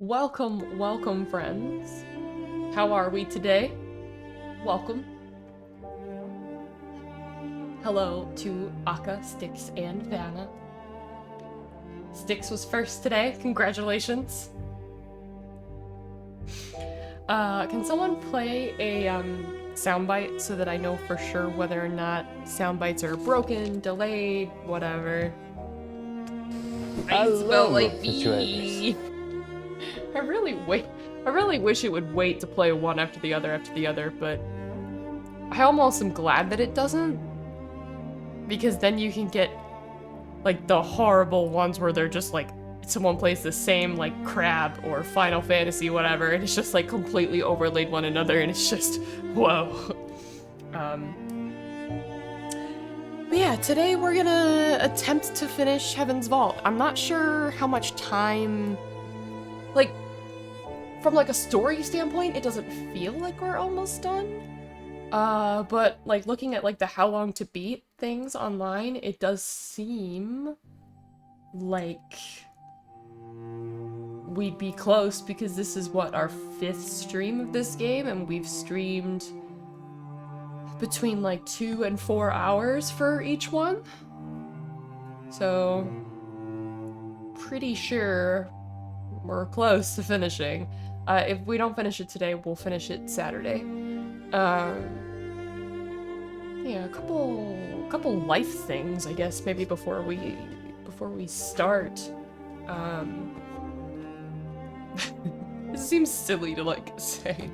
Welcome, welcome, friends. How are we today? Welcome. Hello to Akka, Styx, and Vanna. Styx was first today. Congratulations. Can someone play a soundbite so that I know for sure whether or not soundbites are broken, delayed, whatever? I spell love like situations. I really wish it would wait to play one after the other, but I almost am glad that it doesn't, because then you can get like the horrible ones where they're just like someone plays the same like Crab or Final Fantasy whatever and it's just like completely overlaid one another and it's just whoa. But yeah, today we're gonna attempt to finish Heaven's Vault. I'm not sure how much time, like, from like a story standpoint, it doesn't feel like we're almost done. But like looking at like the how long to beat things online, it does seem like we'd be close because this is what, our 5th stream of this game, and we've streamed between like 2 and 4 hours for each one. So pretty sure we're close to finishing. If we don't finish it today, we'll finish it Saturday. Yeah, a couple life things, I guess, maybe before we start. It seems silly to like say,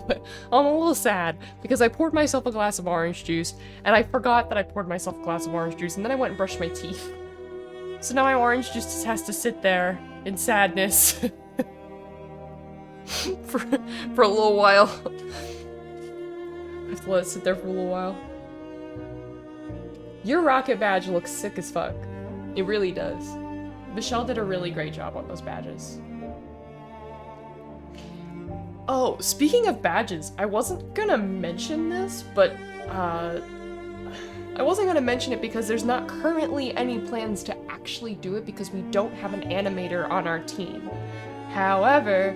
but I'm a little sad because I poured myself a glass of orange juice and I forgot that I poured myself a glass of orange juice and then I went and brushed my teeth. So now my orange juice just has to sit there in sadness for a little while. I have to let it sit there for a little while. Your rocket badge looks sick as fuck. It really does. Michelle did a really great job on those badges. Oh, speaking of badges, I wasn't gonna mention this, but I wasn't gonna mention it because there's not currently any plans to actually do it because we don't have an animator on our team. However,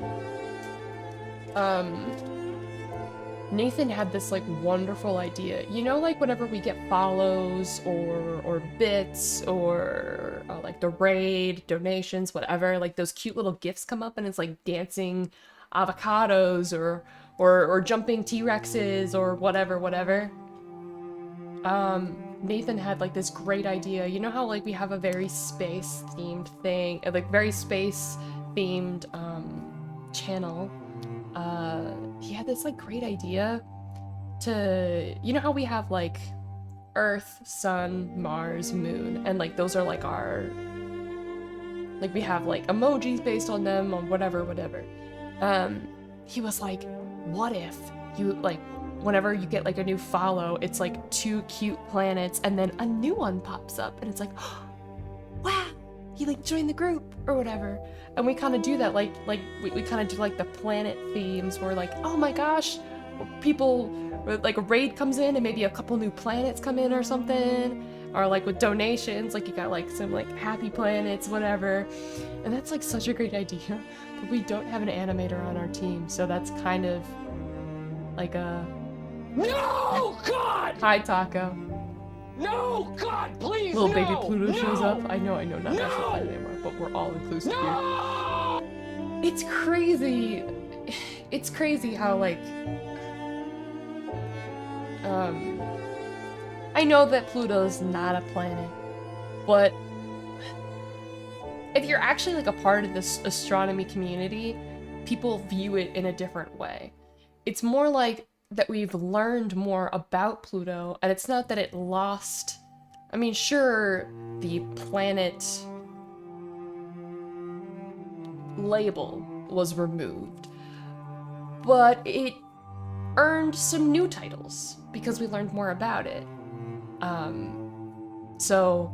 Nathan had this like wonderful idea. You know, like whenever we get follows or bits or like the raid, donations, whatever, like those cute little gifts come up and it's like dancing avocados or jumping T-Rexes or whatever. Nathan had like this great idea. You know how like we have a very space themed thing, like very space themed channel. He had this like great idea to, you know how we have like Earth, Sun, Mars, Moon, and like those are like our, like we have like emojis based on them, on whatever. He was like, what if you like, whenever you get like a new follow, it's like 2 cute planets and then a new one pops up and it's like, wow, he like joined the group or whatever. And we kind of do that, like we kind of do like the planet themes where like, oh my gosh, people, like a raid comes in and maybe a couple new planets come in or something. Or like with donations, like you got like some like happy planets, whatever. And that's like such a great idea. But we don't have an animator on our team, so that's kind of like a... No, God! Hi, Taco. No, God, please, Little no! baby Pluto shows up. I know, not No! National Planet anymore, but we're all inclusive No! here. It's crazy. It's crazy how like... I know that Pluto's not a planet, but if you're actually like a part of this astronomy community, people view it in a different way. It's more like that we've learned more about Pluto, and it's not that it lost... I mean, sure, the planet label was removed, but it earned some new titles because we learned more about it. So,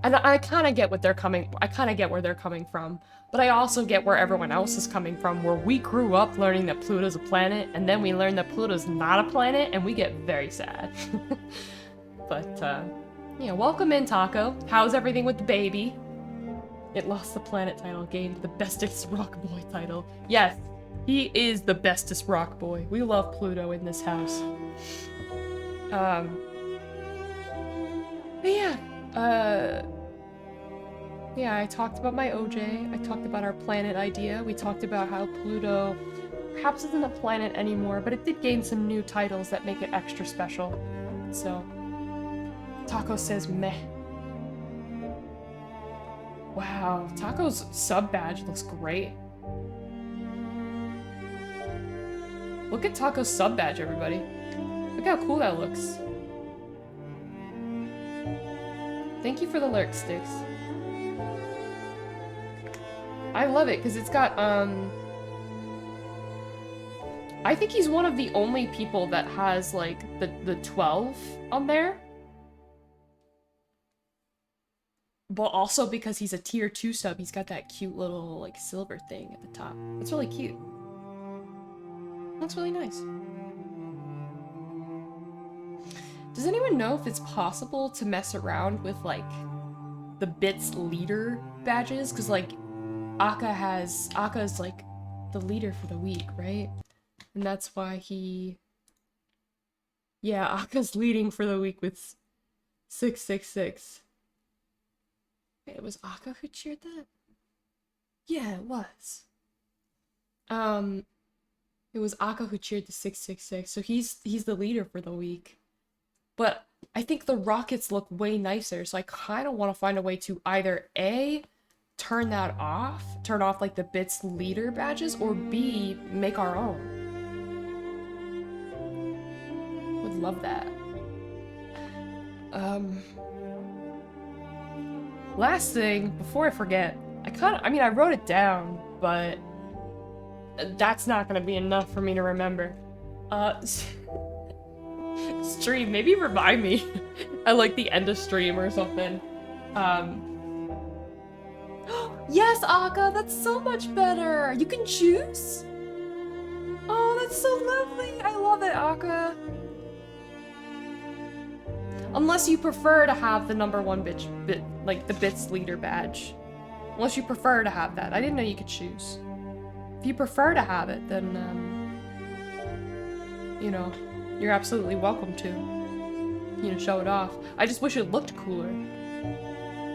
and I kind of get what they're coming, I kind of get where they're coming from, but I also get where everyone else is coming from, where we grew up learning that Pluto's a planet, and then we learn that Pluto's not a planet, and we get very sad. But, yeah, welcome in, Taco. How's everything with the baby? It lost the planet title, gained the bestest rock boy title. Yes, he is the bestest rock boy. We love Pluto in this house. But yeah, yeah, I talked about my OJ, I talked about our planet idea, we talked about how Pluto perhaps isn't a planet anymore, but it did gain some new titles that make it extra special. So, Taco says meh. Wow, Taco's sub badge looks great. Look at Taco's sub badge, everybody. Look how cool that looks. Thank you for the lurk sticks. I love it because it's got, I think he's one of the only people that has, like, the 12 on there. But also because he's a tier 2 sub, he's got that cute little, like, silver thing at the top. It's really cute. Looks really nice. Does anyone know if it's possible to mess around with, like, the Bits leader badges? Because, like, Akka's, like, the leader for the week, right? And that's why he... Yeah, Akka's leading for the week with 666. Wait, it was Akka who cheered that? Yeah, it was. It was Akka who cheered the 666, so he's the leader for the week. But I think the rockets look way nicer, so I kind of want to find a way to either A, turn off like the Bits leader badges, or B, make our own. Would love that. Last thing, before I forget, I wrote it down, but that's not gonna be enough for me to remember. Stream, maybe remind me at like the end of stream or something. Yes, Akka, that's so much better. You can choose? Oh, that's so lovely. I love it, Akka. Unless you prefer to have the #1 like the Bits leader badge. Unless you prefer to have that. I didn't know you could choose. If you prefer to have it, then, you know, you're absolutely welcome to, you know, show it off. I just wish it looked cooler,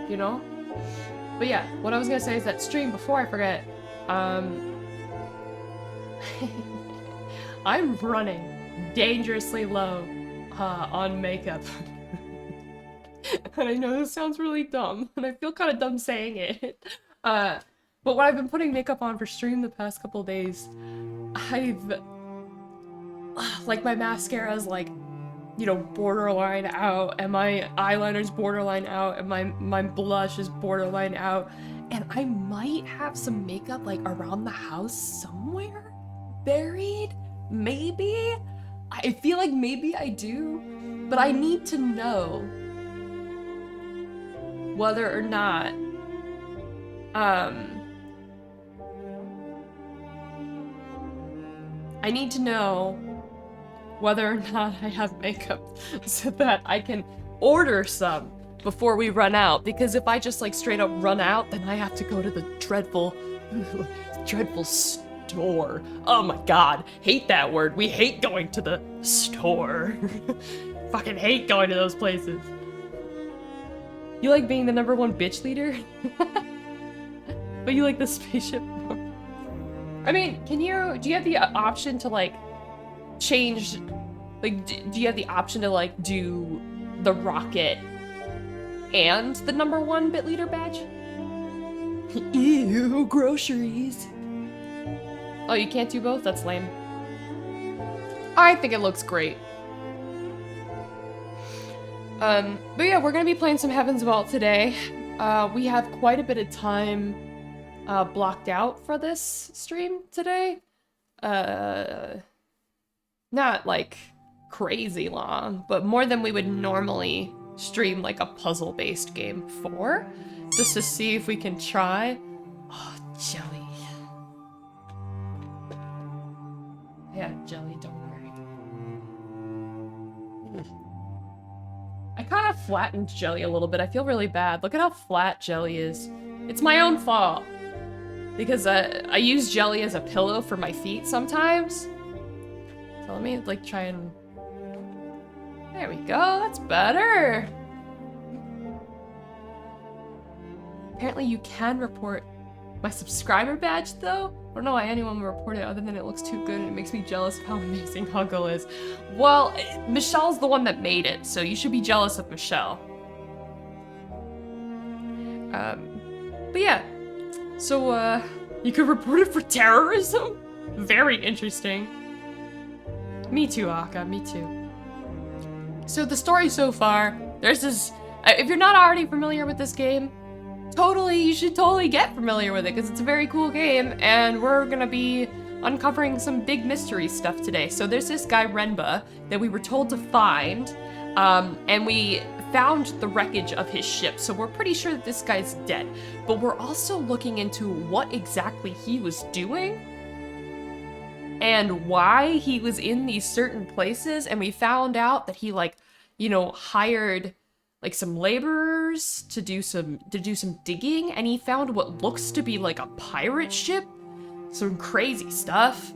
you know? But yeah, what I was gonna say is that stream, before I forget, I'm running dangerously low on makeup. And I know this sounds really dumb, and I feel kind of dumb saying it. But when I've been putting makeup on for stream the past couple days, like, my mascara's, like, you know, borderline out, and my eyeliner's borderline out, and my blush is borderline out, and I might have some makeup, like, around the house somewhere? Buried? Maybe? I feel like maybe I do, but I need to know whether or not, I need to know whether or not I have makeup so that I can order some before we run out, because if I just, like, straight up run out, then I have to go to the dreadful store. Oh my god, hate that word. We hate going to the store. Fucking hate going to those places. You like being the #1 bitch leader? But you like the spaceship more. I mean, do you have the option to, like, change, like, do you have the option to, like, do the rocket and the #1 bit leader badge? Ew, groceries. Oh, you can't do both? That's lame. I think it looks great. But yeah, we're gonna be playing some Heaven's Vault today. We have quite a bit of time blocked out for this stream today. Not, like, crazy long, but more than we would normally stream, like, a puzzle-based game for, just to see if we can try. Oh, jelly. Yeah, jelly, don't worry. I kind of flattened jelly a little bit. I feel really bad. Look at how flat jelly is. It's my own fault. Because I use jelly as a pillow for my feet sometimes. So let me like try and... There we go, that's better. Apparently you can report my subscriber badge though. I don't know why anyone would report it other than it looks too good and it makes me jealous of how amazing Huggle is. Well, Michelle's the one that made it, so you should be jealous of Michelle. But yeah. So, you could report it for terrorism? Very interesting. Me too, Akka, me too. So the story so far, there's this... if you're not already familiar with this game, you should totally get familiar with it, because it's a very cool game, and we're gonna be uncovering some big mystery stuff today. So there's this guy, Renba, that we were told to find, and we found the wreckage of his ship, so we're pretty sure that this guy's dead. But we're also looking into what exactly he was doing, and why he was in these certain places, and we found out that he, like, you know, hired like some laborers to do some digging, and he found what looks to be like a pirate ship. Some crazy stuff.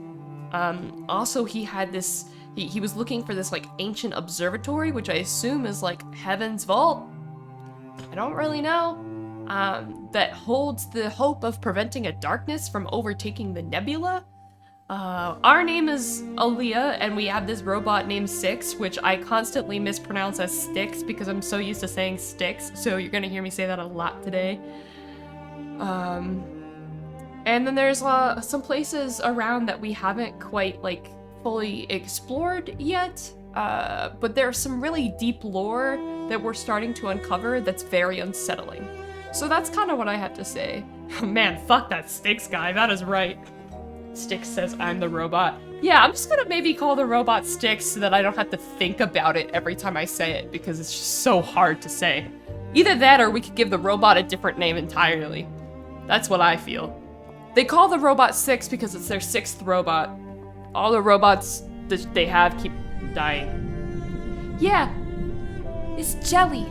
Also he had this, he was looking for this like ancient observatory, which I assume is like Heaven's Vault. I don't really know. That holds the hope of preventing a darkness from overtaking the nebula. Our name is Aaliyah, and we have this robot named Six, which I constantly mispronounce as Sticks because I'm so used to saying Sticks, so you're gonna hear me say that a lot today. And then there's some places around that we haven't quite, like, fully explored yet, but there's some really deep lore that we're starting to uncover that's very unsettling. So that's kind of what I had to say. Man, fuck that Sticks guy, that is right. Sticks says I'm the robot. Yeah, I'm just gonna maybe call the robot Sticks so that I don't have to think about it every time I say it, because it's just so hard to say. Either that or we could give the robot a different name entirely. That's what I feel. They call the robot Six because it's their 6th robot. All the robots that they have keep dying. Yeah, it's Jelly.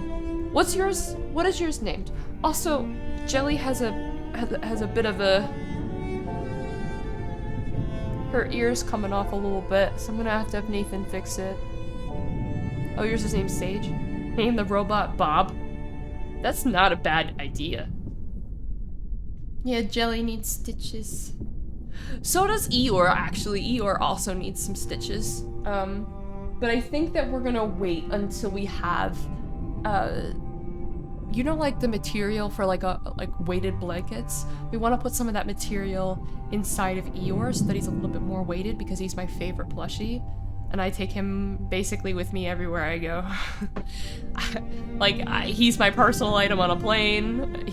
What's yours? What is yours named? Also, Jelly has a bit of a... Her ear's coming off a little bit, so I'm gonna have to have Nathan fix it. Oh, yours is named Sage? Name the robot Bob? That's not a bad idea. Yeah, Jelly needs stitches. So does Eeyore, actually. Eeyore also needs some stitches. But I think that we're gonna wait until we have, you know, like the material for like weighted blankets? We want to put some of that material inside of Eeyore so that he's a little bit more weighted, because he's my favorite plushie. And I take him basically with me everywhere I go. He's my personal item on a plane.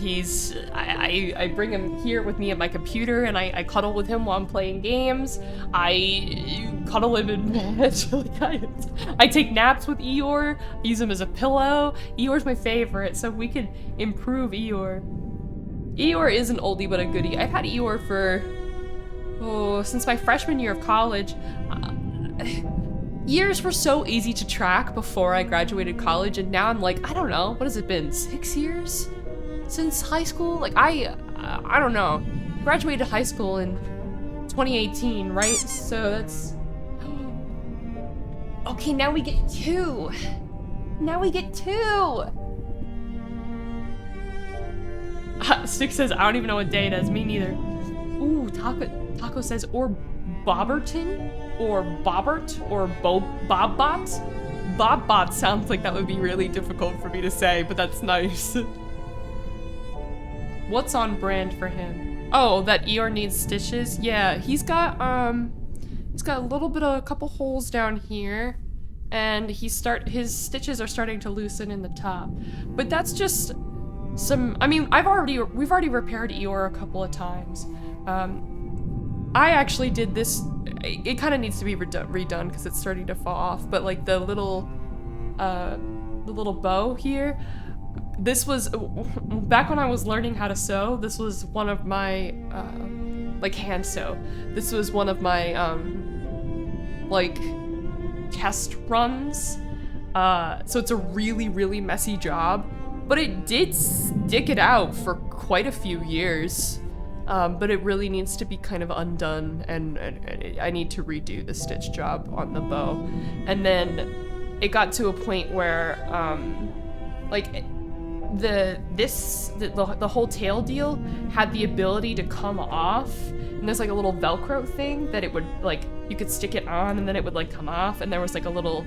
I bring him here with me at my computer, and I cuddle with him while I'm playing games. I cuddle him in bed. I take naps with Eeyore, use him as a pillow. Eeyore's my favorite, so we could improve Eeyore. Eeyore is an oldie but a goodie. I've had Eeyore for, since my freshman year of college. Years were so easy to track before I graduated college, and now I'm like, I don't know, what has it been, 6 years since high school? Like, I don't know. Graduated high school in 2018, right? So that's... Okay, now we get 2. Now we get 2! Stick says, I don't even know what day it is. Me neither. Ooh, Taco says, or Bobberton? Or Bobbert? Or Bobbot? Bobbot sounds like that would be really difficult for me to say, but that's nice. What's on brand for him? Oh, that Eeyore needs stitches? Yeah, he's got a little bit of a couple holes down here, and his stitches are starting to loosen in the top. But that's just some, I mean, we've already repaired Eeyore a couple of times. I actually did this. It kind of needs to be redone because it's starting to fall off, but like the little bow here, this was, back when I was learning how to sew, this was one of my, like hand sew. This was one of my, like, test runs. So it's a really, really messy job. But it did stick it out for quite a few years. But it really needs to be kind of undone, and I need to redo the stitch job on the bow. And then it got to a point where, like, the whole tail deal had the ability to come off, and there's like a little Velcro thing that it would, like, you could stick it on and then it would like come off, and there was like a little,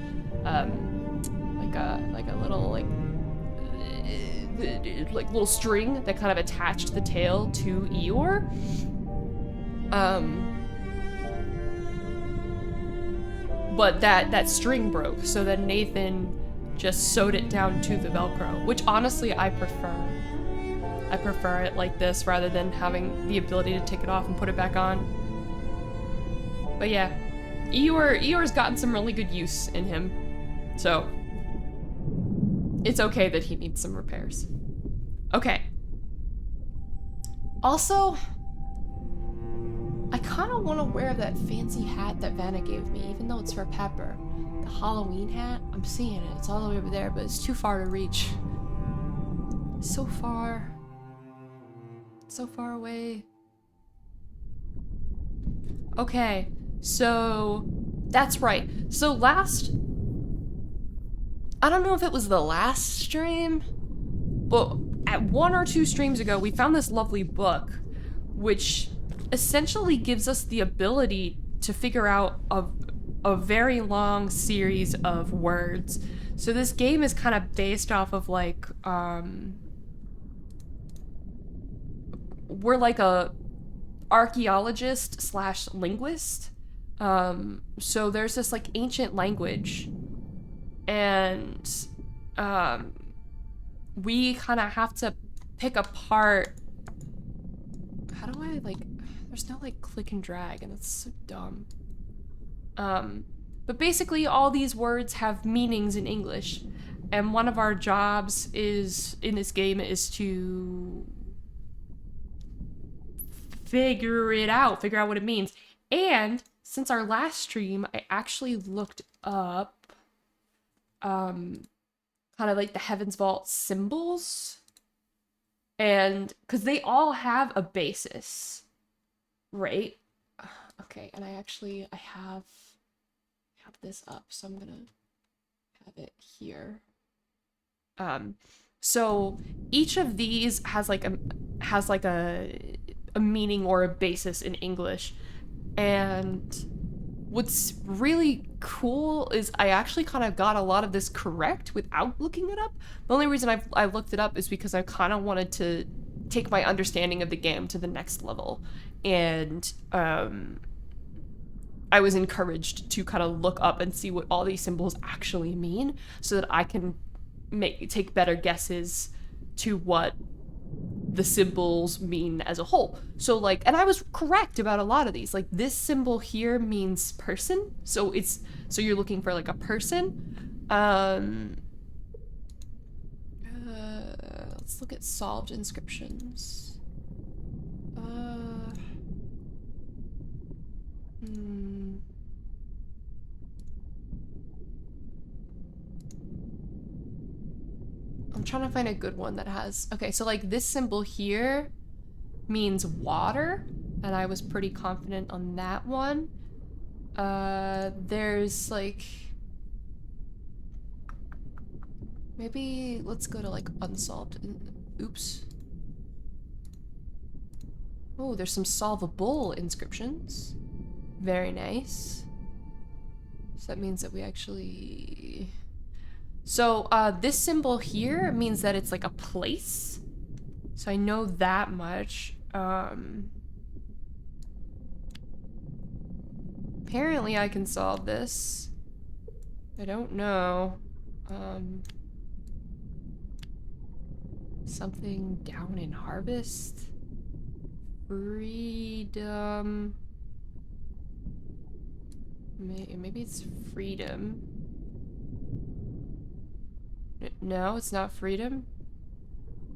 like little string that kind of attached the tail to Eeyore. But that string broke, so then Nathan just sewed it down to the Velcro, which honestly I prefer. I prefer it like this rather than having the ability to take it off and put it back on. But yeah, Eeyore's gotten some really good use in him, so it's okay that he needs some repairs. Okay. Also, I kind of want to wear that fancy hat that Vanna gave me, even though it's for Pepper. The Halloween hat, I'm seeing it. It's all the way over there, but it's too far to reach. So far. So far away. Okay, so that's right. So I don't know if it was the last stream, but at 1 or 2 streams ago, we found this lovely book, which essentially gives us the ability to figure out a very long series of words. So this game is kind of based off of like, we're like a archaeologist / linguist. So there's this like ancient language, and we kind of have to pick apart. How do I like? There's no like click and drag, and it's so dumb. But basically all these words have meanings in English, and one of our jobs is in this game is to figure out what it means. And since our last stream, I actually looked up kind of like the Heaven's Vault symbols, and because they all have a basis, right? Okay, and I have this up, so I'm gonna have it here. So each of these has like a meaning or a basis in English, and what's really cool is I actually kind of got a lot of this correct without looking it up. The only reason I looked it up is because I kind of wanted to take my understanding of the game to the next level, and I was encouraged to kind of look up and see what all these symbols actually mean, so that I can take better guesses to what the symbols mean as a whole. So like, and I was correct about a lot of these. Like this symbol here means person, so you're looking for like a person. Let's look at solved inscriptions. I'm trying to find a good one that has... Okay, so like this symbol here means water, and I was pretty confident on that one. There's like... Maybe let's go to like unsolved. Oops. Oh, there's some solvable inscriptions. Very nice. So that means that we actually... So, this symbol here means that it's like a place. So I know that much. Apparently I can solve this. I don't know. Something down in harvest? Freedom. Maybe it's freedom. No, it's not freedom.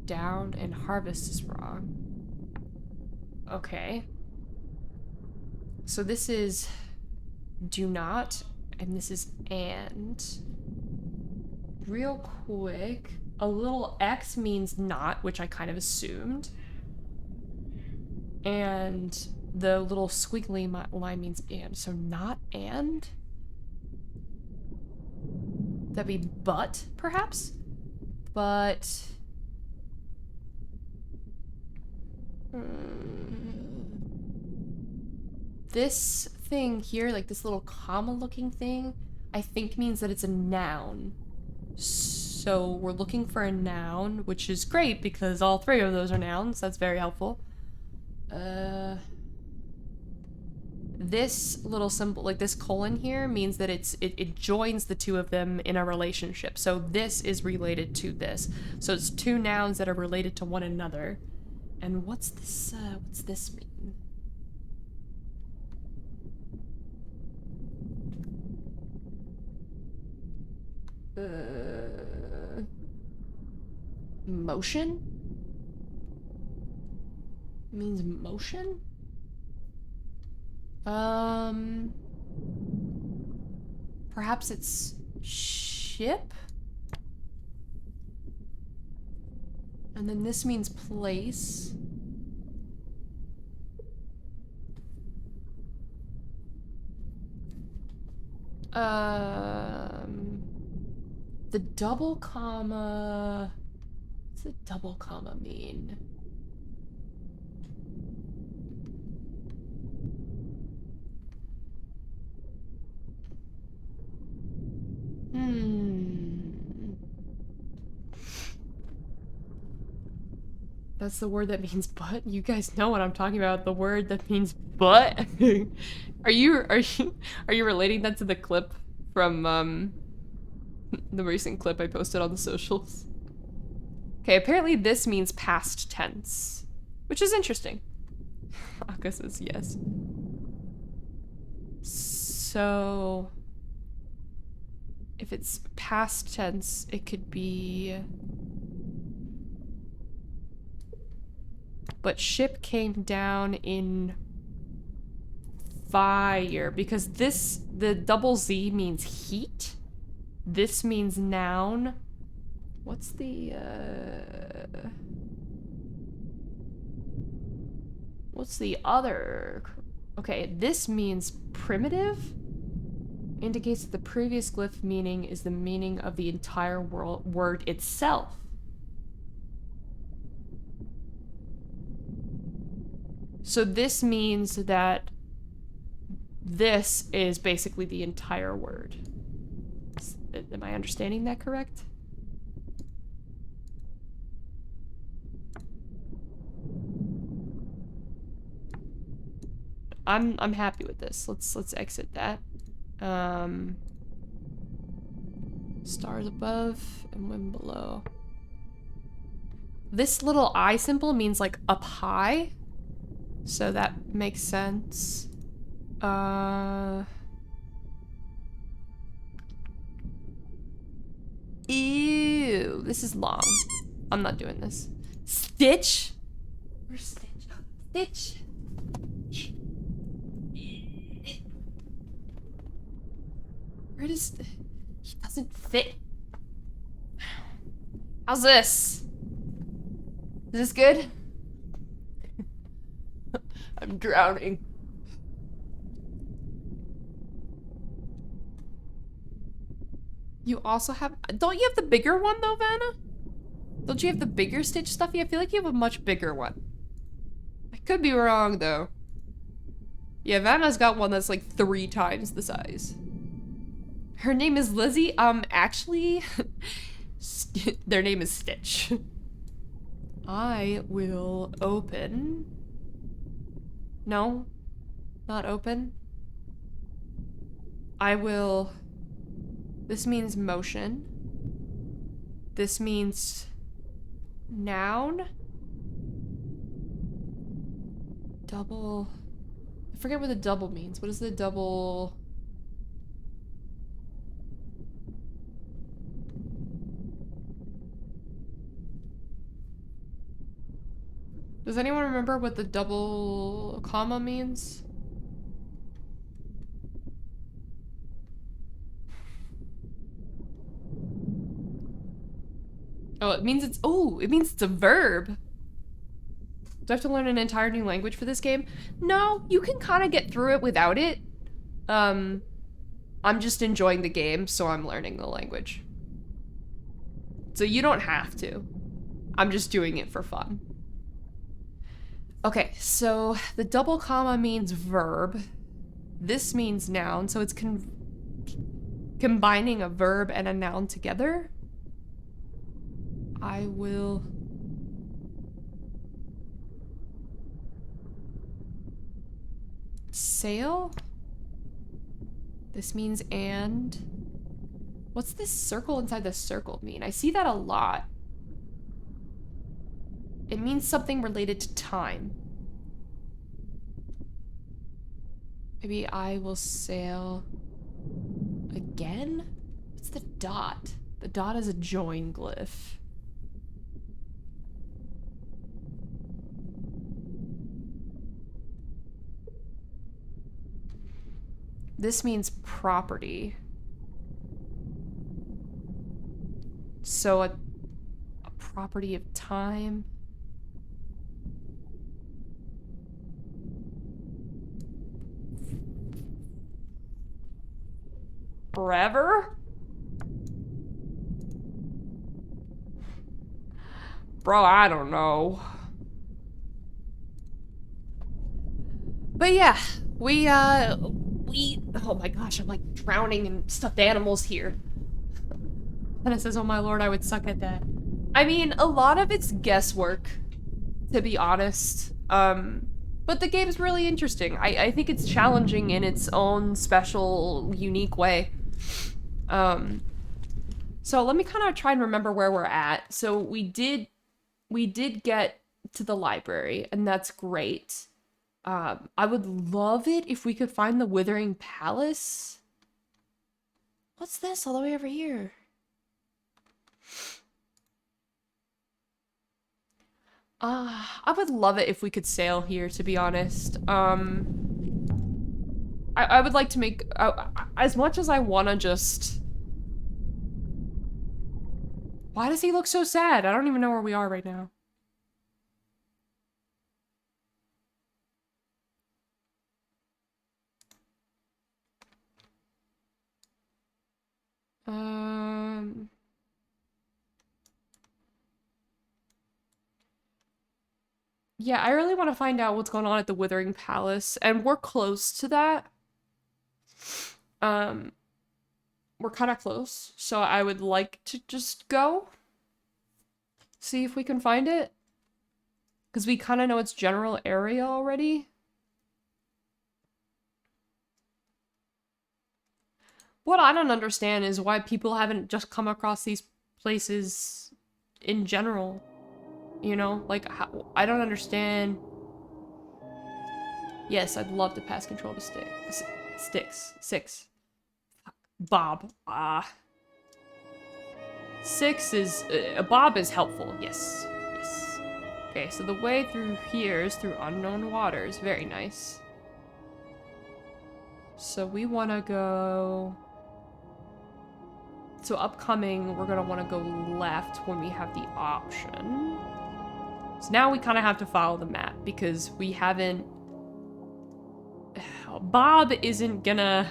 Down and harvest is wrong. Okay. So this is do not, and this is and. Real quick. A little X means not, which I kind of assumed. And the little squiggly line means and. So not and? That'd be but, perhaps? But... This thing here, like this little comma-looking thing, I think means that it's a noun. So we're looking for a noun, which is great because all three of those are nouns. That's very helpful. This little symbol, like this colon here, means that it joins the two of them in a relationship. So this is related to this. So it's two nouns that are related to one another. And what's this mean? Motion? Means motion? Perhaps it's ship? And then this means place. The double comma... What's the double comma mean? That's the word that means but? You guys know what I'm talking about, the word that means but? Are you relating that to the clip from the recent clip I posted on the socials? Okay, apparently this means past tense, which is interesting. Aka says yes. So if it's past tense, it could be... But ship came down in fire, because the double Z means heat. This means noun. What's the other? Okay, this means primitive. Indicates that the previous glyph meaning is the meaning of the entire word itself. So this means that this is basically the entire word. Am I understanding that correct? I'm happy with this. Let's exit that. Stars above and wind below. This little eye symbol means like up high. So that makes sense. Ew, this is long. I'm not doing this. Stitch? Where's Stitch? Stitch! Where does... He doesn't fit. How's this? Is this good? I'm drowning. You also have... Don't you have the bigger one though, Vanna? Don't you have the bigger Stitch stuffy? I feel like you have a much bigger one. I could be wrong though. Yeah, Vanna's got one that's like 3 times the size. Her name is Lizzie. Actually, their name is Stitch. I will open... No, not open. I will... This means motion. This means noun. Double... I forget what the double means. What is the double... Does anyone remember what the double comma means? Oh, it means it's, oh, it means it's a verb. Do I have to learn an entire new language for this game? No, you can kind of get through it without it. I'm just enjoying the game, so I'm learning the language. So you don't have to. I'm just doing it for fun. Okay, so the double comma means verb. This means noun, so it's combining a verb and a noun together. I will... Sail? This means and. What's this circle inside the circle mean? I see that a lot. It means something related to time. Maybe I will sail again? What's the dot? The dot is a join glyph. This means property. So a property of time. Forever? Bro, I don't know. But yeah, oh my gosh, I'm like drowning in stuffed animals here. And it says, oh my lord, I would suck at that. I mean, a lot of it's guesswork, to be honest. But the game's really interesting. I think it's challenging in its own special, unique way. So let me kind of try and remember where we're at. So we did get to the library, and that's great. I would love it if we could find the Withering Palace. What's this all the way over here? I would love it if we could sail here, to be honest. I would like to make, as much as I want to just... Why does he look so sad? I don't even know where we are right now. Yeah, I really want to find out what's going on at the Withering Palace, and we're close to that. We're kind of close, so I would like to just go. See if we can find it. Because we kind of know its general area already. What I don't understand is why people haven't just come across these places in general. You know, like, I don't understand. Yes, I'd love to pass control to sticks. 6. Fuck. Bob. 6 is, Bob is helpful. Yes. Yes. Okay, so the way through here is through unknown waters. Very nice. So we want to go... So upcoming, we're going to want to go left when we have the option. So now we kind of have to follow the map because we haven't... Bob isn't gonna...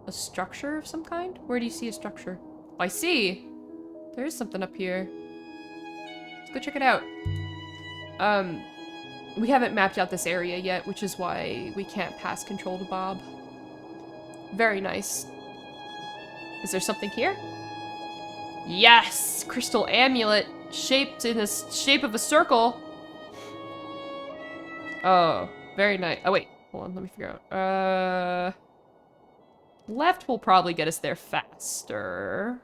A structure of some kind? Where do you see a structure? Oh, I see! There is something up here. Let's go check it out. We haven't mapped out this area yet, which is why we can't pass control to Bob. Very nice. Is there something here? Yes! Crystal amulet! Shaped in the shape of a circle. Oh, very nice. Oh, wait. Hold on, let me figure out. Left will probably get us there faster.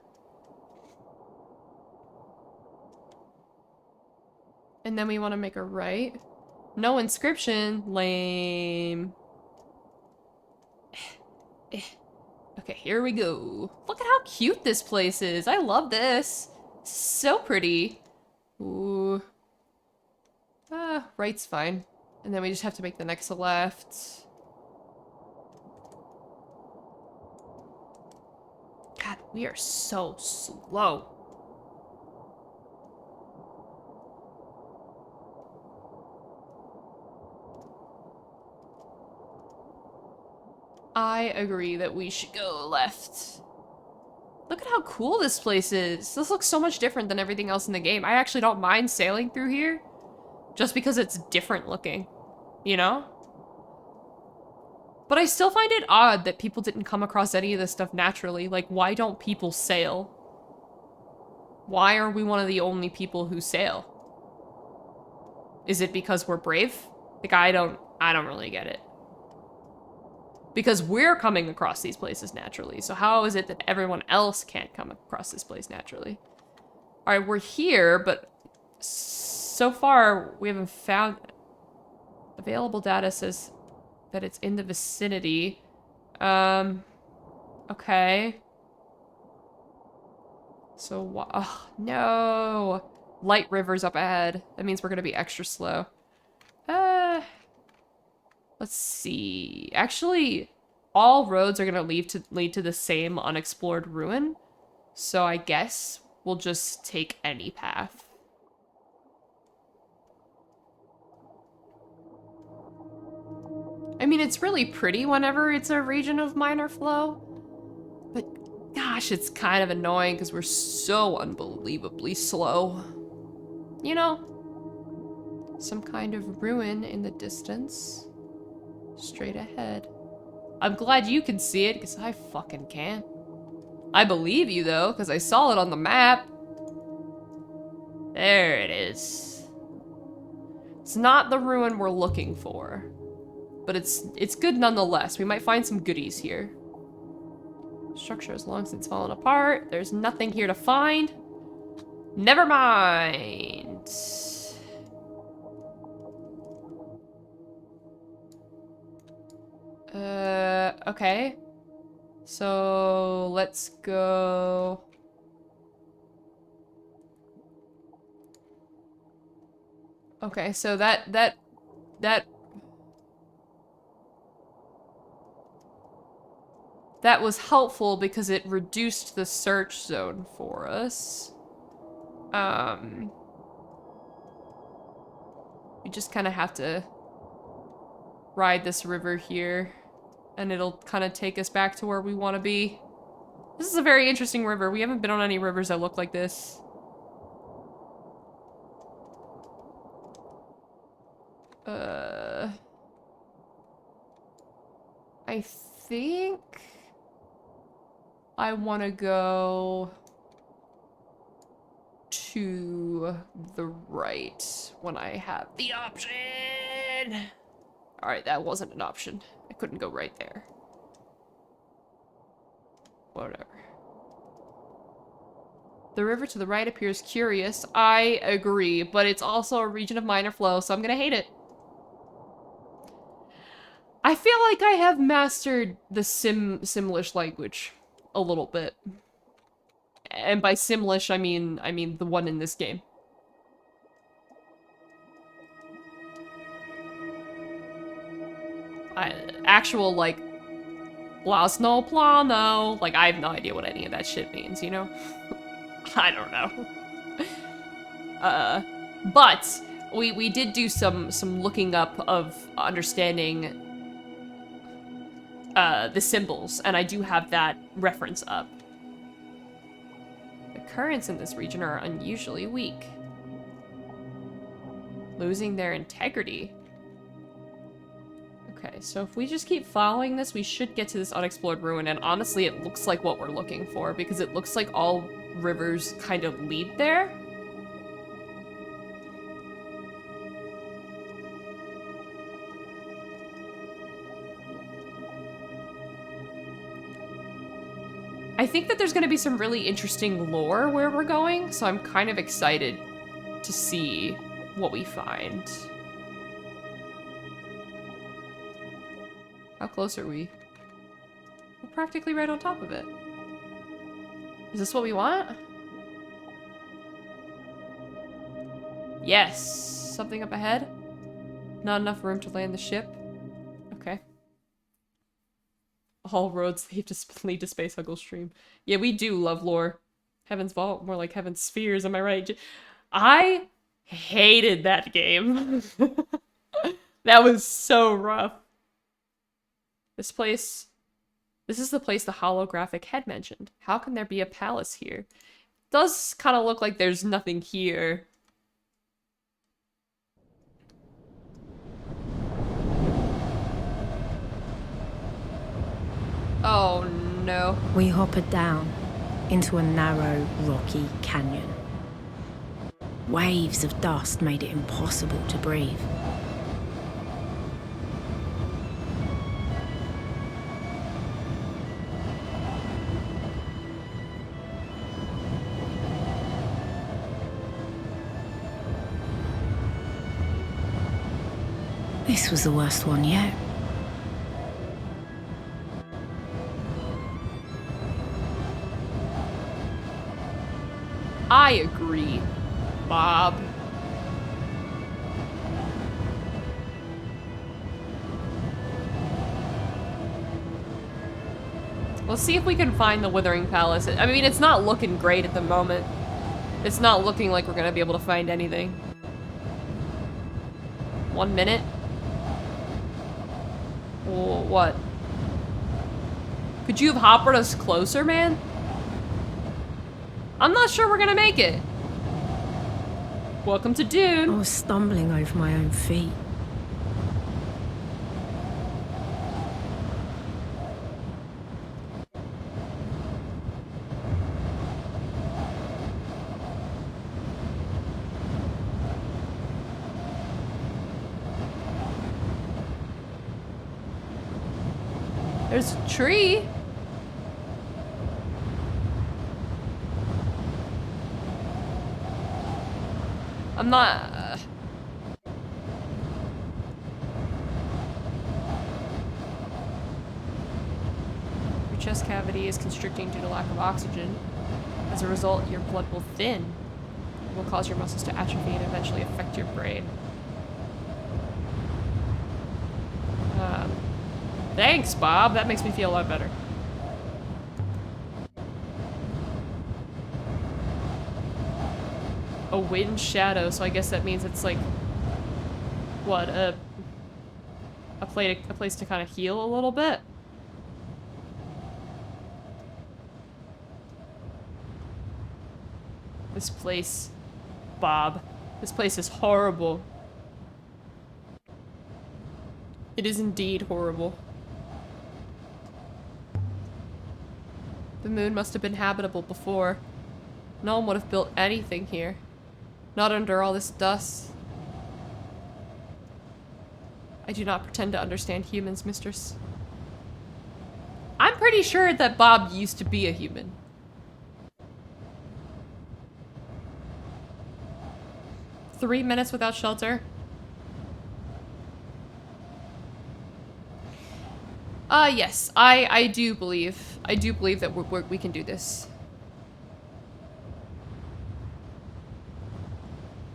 And then we want to make a right. No inscription. Lame. Okay, here we go. Look at how cute this place is. I love this. So pretty. Ooh. Right's fine. And then we just have to make the next left. God, we are so slow. I agree that we should go left. Look at how cool this place is. This looks so much different than everything else in the game. I actually don't mind sailing through here just because it's different looking, you know? But I still find it odd that people didn't come across any of this stuff naturally. Like, why don't people sail? Why are we one of the only people who sail? Is it because we're brave? Like, I don't really get it. Because we're coming across these places naturally. So how is it that everyone else can't come across this place naturally? All right, we're here, but so far we haven't found... Available data says that it's in the vicinity. Okay. So, oh, no. Light rivers up ahead. That means we're gonna be extra slow. Let's see. Actually, all roads are gonna lead to the same unexplored ruin. So I guess we'll just take any path. I mean, it's really pretty whenever it's a region of minor flow. But gosh, it's kind of annoying because we're so unbelievably slow. You know, some kind of ruin in the distance. Straight ahead. I'm glad you can see it because I fucking can't. I believe you though, because I saw it on the map. There it is. It's not the ruin we're looking for. But it's good nonetheless. We might find some goodies here. Structure has long since fallen apart. There's nothing here to find. Never mind. Okay. So let's go. Okay, so that was helpful because it reduced the search zone for us. We just kind of have to ride this river here, and it'll kind of take us back to where we want to be. This is a very interesting river. We haven't been on any rivers that look like this. I think I want to go to the right when I have the option. All right, that wasn't an option. I couldn't go right there. Whatever. The river to the right appears curious. I agree, but it's also a region of minor flow, so I'm gonna hate it. I feel like I have mastered the Simlish language a little bit. And by Simlish, I mean the one in this game. Actual, like, Blasno Plano. Like, I have no idea what any of that shit means, you know? I don't know. But we did do some looking up of understanding the symbols, and I do have that reference up. The currents in this region are unusually weak. Losing their integrity. Okay, so if we just keep following this, we should get to this unexplored ruin, and honestly, it looks like what we're looking for, because it looks like all rivers kind of lead there. I think that there's going to be some really interesting lore where we're going, so I'm kind of excited to see what we find. How close are we? We're practically right on top of it. Is this what we want? Yes. Something up ahead? Not enough room to land the ship? Okay. All roads lead to SpaceHuggle stream. Yeah, we do love lore. Heaven's Vault, more like Heaven's Spheres, am I right? I hated that game. That was so rough. This place This is the place the holographic head mentioned. How can there be a palace here? Does kind of look like there's nothing here. Oh no. We hoppered down into a narrow, rocky canyon. Waves of dust made it impossible to breathe. This was the worst one yet. I agree, Bob. Let's see if we can find the Withering Palace. I mean, it's not looking great at the moment. It's not looking like we're gonna be able to find anything. 1 minute? Oh, what? Could you have hoppered us closer, man? I'm not sure we're gonna make it. Welcome to I Dune. was stumbling over my own feet. There's a tree. I'm not... Your chest cavity is constricting due to lack of oxygen. As a result, your blood will thin. It will cause your muscles to atrophy and eventually affect your brain. Thanks, Bob. That makes me feel a lot better. A wind shadow, so I guess that means it's like... What, a place to kind of heal a little bit? This place, Bob. This place is horrible. It is indeed horrible. The moon must have been habitable before. No one would have built anything here. Not under all this dust. I do not pretend to understand humans, mistress. I'm pretty sure that Bob used to be a human. Three minutes without shelter? Yes, I do believe that we can do this.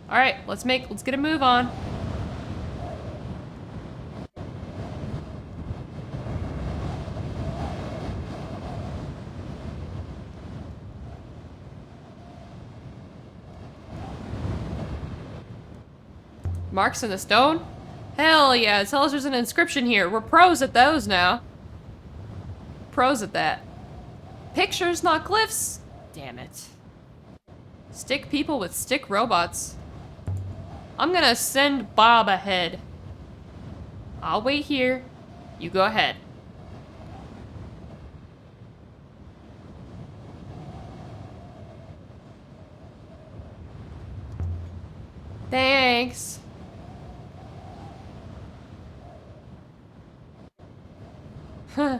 All right, let's get a move on. Marks in the stone? Hell yeah, tell us there's an inscription here. We're pros at those now. Pros at that. Pictures, not glyphs? Damn it. Stick people with stick robots. I'm gonna send Bob ahead. I'll wait here. You go ahead. Thanks. Huh.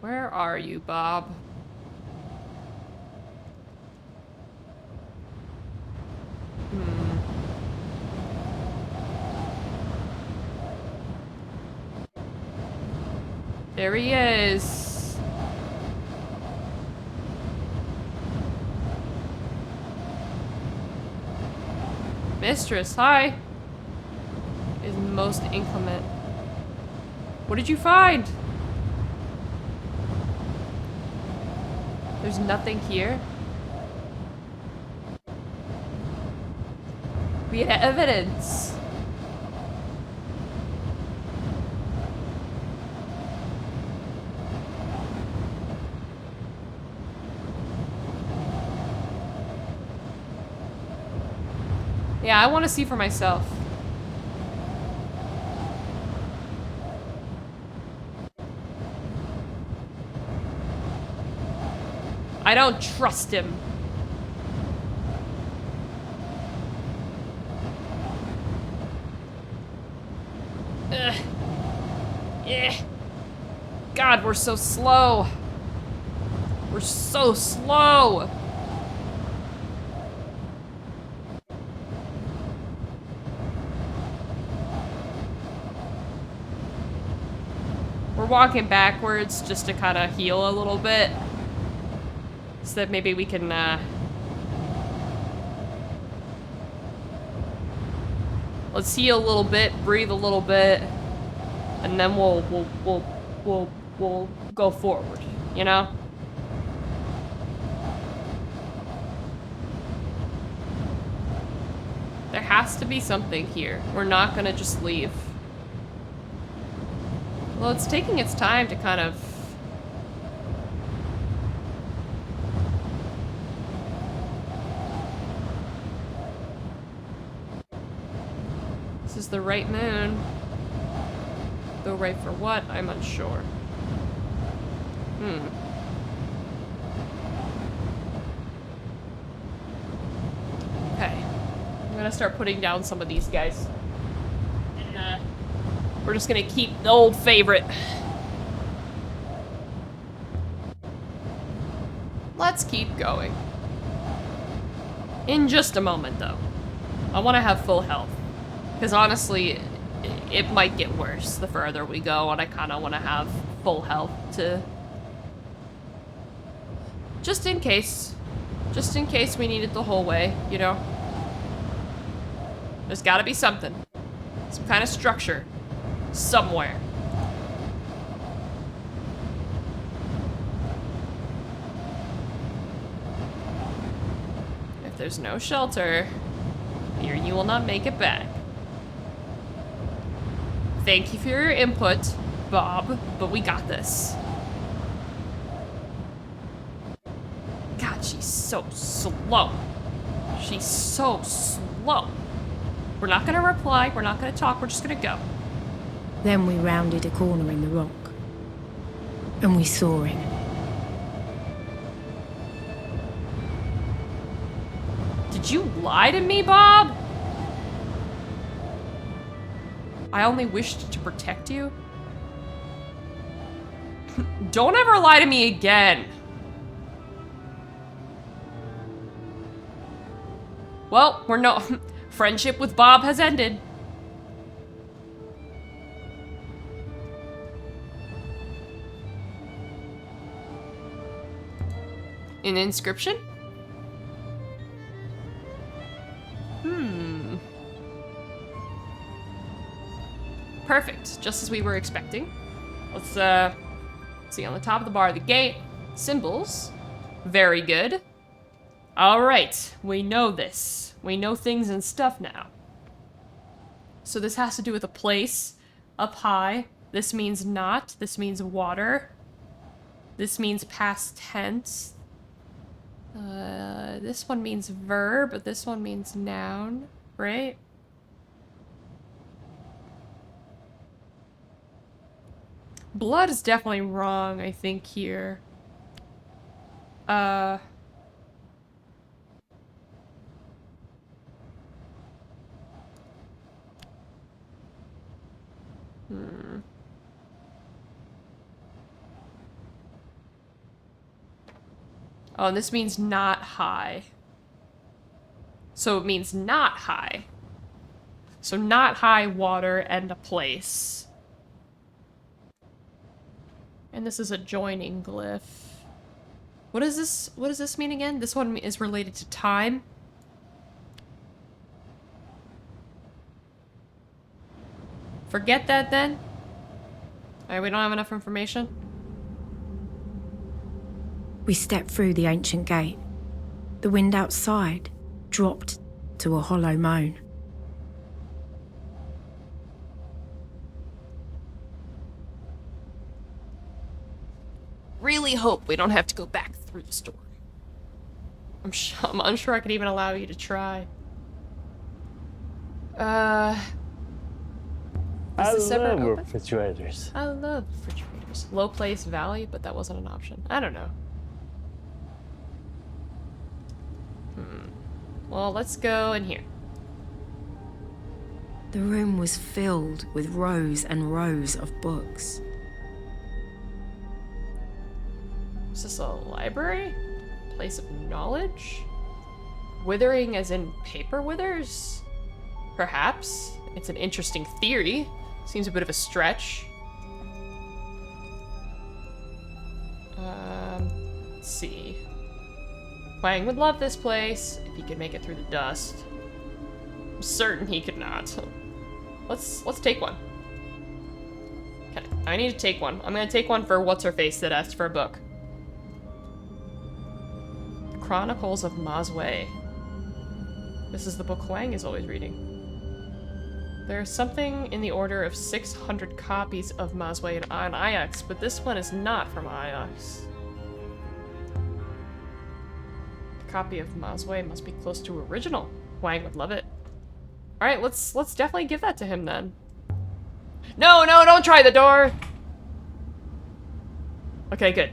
Where are you, Bob? There he is. Mistress, hi. Is most inclement. What did you find? There's nothing here. We had evidence. Yeah, I want to see for myself. I don't trust him. Ugh. Yeah. God, we're so slow. We're so slow. We're walking backwards just to kind of heal a little bit. So that maybe we can, let's heal a little bit, breathe a little bit, and then we'll go forward, you know? There has to be something here. We're not gonna just leave. Well, it's taking its time to kind of... This is the right moon. Though right for what? I'm unsure. Okay. I'm gonna start putting down some of these guys. And, we're just gonna keep the old favorite. Let's keep going. In just a moment, though. I want to have full health. Because honestly, it might get worse the further we go, and I kind of want to have full health to... Just in case. Just in case we need it the whole way, you know? There's gotta be something. Some kind of structure. Somewhere. If there's no shelter, here you will not make it back. Thank you for your input, Bob, but we got this. God, she's so slow. She's so slow. We're not gonna reply, we're not gonna talk, we're just gonna go. Then we rounded a corner in the rock. And we saw it. Did you lie to me, Bob? I only wished to protect you. Don't ever lie to me again. Well, we're no... Friendship with Bob has ended. An inscription? Perfect, just as we were expecting. Let's see, on the top of the bar, the gate, symbols. Very good. All right, we know this. We know things and stuff now. So this has to do with a place up high. This means not. This means water. This means past tense. This one means verb, but this one means noun, right? Blood is definitely wrong, I think, here. Oh, and this means not high. So it means not high. So not high, water, and a place. And this is a joining glyph. What is this? What does this mean again? This one is related to time. Forget that then. Alright, we don't have enough information. We stepped through the ancient gate. The wind outside dropped to a hollow moan. hope we don't have to go back through the storm. I'm unsure I could even allow you to try. I Is this ever love open? refrigerators. I love refrigerators. Low Place Valley, but that wasn't an option. I don't know. Well, let's go in here. The room was filled with rows and rows of books. Is this a library? Place of knowledge? Withering as in paper withers? Perhaps. It's an interesting theory. Seems a bit of a stretch. Let's see. Wang would love this place if he could make it through the dust. I'm certain he could not. Let's take one. Okay, I need to take one. I'm gonna take one for what's-her-face that asked for a book. Chronicles of Mazway. This is the book Huang is always reading. There's something in the order of 600 copies of Mazway on Iox, but this one is not from Iox. A copy of Mazway must be close to original. Huang would love it. Alright, let's definitely give that to him then. No, don't try the door! Okay, good.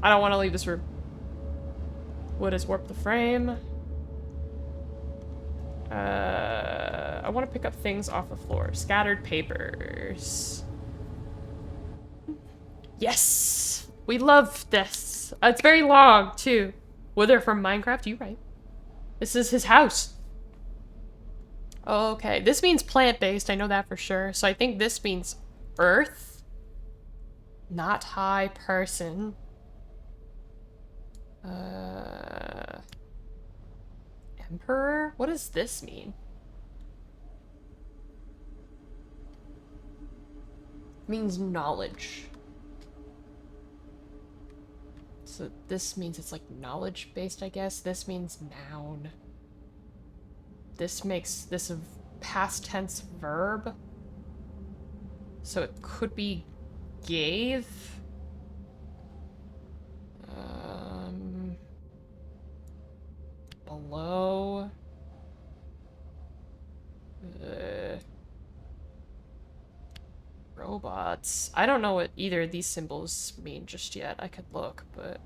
I don't want to leave this room. Wood has warped the frame. I want to pick up things off the floor. Scattered papers. Yes! We love this. It's very long, too. Wither from Minecraft, you right. This is his house. Okay, this means plant-based, I know that for sure. So I think this means earth. Not high person. Emperor? What does this mean? Means knowledge. So this means it's like knowledge-based, I guess. This means noun. This makes this a past tense verb. So it could be gave. Below. Robots. I don't know what either of these symbols mean just yet. I could look, but...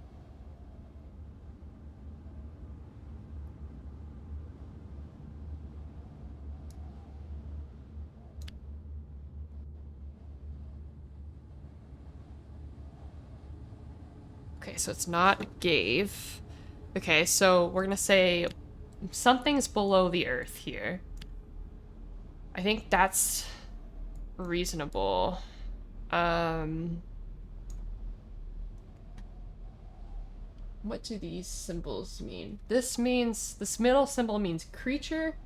Okay, so it's not gave. Okay, so we're gonna say something's below the earth here. I think that's reasonable. What do these symbols mean? This middle symbol means creature,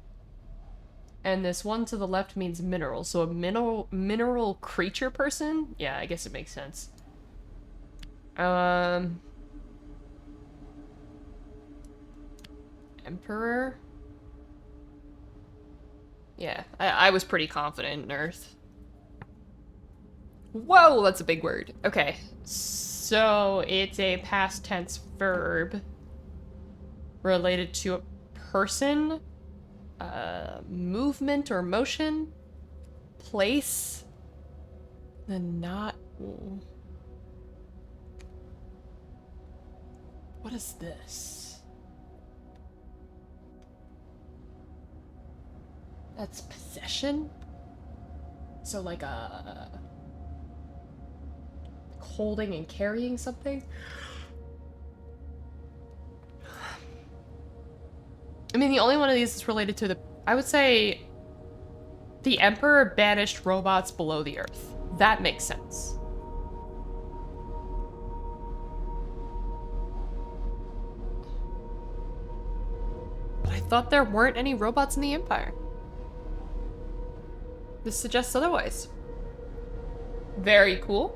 and this one to the left means mineral. So a mineral creature person? Yeah, I guess it makes sense. Emperor? Yeah, I was pretty confident in Earth. Whoa, that's a big word. Okay, so it's a past tense verb related to a person, movement or motion, place, then not... What is this? That's possession? So like a... holding and carrying something? I mean, the only one of these is related to the... I would say... The Emperor banished robots below the Earth. That makes sense. But I thought there weren't any robots in the Empire. This suggests otherwise. Very cool.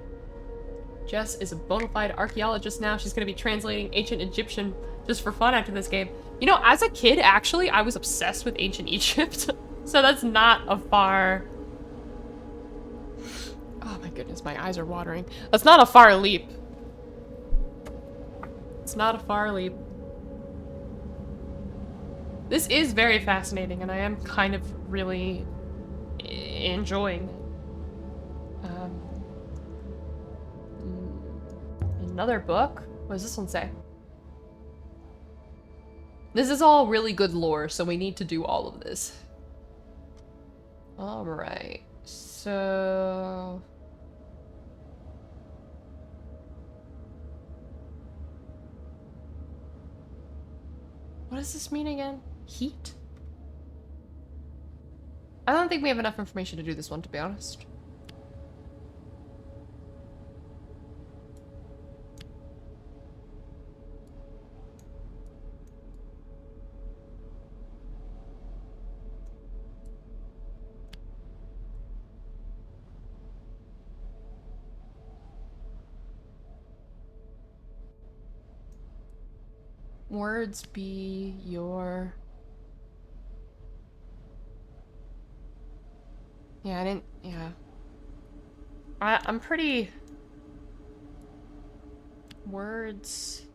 Jess is a bona fide archaeologist now. She's going to be translating ancient Egyptian just for fun after this game. You know, as a kid, actually, I was obsessed with ancient Egypt. So that's not a far... Oh my goodness, my eyes are watering. That's not a far leap It's not a far leap. This is very fascinating, and I am kind of really enjoying it. Another book? What does this one say? This is all really good lore, so we need to do all of this. Alright, so... What does this mean again? Heat? I don't think we have enough information to do this one, to be honest. Words be your... Yeah, I didn't... Yeah. I'm pretty... Words...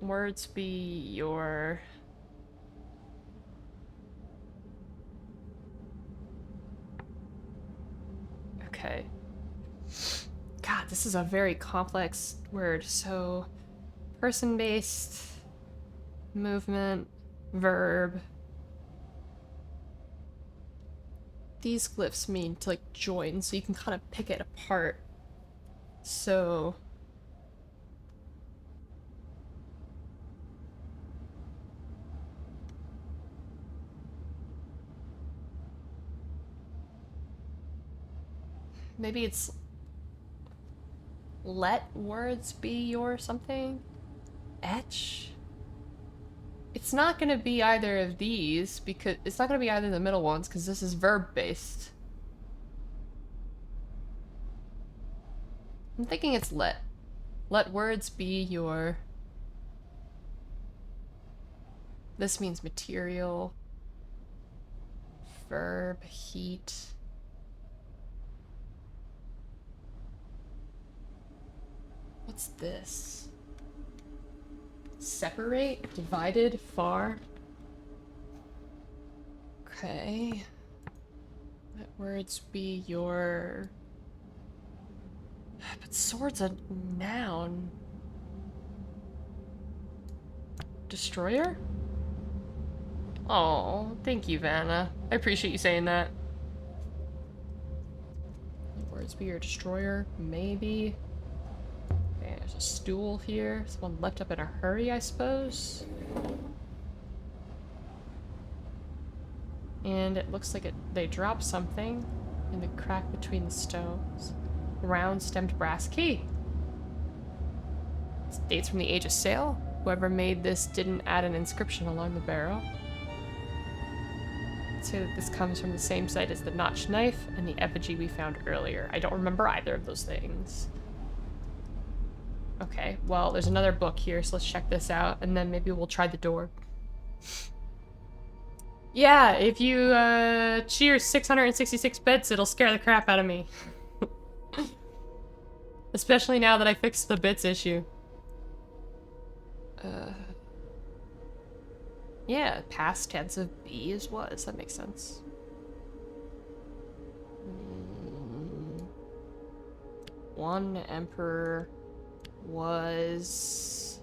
Words be your... Okay. God, this is a very complex word, so... Person-based, movement, verb. These glyphs mean to like join, so you can kind of pick it apart. So... Maybe it's... Let words be your something? Etch? It's not gonna be either of these, because it's not gonna be either of the middle ones, because this is verb-based. I'm thinking it's let. Let words be your... This means material. Verb, heat. What's this? Separate, divided, far. Okay. Let words be your... But sword's a noun. Destroyer? Oh, thank you, Vanna. I appreciate you saying that. Let words be your destroyer, maybe. Okay, there's a stool here. Someone left up in a hurry, I suppose. And it looks like they dropped something in the crack between the stones. Round-stemmed brass key. This dates from the Age of Sail. Whoever made this didn't add an inscription along the barrel. I'd say that this comes from the same site as the notched knife and the effigy we found earlier. I don't remember either of those things. Okay, well, there's another book here, so let's check this out, and then maybe we'll try the door. Yeah, if you cheer 666 bits, it'll scare the crap out of me. Especially now that I fixed the bits issue. Yeah, past tense of be is was. That makes sense. One emperor was...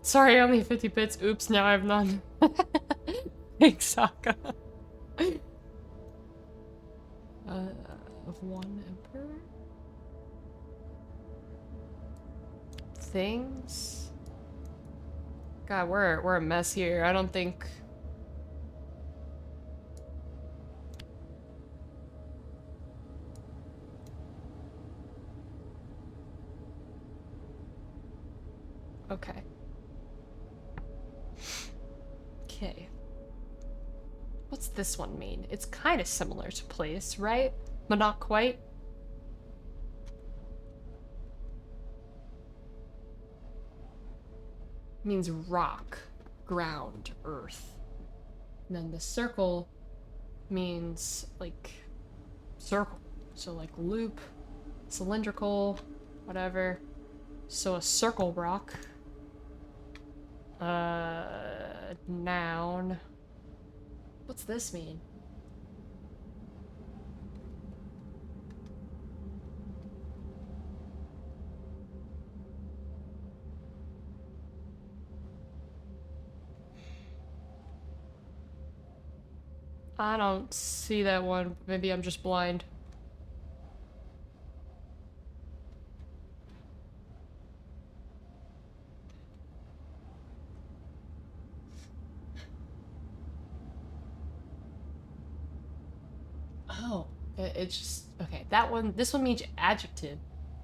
Sorry, only 50 bits. Oops, now I have none. Thanks, Sokka. Of one emperor? Things? God, we're a mess here. I don't think... Okay. Okay. What's this one mean? It's kind of similar to place, right? But not quite. means rock, ground, earth. And then the circle means like circle. So like loop, cylindrical, whatever. So a circle rock. Noun. What's this mean? I don't see that one. Maybe I'm just blind. Oh, it's just, okay, that one, this one means adjective.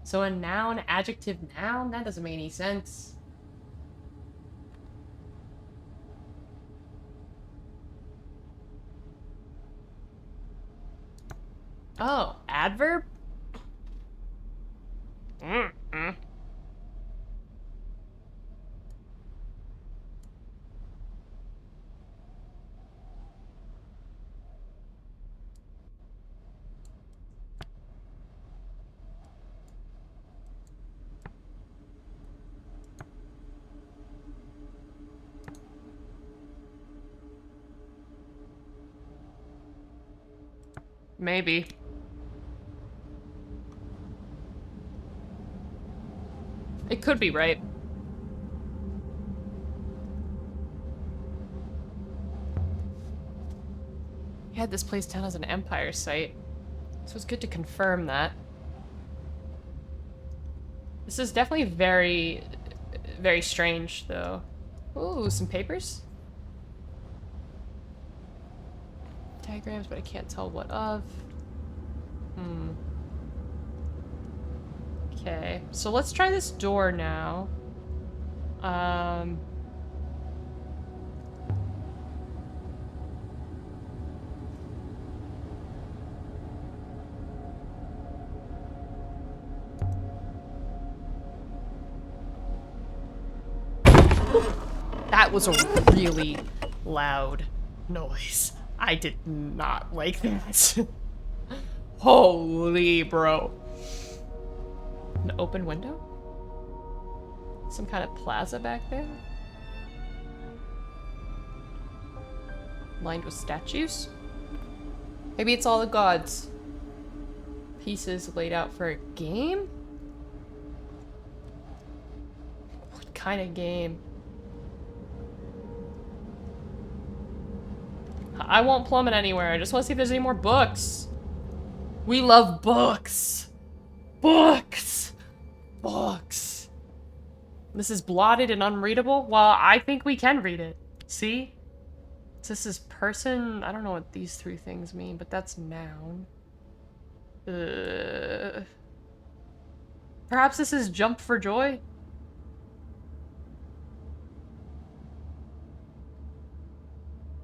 So a noun, adjective, noun? That doesn't make any sense. Oh, adverb? Maybe. It could be right. He had this place down as an Empire site, so it's good to confirm that. This is definitely very, very strange, though. Ooh, some papers? Diagrams, but I can't tell what of. Okay, so let's try this door now. That was a really loud noise. I did not like that. Holy bro. An open window? Some kind of plaza back there? Lined with statues? Maybe it's all the gods. Pieces laid out for a game? What kind of game? I won't plummet anywhere. I just want to see if there's any more books. We love books. Books. Books. This is blotted and unreadable? Well, I think we can read it. See? This is person. I don't know what these three things mean, but that's noun. Perhaps this is jump for joy?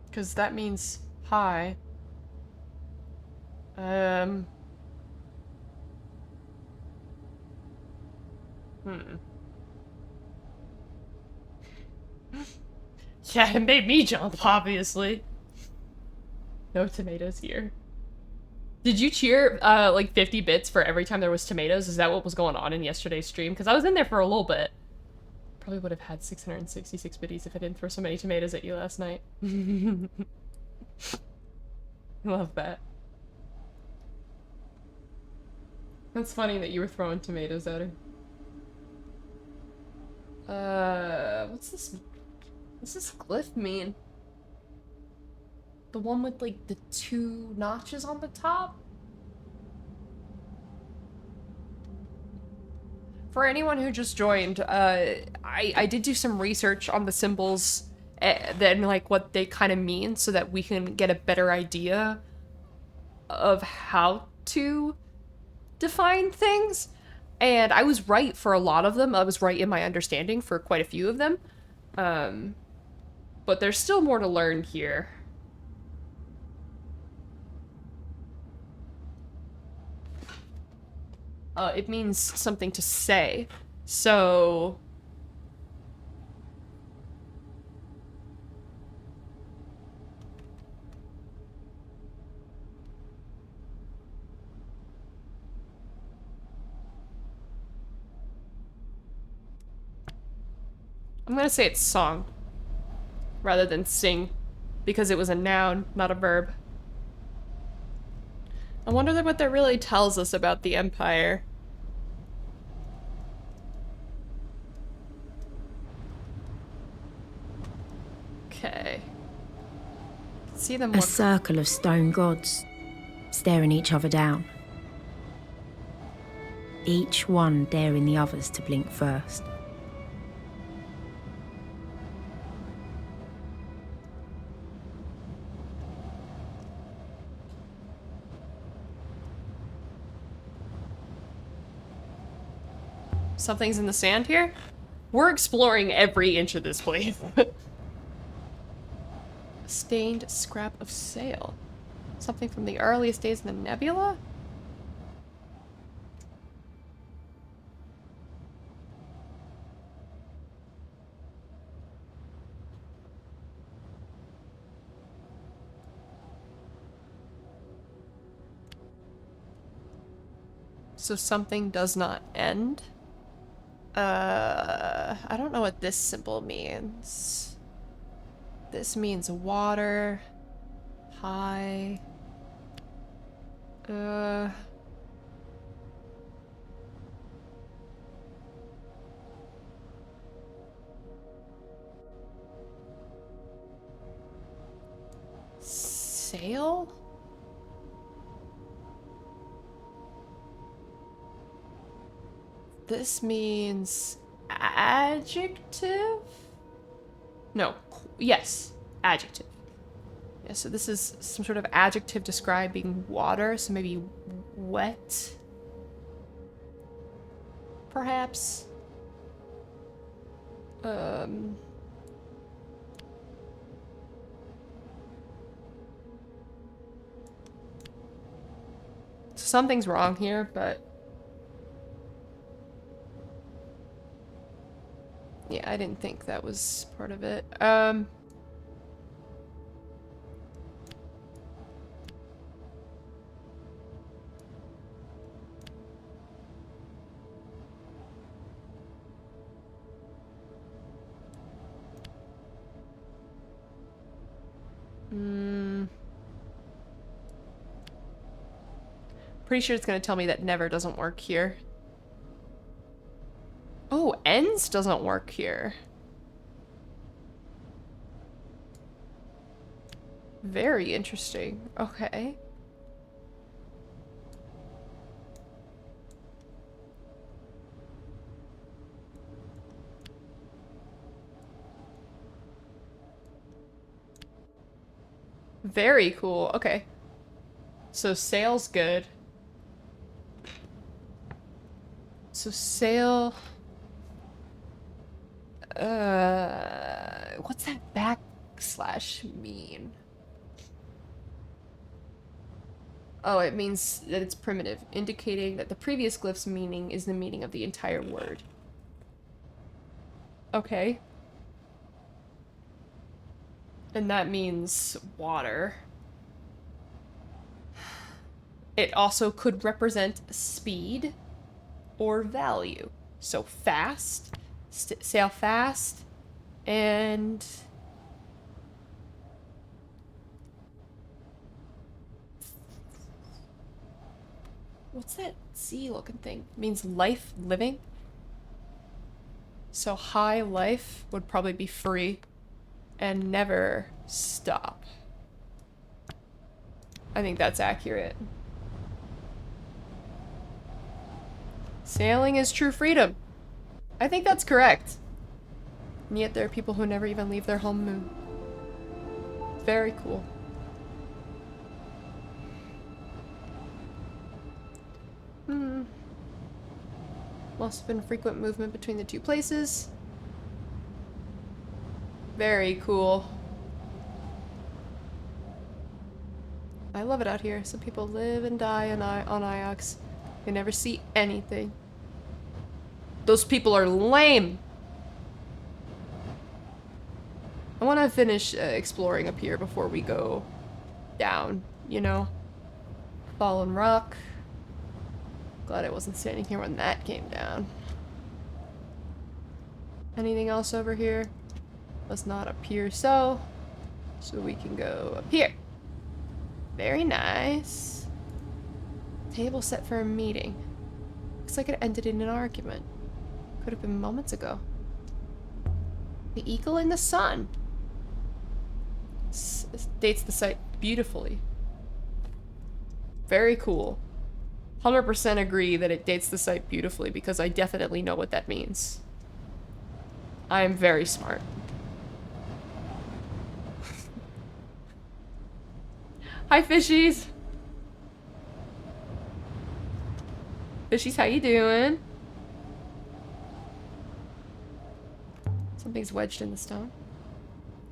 Because that means hi. Yeah, it made me jump, obviously. No tomatoes here. Did you cheer, like 50 bits for every time there was tomatoes? Is that what was going on in yesterday's stream? Because I was in there for a little bit. Probably would have had 666 biddies if I didn't throw so many tomatoes at you last night. Love that. That's funny that you were throwing tomatoes at her. What's this? What's this glyph mean? The one with, like, the 2 notches on the top? For anyone who just joined, I did do some research on the symbols and, like, what they kind of mean so that we can get a better idea of how to define things. And I was right for a lot of them. I was right in my understanding for quite a few of them. But there's still more to learn here. It means something to say. So I'm gonna say it's song rather than sing because it was a noun, not a verb. I wonder what that really tells us about the Empire. Okay. See them A more. circle of stone gods, staring each other down. Each one daring the others to blink first. Something's in the sand here? We're exploring every inch of this place. Stained scrap of sail. Something from the earliest days in the nebula? So something does not end? I don't know what this symbol means. This means water. High. Sail? This means adjective? No. Yes. Adjective. Yeah, so this is some sort of adjective describing water, so maybe wet? Perhaps? Something's wrong here, but... yeah, I didn't think that was part of it. Pretty sure it's gonna tell me that never doesn't work here. Oh, ends doesn't work here. Very interesting. Okay. Very cool. Okay. So sail's good. So sail... what's that backslash mean? Oh, it means that it's primitive, indicating that the previous glyph's meaning is the meaning of the entire word. Okay. And that means water. It also could represent speed or value. So fast, sail fast, and... what's that sea looking thing? It means life, living. So high life would probably be free and never stop. I think that's accurate. Sailing is true freedom. I think that's correct. And yet there are people who never even leave their home moon. Very cool. Must have been frequent movement between the two places. Very cool. I love it out here. Some people live and die on Iox. They never see anything. Those people are lame! I want to finish exploring up here before we go down, you know? Fallen rock. Glad I wasn't standing here when that came down. Anything else over here? Does not appear so. So we can go up here. Very nice. Table set for a meeting. Looks like it ended in an argument. Could have been moments ago. The eagle in the sun. Dates the site beautifully. Very cool. 100% agree that it dates the site beautifully because I definitely know what that means. I am very smart. Hi, fishies! Fishies, how you doing? Something's wedged in the stone.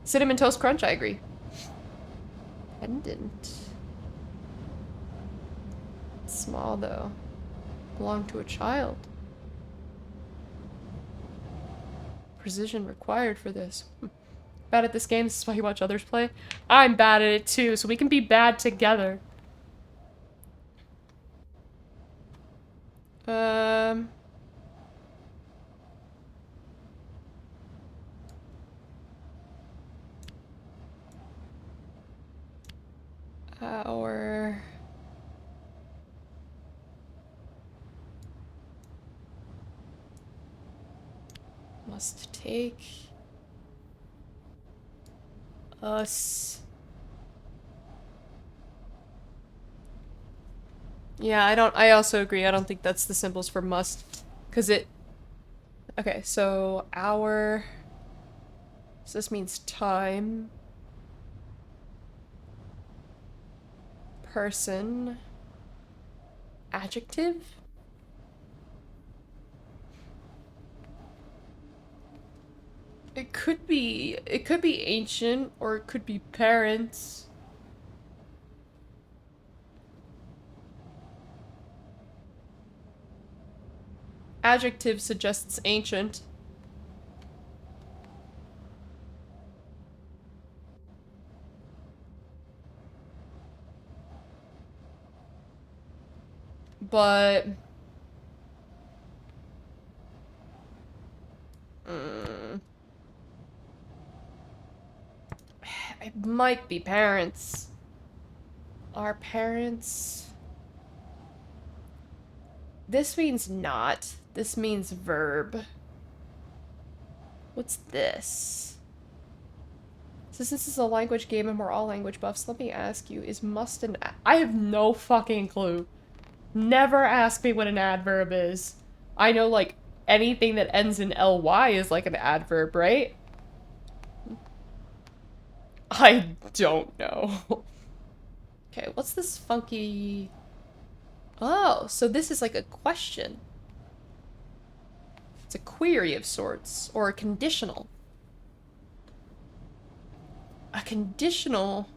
Cinnamon Toast Crunch, I agree. Pendant. Small, though. Belonged to a child. Precision required for this. Bad at this game, this is why you watch others play. I'm bad at it too, so we can be bad together. Our... Must take... us... Yeah, I also agree. I don't think that's the symbols for must. Because it... Okay, so our... So this means time. Person. Adjective? It could be ancient, or it could be parents. Adjective suggests ancient. But... It might be parents. Our parents... This means not. This means verb. What's this? Since this is a language game and we're all language buffs, let me ask you, is must an I have no fucking clue. Never ask me what an adverb is. I know, like, anything that ends in ly is like an adverb, right? I don't know. Okay, what's this funky... Oh, so this is like a question. It's a query of sorts, or a conditional. A conditional...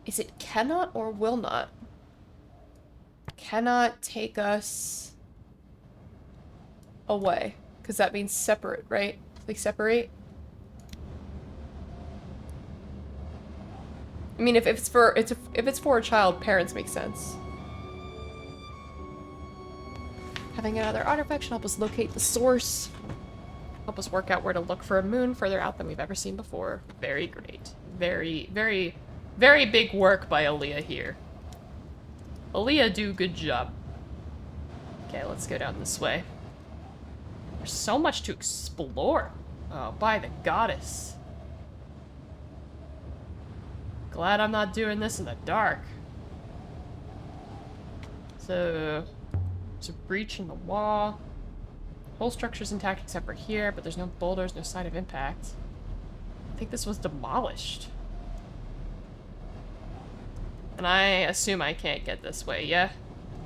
Is it cannot or will not? Cannot take us away, because that means separate, right? Like separate. I mean, if it's for a child, parents make sense. Having another artifact should help us locate the source. Help us work out where to look for a moon further out than we've ever seen before. Very great. Very, very, very big work by Aaliyah here. Aaliyah do good job. Okay, let's go down this way. There's so much to explore. Oh, by the goddess. Glad I'm not doing this in the dark. So, there's a breach in the wall. Whole structure's intact except for here, but there's no boulders, no sign of impact. I think this was demolished. And I assume I can't get this way, yeah?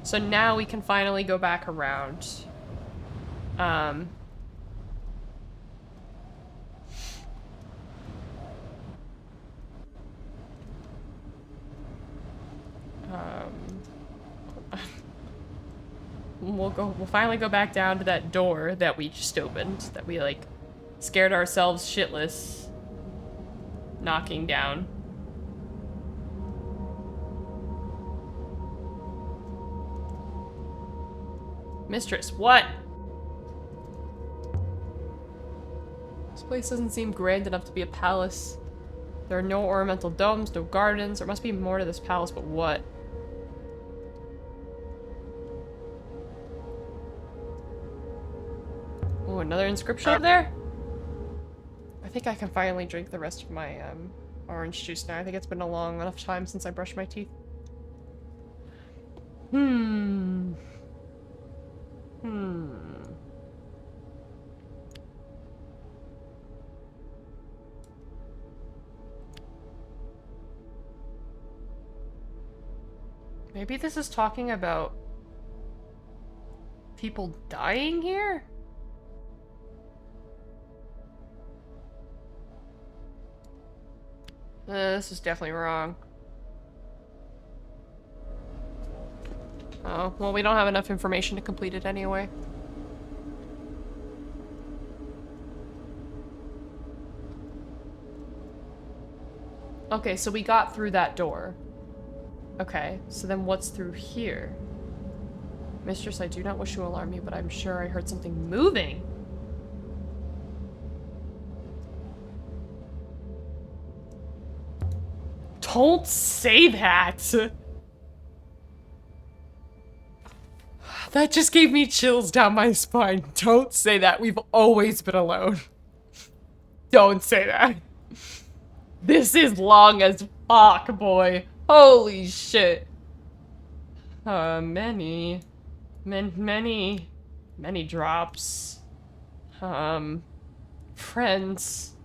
So now we can finally go back around. We'll finally go back down to that door that we just opened, that we, like, scared ourselves shitless knocking down. Mistress, what? This place doesn't seem grand enough to be a palace. There are no ornamental domes, no gardens. There must be more to this palace, but what? Oh, another inscription up there? I think I can finally drink the rest of my orange juice now. I think it's been a long enough time since I brushed my teeth. Maybe this is talking about people dying here? This is definitely wrong. Oh, well, we don't have enough information to complete it anyway. Okay, so we got through that door. Okay, so then what's through here? Mistress, I do not wish to alarm you, but I'm sure I heard something moving. Don't say that! That just gave me chills down my spine. Don't say that. We've always been alone. Don't say that. This is long as fuck, boy. Holy shit. Many drops. Friends.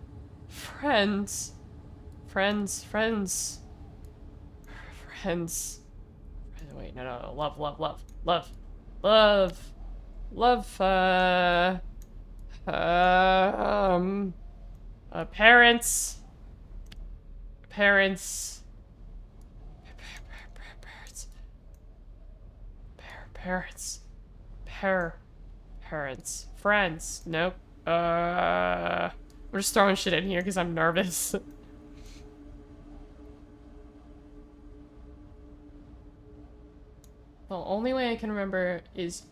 Wait, no. Love, parents. Friends. Nope. We're just throwing shit in here because I'm nervous. The only way I can remember is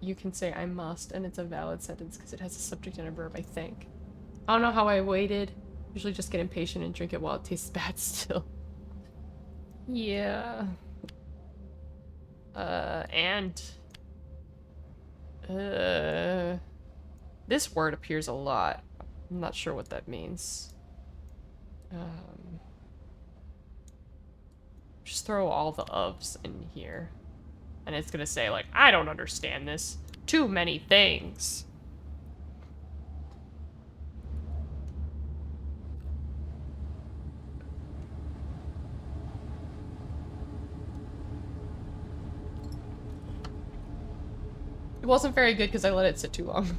you can say I must, and it's a valid sentence because it has a subject and a verb, I think. I don't know how I waited. Usually just get impatient and drink it while it tastes bad still. Yeah. This word appears a lot. I'm not sure what that means. Just throw all the ofs in here. And it's gonna say, like, I don't understand this. Too many things. It wasn't very good because I let it sit too long.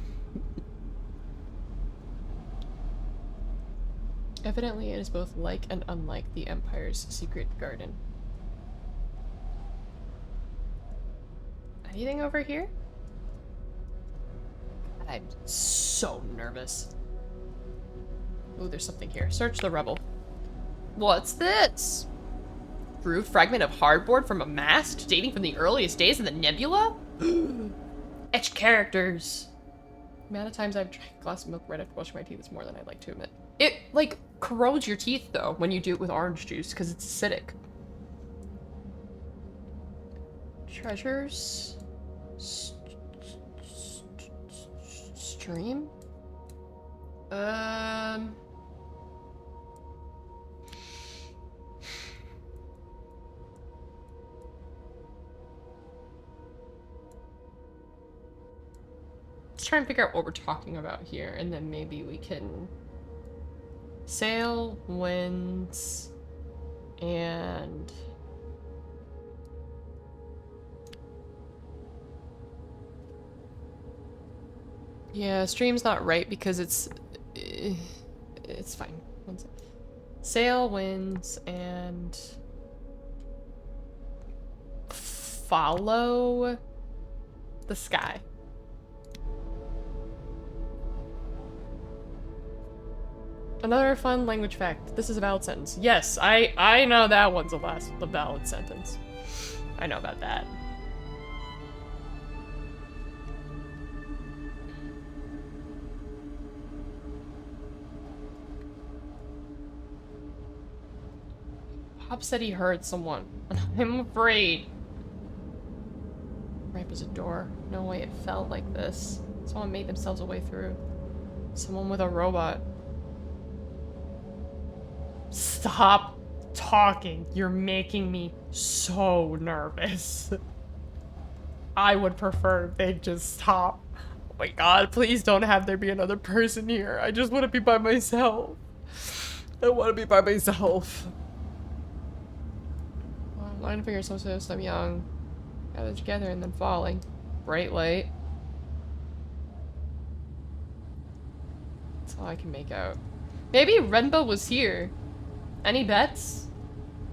Evidently, it is both like and unlike the Empire's secret garden. Anything over here? I'm so nervous. Oh, there's something here. Search the rubble. What's this? Grooved fragment of hardboard from a mast dating from the earliest days of the nebula? Etched characters. The amount of times I've drank a glass of milk right after brushing my teeth is more than I'd like to admit. It, like, corrodes your teeth, though, when you do it with orange juice, because it's acidic. Treasures? Stream? Let's try and figure out what we're talking about here, and then maybe we can sail, winds, and yeah, stream's not right because it's fine. One sec. Sail, winds, and follow the sky. Another fun language fact. This is a valid sentence. Yes, I know that one's the valid sentence. I know about that. Bob said he heard someone, and I'm afraid. Ramp is a door. No way it felt like this. Someone made themselves a way through. Someone with a robot. Stop talking. You're making me so nervous. I would prefer if they'd just stop. Oh my god, please don't have there be another person here. I just want to be by myself. I want to be by myself. Line of fingers since I'm young. Gathered together and then falling. Bright light. That's all I can make out. Maybe Renba was here. Any bets?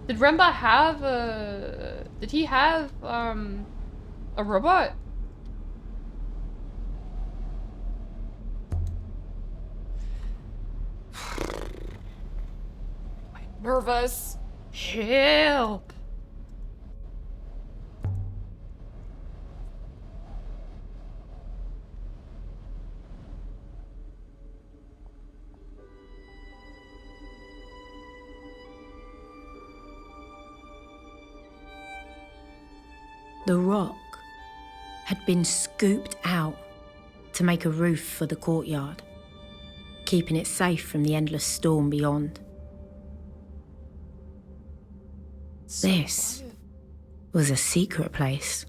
Did Renba have a... Did he have, a robot? I'm nervous. Help! The rock had been scooped out to make a roof for the courtyard, keeping it safe from the endless storm beyond. This was a secret place.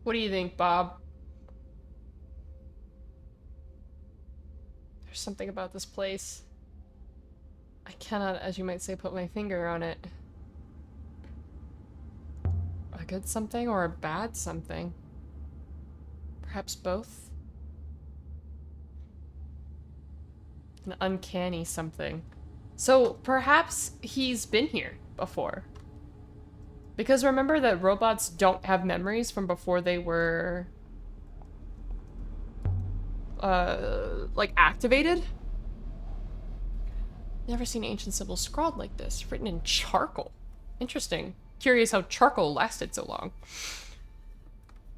What do you think, Bob? There's something about this place. I cannot, as you might say, put my finger on it. A good something or a bad something? Perhaps both? An uncanny something. So perhaps he's been here before. Because remember that robots don't have memories from before they were like activated? Never seen ancient symbols scrawled like this, written in charcoal. Interesting. Curious how charcoal lasted so long.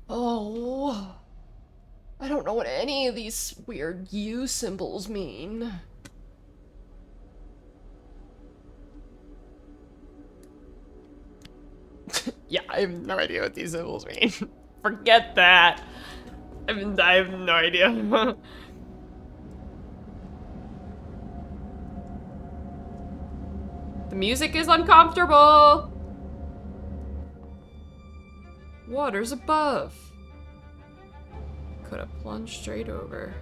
Oh, I don't know what any of these weird U symbols mean. Yeah, I have no idea what these symbols mean. Forget that. I have no idea. The music is uncomfortable. Water's above. Could have plunged straight over.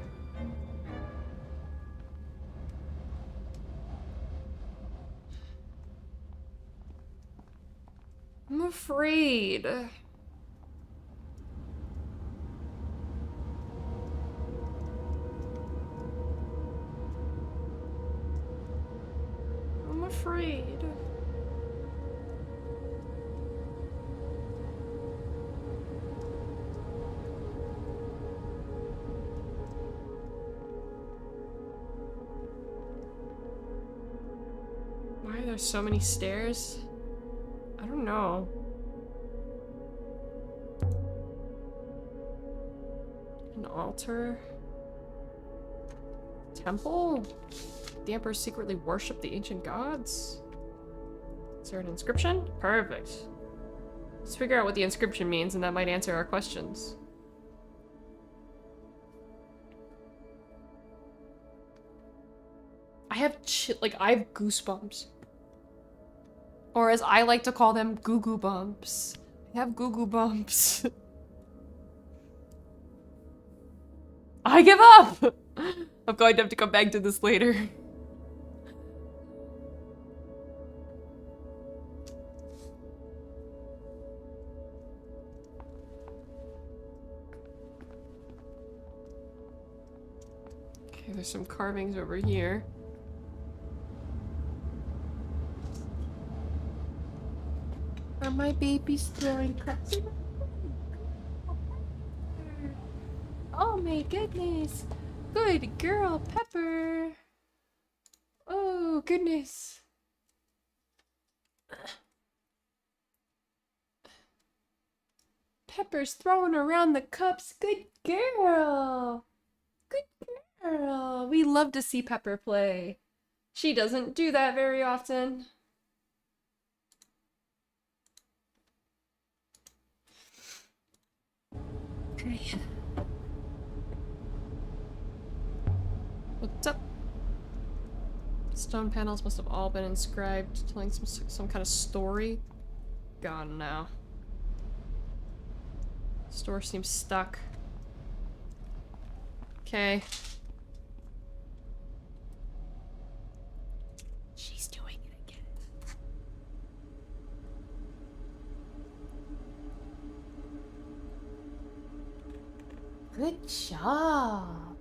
I'm afraid. I'm afraid. Why are there so many stairs? I don't know. An altar? Temple? The Emperor secretly worshipped the ancient gods? Is there an inscription? Perfect. Let's figure out what the inscription means, and that might answer our questions. I have I have goosebumps. Or as I like to call them, goo-goo bumps. I have goo-goo bumps. I give up! I'm going to have to come back to this later. Okay, there's some carvings over here. Are my babies throwing cracks? Oh my goodness. Good girl, Pepper. Oh goodness. Pepper's throwing around the cups. Good girl. Good girl. we love to see Pepper play. She doesn't do that very often. Okay. What's up? Stone panels must have all been inscribed, telling some kind of story. Gone now. Store seems stuck. Okay. She's doing it again. Good job.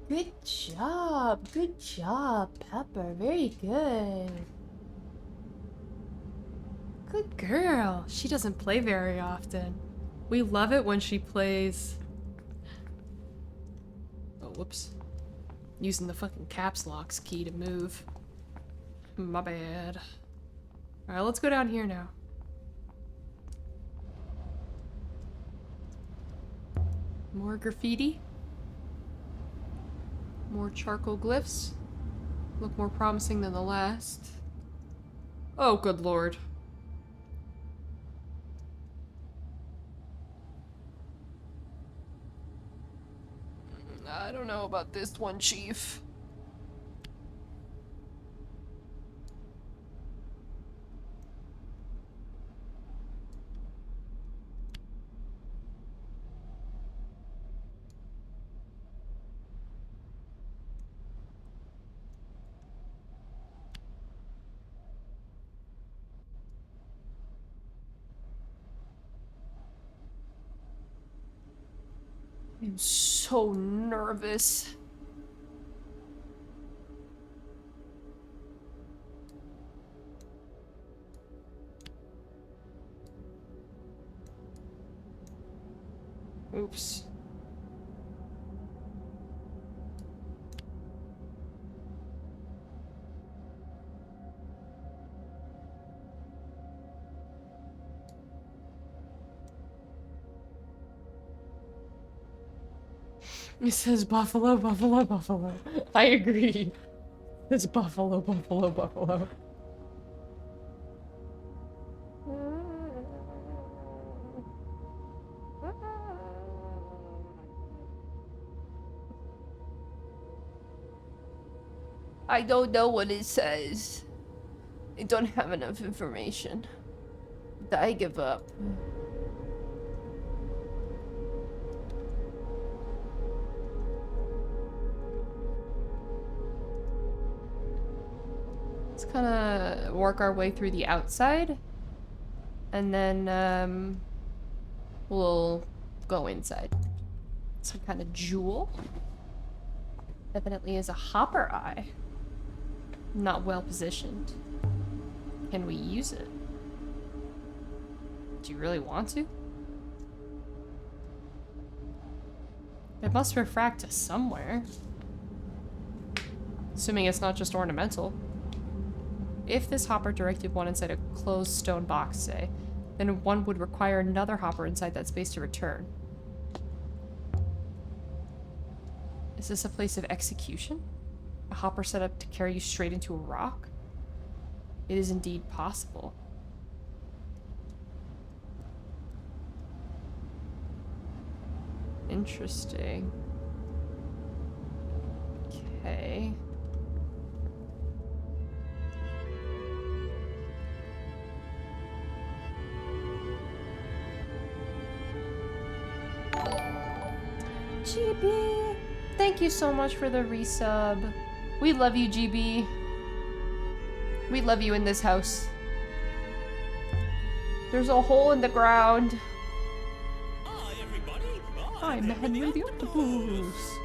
Good job. Good job, Pepper. Very good. Good girl. She doesn't play very often. We love it when she plays. Oh, whoops. Using the fucking caps locks key to move. My bad. Alright, let's go down here now. More graffiti. More charcoal glyphs. Look more promising than the last. Oh, good lord. I don't know about this one, Chief. I'm so nervous. Oops. It says buffalo, buffalo, buffalo. I agree. It's buffalo, buffalo, buffalo. I don't know what it says. I don't have enough information. I give up. Let's kind of work our way through the outside. And then, we'll go inside. Some kind of jewel. Evidently is a hopper eye. Not well positioned. Can we use it? Do you really want to? It must refract to somewhere. Assuming it's not just ornamental. If this hopper directed one inside a closed stone box, say, then one would require another hopper inside that space to return. Is this a place of execution? A hopper set up to carry you straight into a rock? It is indeed possible. Interesting. Okay. GB! Thank you so much for the resub. We love you, GB. We love you in this house. There's a hole in the ground. Hi, everybody. I'm Henry the Octopus.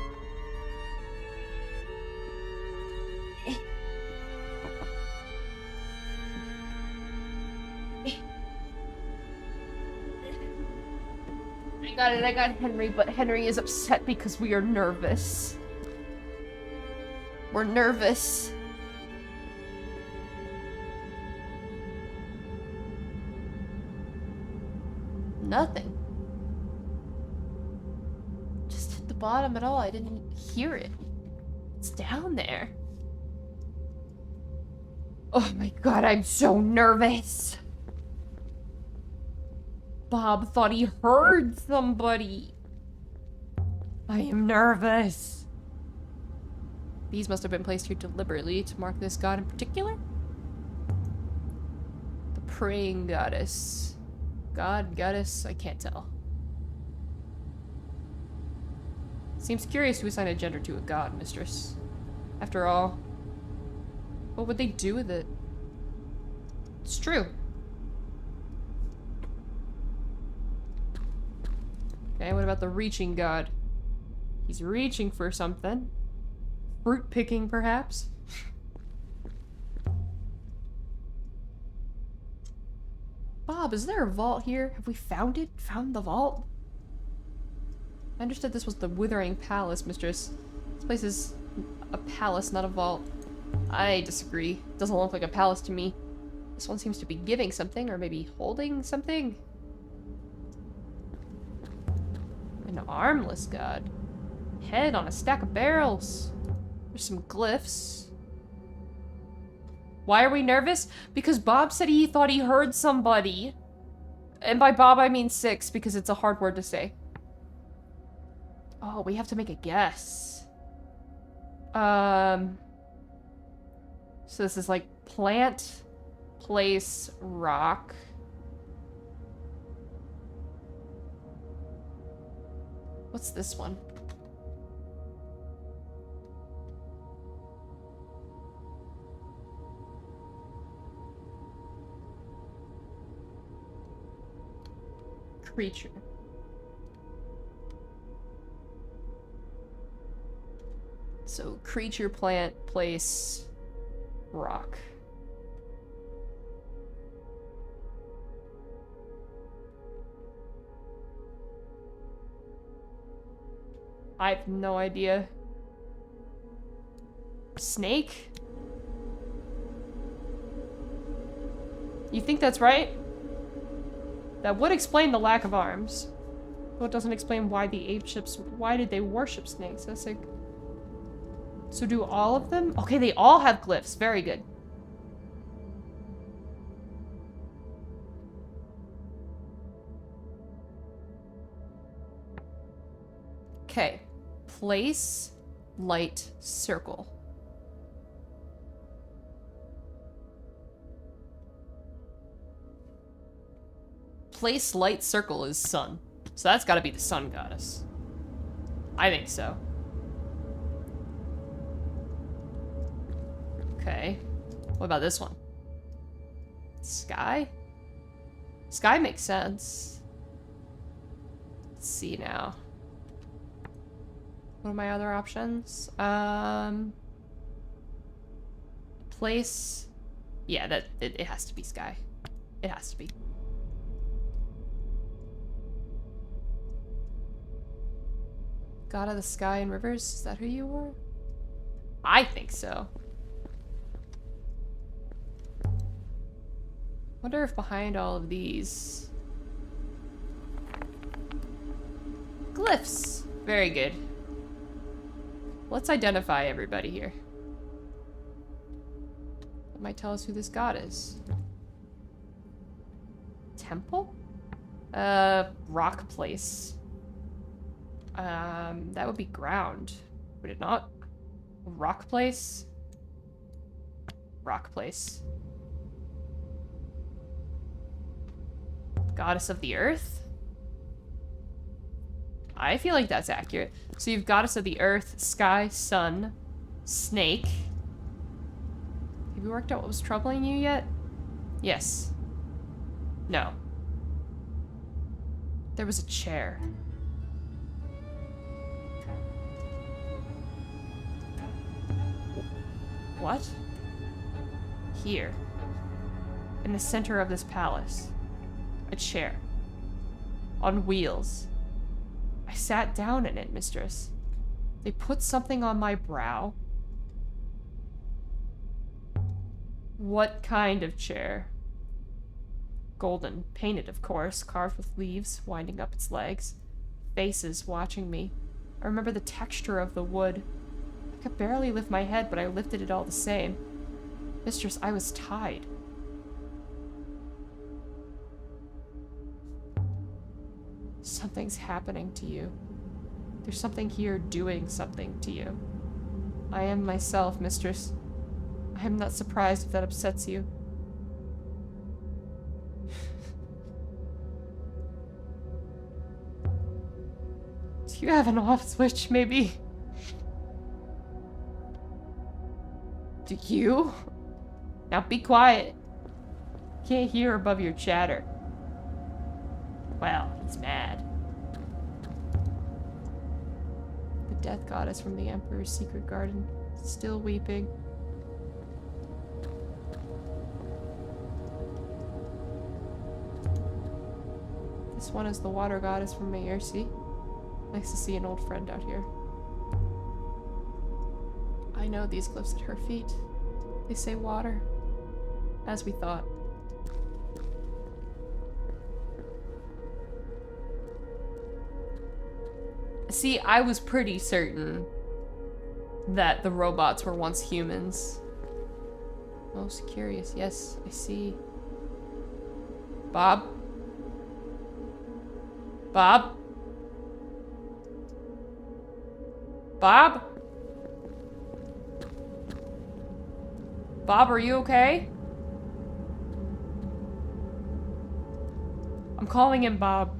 I got Henry, but Henry is upset because we are nervous. We're nervous. Nothing. Just hit the bottom at all. I didn't hear it. It's down there. Oh my god, I'm so nervous. Bob thought he heard somebody. I am nervous. These must have been placed here deliberately to mark this god in particular. The praying goddess. God, goddess, I can't tell. Seems curious to assign a gender to a god, mistress. After all, what would they do with it? It's true. Okay, what about the reaching god? He's reaching for something. Fruit picking, perhaps? Bob, is there a vault here? Have we found it? Found the vault? I understood this was the Withering Palace, mistress. This place is a palace, not a vault. I disagree. It doesn't look like a palace to me. This one seems to be giving something, or maybe holding something. An armless god. Head on a stack of barrels. There's some glyphs. Why are we nervous? Because Bob said he thought he heard somebody. And by Bob, I mean 6, because it's a hard word to say. Oh, we have to make a guess. So this is like plant, place, rock. What's this one? Creature. So creature, plant, place, rock. I have no idea. Snake? You think that's right? That would explain the lack of arms. Though it doesn't explain why the ape ships, why did they worship snakes? That's like... So do all of them? Okay, they all have glyphs. Very good. Okay. Place, light, circle. Place, light, circle is sun. So that's gotta be the sun goddess. I think so. Okay. What about this one? Sky? Sky makes sense. Let's see now. What are my other options? Place. Yeah, that it has to be sky. It has to be. God of the sky and rivers? Is that who you were? I think so. Wonder if behind all of these... Glyphs! Very good. Let's identify everybody here. That might tell us who this god is. Temple? Rock place. That would be ground. Would it not? Rock place? Rock place. Goddess of the earth? I feel like that's accurate. So you've goddess of the earth, sky, sun, snake. Have you worked out what was troubling you yet? Yes. No. There was a chair. What? Here. In the center of this palace. A chair. On wheels. I sat down in it, mistress. They put something on my brow. What kind of chair? Golden, painted of course, carved with leaves, winding up its legs. Faces watching me. I remember the texture of the wood. I could barely lift my head, but I lifted it all the same. Mistress, I was tied. Something's happening to you. There's something here doing something to you. I am myself, mistress. I am not surprised if that upsets you. Do you have an off switch, maybe? Do you? Now be quiet. Can't hear above your chatter. Wow, he's mad. The death goddess from the Emperor's secret garden, still weeping. This one is the water goddess from Maersi. Nice to see an old friend out here. I know these glyphs at her feet. They say water. As we thought. See, I was pretty certain that the robots were once humans. Most curious. Yes, I see. Bob? Bob? Bob? Bob, are you okay? I'm calling him Bob.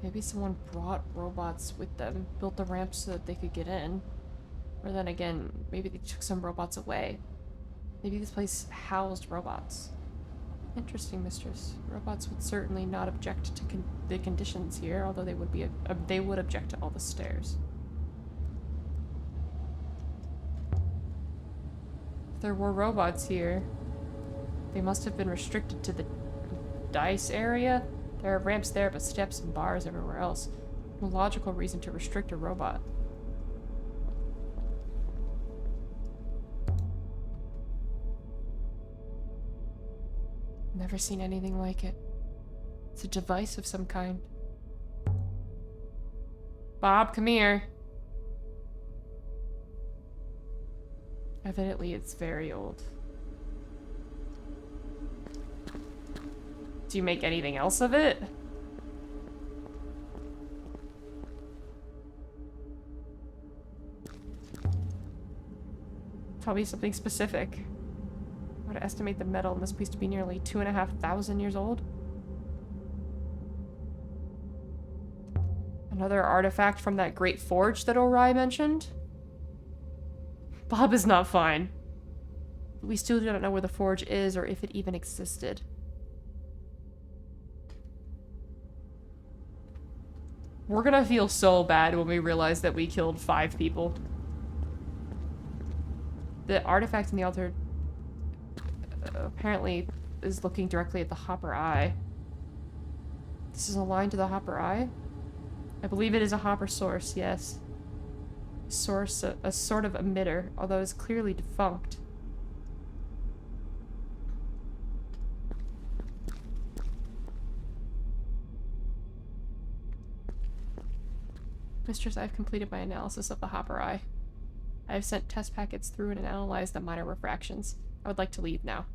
Maybe someone brought robots with them, built the ramps so that they could get in. Or then again, maybe they took some robots away. Maybe this place housed robots. Interesting, mistress. Robots would certainly not object to the conditions here, although they would object to all the stairs. If there were robots here, they must have been restricted to the dice area. There are ramps there, but steps and bars everywhere else. No logical reason to restrict a robot. Never seen anything like it. It's a device of some kind. Bob, come here. Evidently, it's very old. Do you make anything else of it? Tell me something specific. I would estimate the metal in this piece to be nearly 2,500 years old. Another artifact from that great forge that Orion mentioned? Bob is not fine. We still do not know where the forge is or if it even existed. We're gonna feel so bad when we realize that we killed 5 people. The artifact in the altar apparently is looking directly at the Hopper Eye. This is a line to the Hopper Eye? I believe it is a Hopper source, yes. Source, a sort of emitter, although it's clearly defunct. Mistress, I've completed my analysis of the Hopper Eye. I have sent test packets through and analyzed the minor refractions. I would like to leave now.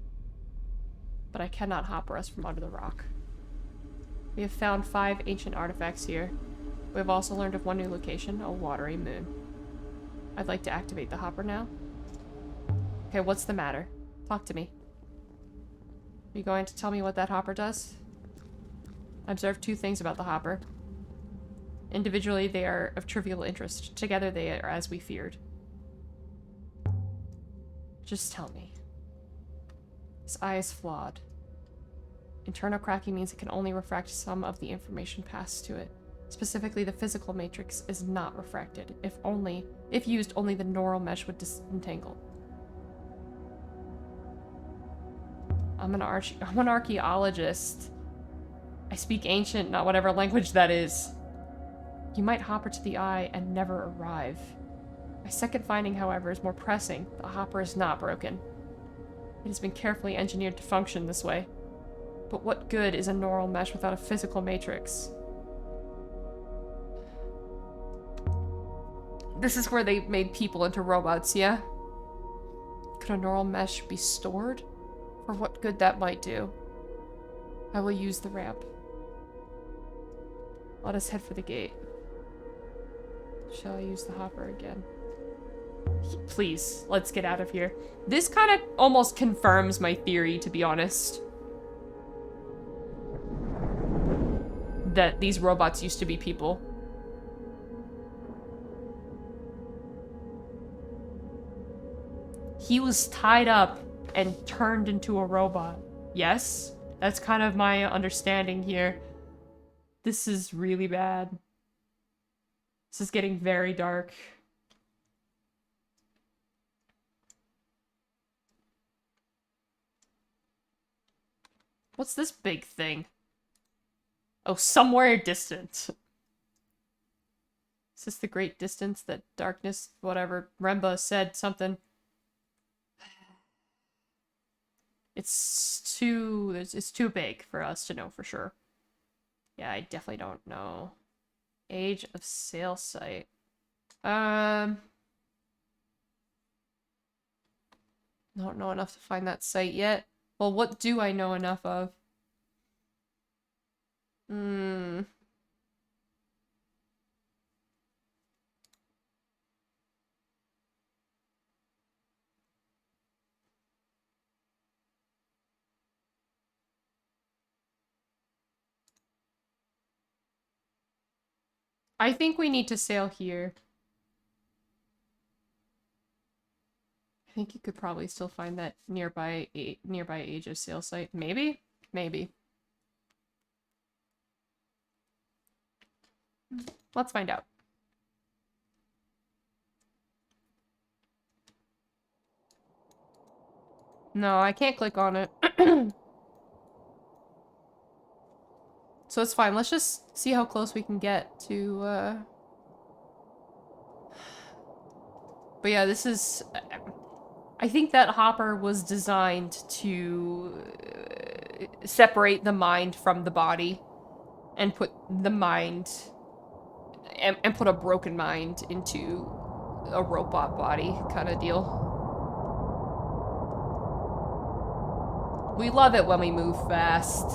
But I cannot hopper us from under the rock. We have found 5 ancient artifacts here. We have also learned of one new location, a watery moon. I'd like to activate the hopper now. Okay, what's the matter? Talk to me. Are you going to tell me what that hopper does? I observed 2 things about the hopper. Individually, they are of trivial interest. Together, they are as we feared. Just tell me. This eye is flawed. Internal cracking means it can only refract some of the information passed to it. Specifically, the physical matrix is not refracted. If used, only the neural mesh would disentangle. I'm an archaeologist. I speak ancient, not whatever language that is. You might hopper to the eye and never arrive. My second finding, however, is more pressing. The hopper is not broken. It has been carefully engineered to function this way. But what good is a neural mesh without a physical matrix? This is where they made people into robots, yeah? Could a neural mesh be stored? For what good that might do? I will use the ramp. Let us head for the gate. Shall I use the hopper again? Please, let's get out of here. This kind of almost confirms my theory, to be honest. That these robots used to be people. He was tied up and turned into a robot. Yes? That's kind of my understanding here. This is really bad. This is getting very dark. What's this big thing? Oh, somewhere distant. Is this the great distance that darkness, whatever, Remba said something? It's too big for us to know for sure. Yeah, I definitely don't know. Age of sail site. Don't know enough to find that site yet. Well, what do I know enough of? I think we need to sail here. I think you could probably still find that nearby Age of Sail site. Maybe? Maybe. Let's find out. No, I can't click on it. So it's fine. Let's just see how close we can get to, But yeah, this is... I think that hopper was designed to separate the mind from the body and put the mind... and put a broken mind into a robot body kind of deal. We love it when we move fast.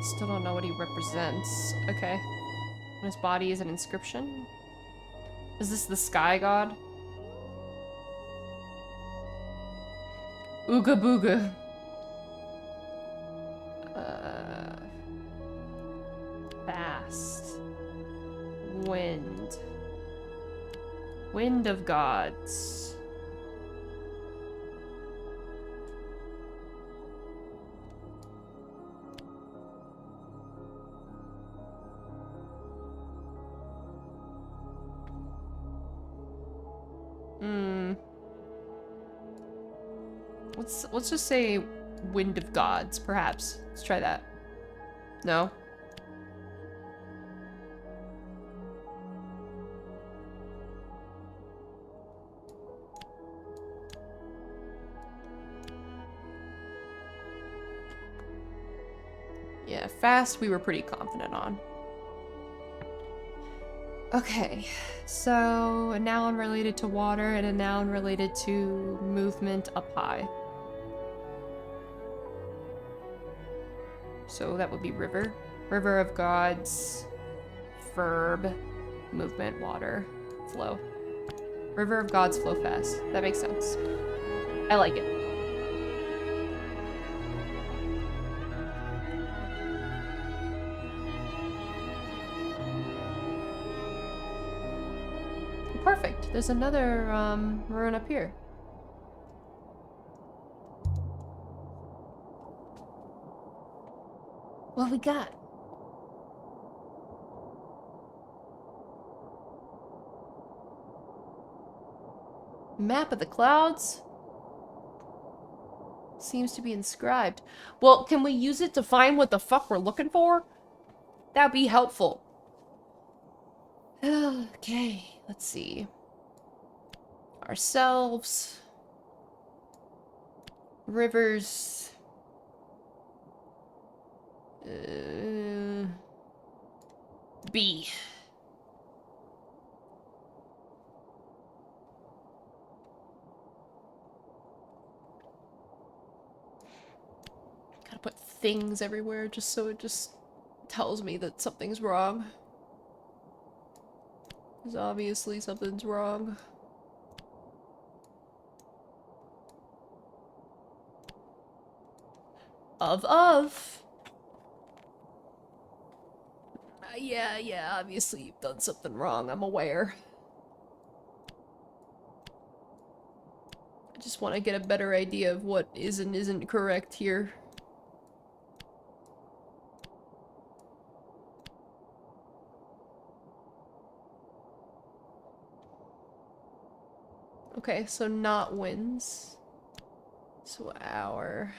Still don't know what he represents. Okay. On his body is an inscription. Is this the sky god? Ooga booga. Fast. Wind. Wind of gods. Let's just say Wind of Gods, perhaps. Let's try that. No? Yeah, fast we were pretty confident on. Okay, so a noun related to water and a noun related to movement up high. So that would be river. River of gods, verb, movement, water, flow. River of gods flow fast. That makes sense. I like it. Perfect. There's another ruin up here. What we got? Map of the clouds. Seems to be inscribed. Well, can we use it to find what the fuck we're looking for? That'd be helpful. Okay, let's see. Ourselves. Rivers. B. Gotta put things everywhere just so it just tells me that something's wrong. Because obviously something's wrong. Of. Yeah, obviously you've done something wrong, I'm aware. I just want to get a better idea of what is and isn't correct here. Okay, so not winds. So our...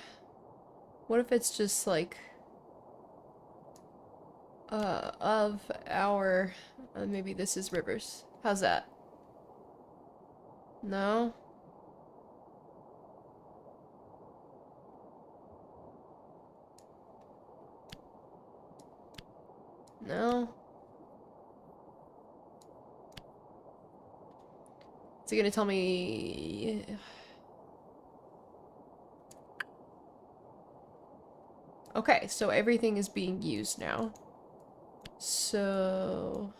What if it's just like... of our... maybe this is rivers. How's that? No? No? Is he gonna tell me... Okay, so everything is being used now. So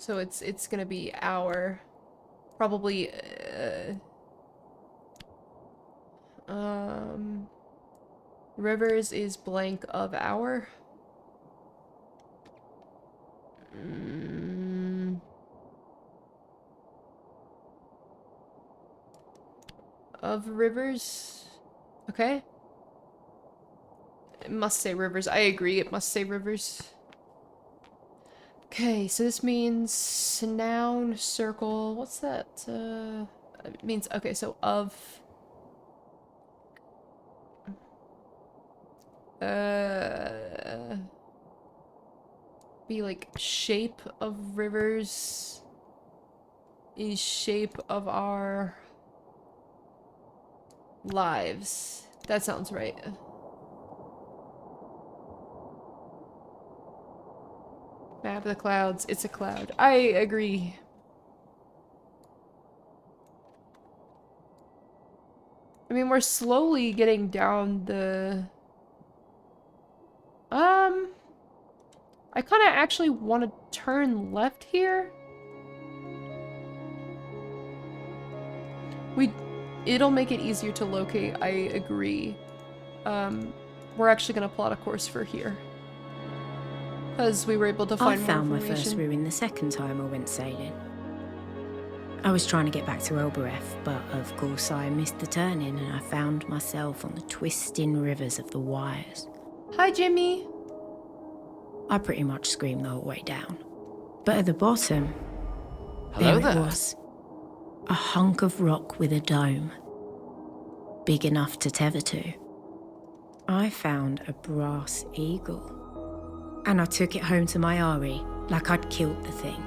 it's gonna be our... Probably, rivers is blank of our. Of rivers. Okay. It must say rivers. I agree, it must say rivers. Okay, so this means noun, circle. What's that? It means, okay, so of. Be like shape of rivers is shape of our lives. That sounds right. Map of the clouds. It's a cloud. I agree. I mean, we're slowly getting down the... I kind of actually want to turn left here. It'll make it easier to locate, I agree. We're actually gonna plot a course for here. Because we were able to find I more found my information. first ruin the second time I went sailing. I was trying to get back to Elbereth, but of course I missed the turning and I found myself on the twisting rivers of the Wires. Hi, Jimmy. I pretty much screamed the whole way down. But at the bottom, Hello there it there. was. A hunk of rock with a dome. Big enough to tether to. I found a brass eagle. And I took it home to my Ari like I'd killed the thing.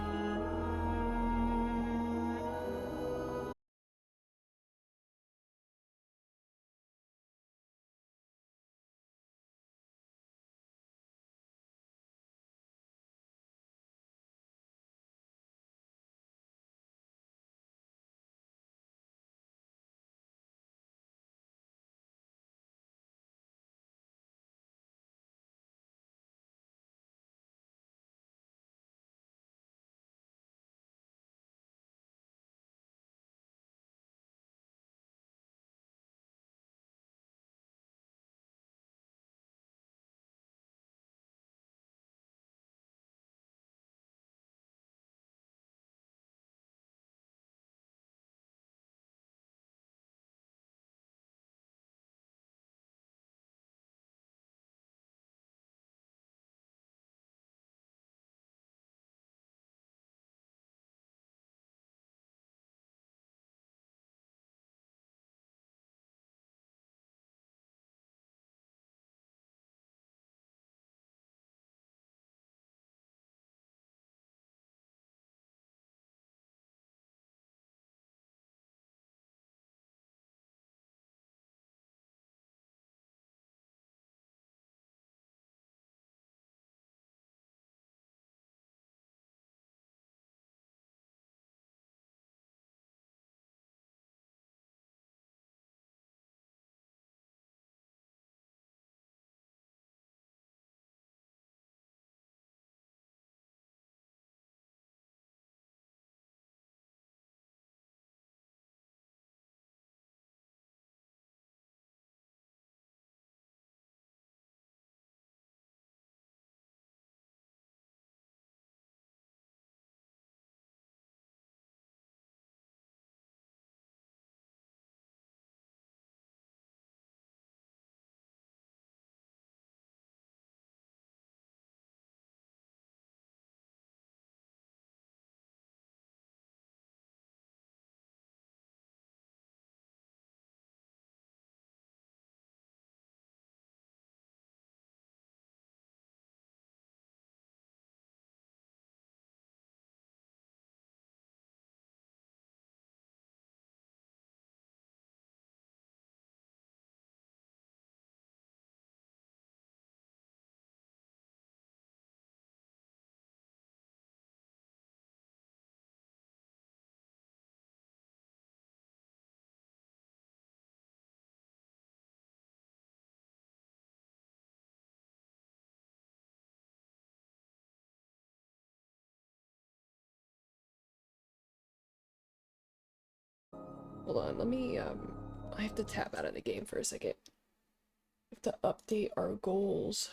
Hold on, let me, I have to tap out of the game for a second. I have to update our goals.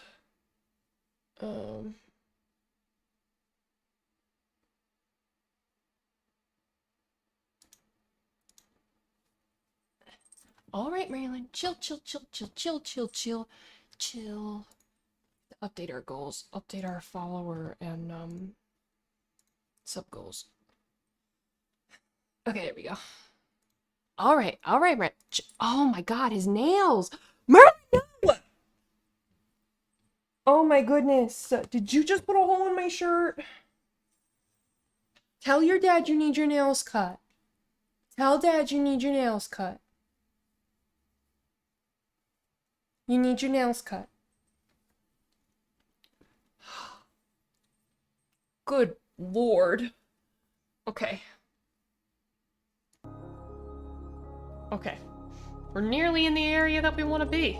All right, Marilyn, chill, chill, chill, chill, chill, chill, chill, chill. Update our goals, update our follower and, sub goals. Okay, there we go. All right, right. Oh my god, his nails! Merlin, no! Oh my goodness. Did you just put a hole in my shirt? Tell your dad you need your nails cut. Tell dad you need your nails cut. You need your nails cut. Good lord. Okay. Okay. We're nearly in the area that we want to be.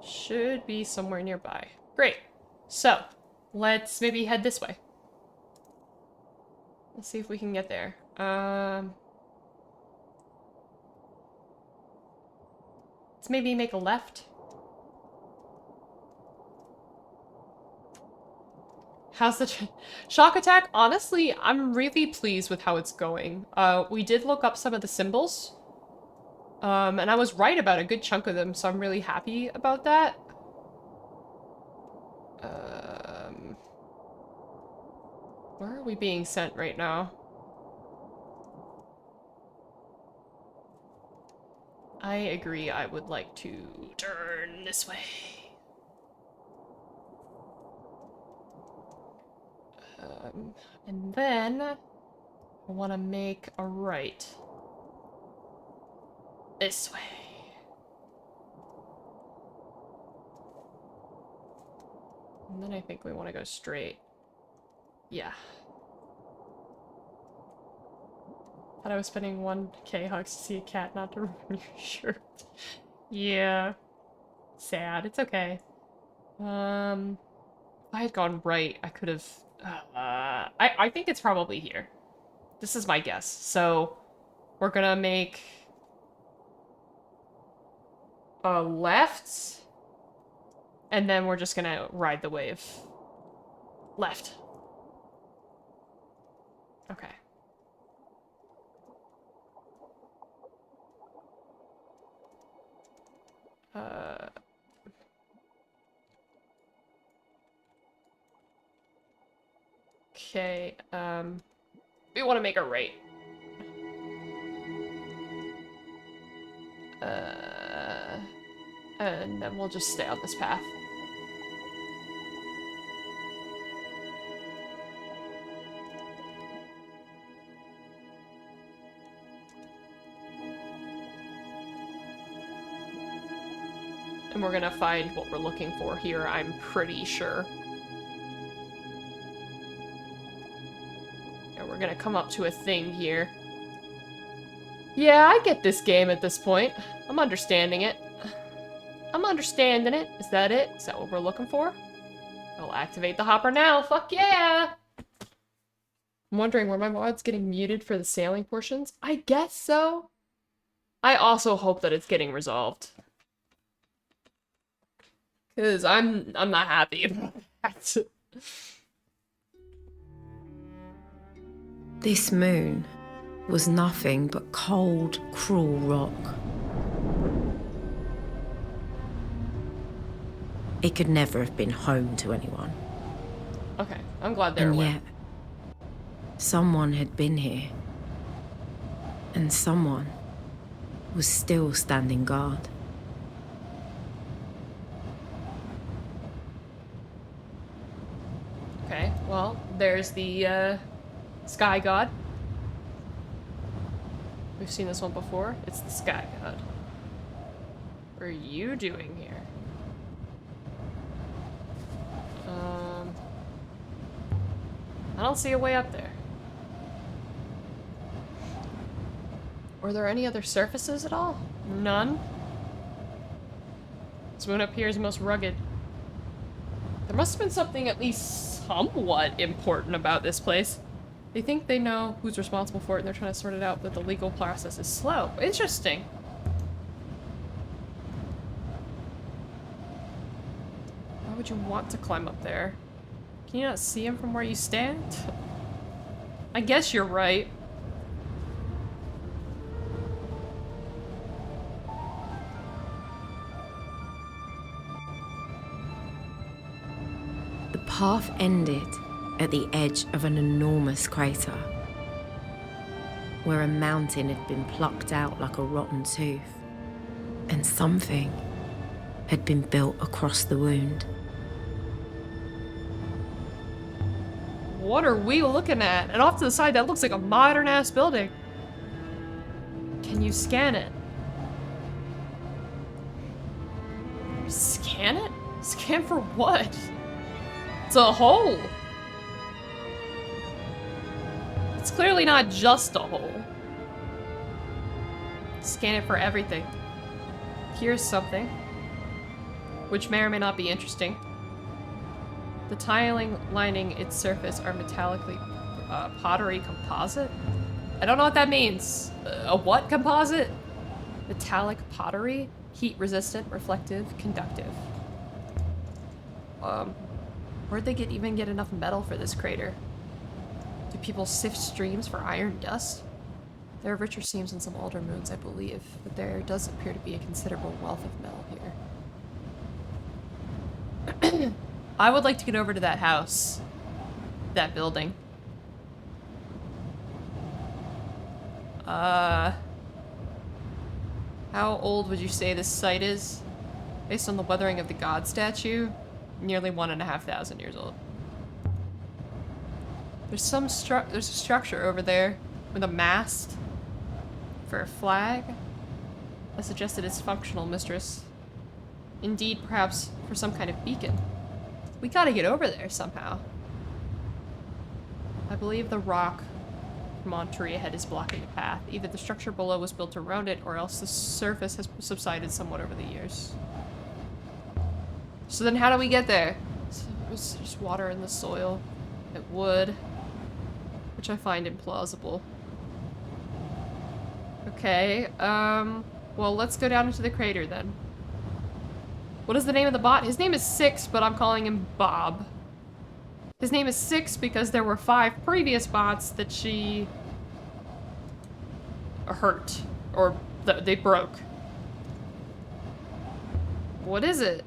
Should be somewhere nearby. Great. So, let's maybe head this way. Let's see if we can get there. Let's maybe make a left. How's the shock attack? Honestly, I'm really pleased with how it's going. We did look up some of the symbols. And I was right about a good chunk of them, so I'm really happy about that. Where are we being sent right now? I agree, I would like to turn this way. And then I want to make a right. This way. And then I think we want to go straight. Yeah. Thought I was spending 1k hugs to see a cat not to ruin your shirt. Yeah. Sad. It's okay. If I had gone right, I could have... I think it's probably here. This is my guess. So, we're gonna make a left, and then we're just gonna ride the wave. Left. Okay. Okay, we want to make a right. And then we'll just stay on this path. And we're gonna find what we're looking for here, I'm pretty sure. And we're gonna come up to a thing here. Yeah, I get this game at this point. I'm understanding it. I'm understanding it. Is that it? Is that what we're looking for? I'll activate the hopper now. Fuck yeah! I'm wondering, were my mods getting muted for the sailing portions? I guess so. I also hope that it's getting resolved. Cause I'm not happy about that. This moon was nothing but cold, cruel rock. It could never have been home to anyone. Okay, I'm glad they're And aware. yet, someone had been here. And someone was still standing guard. Okay, well, there's the, Sky God. We've seen this one before. It's the Sky God. What are you doing here? I don't see a way up there. Were there any other surfaces at all? None? This moon up here is most rugged. There must have been something at least somewhat important about this place. They think they know who's responsible for it and they're trying to sort it out, but the legal process is slow. Interesting. Why would you want to climb up there? Can you not see him from where you stand? I guess you're right. The path ended at the edge of an enormous crater, where a mountain had been plucked out like a rotten tooth, and something had been built across the wound. What are we looking at? And off to the side, that looks like a modern-ass building. Can you scan it? Scan it? Scan for what? It's a hole. It's clearly not just a hole. Scan it for everything. Here's something, which may or may not be interesting. The tiling lining its surface are metallically pottery composite. I don't know what that means. A what composite? Metallic pottery, heat resistant, reflective, conductive. Where'd they even get enough metal for this crater? Do people sift streams for iron dust? There are richer seams in some older moons, I believe, but there does appear to be a considerable wealth of metal here. I would like to get over to that house. That building. How old would you say this site is? Based on the weathering of the god statue, nearly 1,500 years old. There's a structure over there with a mast for a flag. I suggested it's functional, mistress. Indeed, perhaps for some kind of beacon. We gotta get over there somehow. I believe the rock from on tree ahead is blocking the path. Either the structure below was built around it, or else the surface has subsided somewhat over the years. So then how do we get there? So there's just water in the soil. It would. Which I find implausible. Okay, well, let's go down into the crater then. What is the name of the bot? His name is Six, but I'm calling him Bob. His name is Six because there were 5 previous bots that she hurt, or they broke. What is it?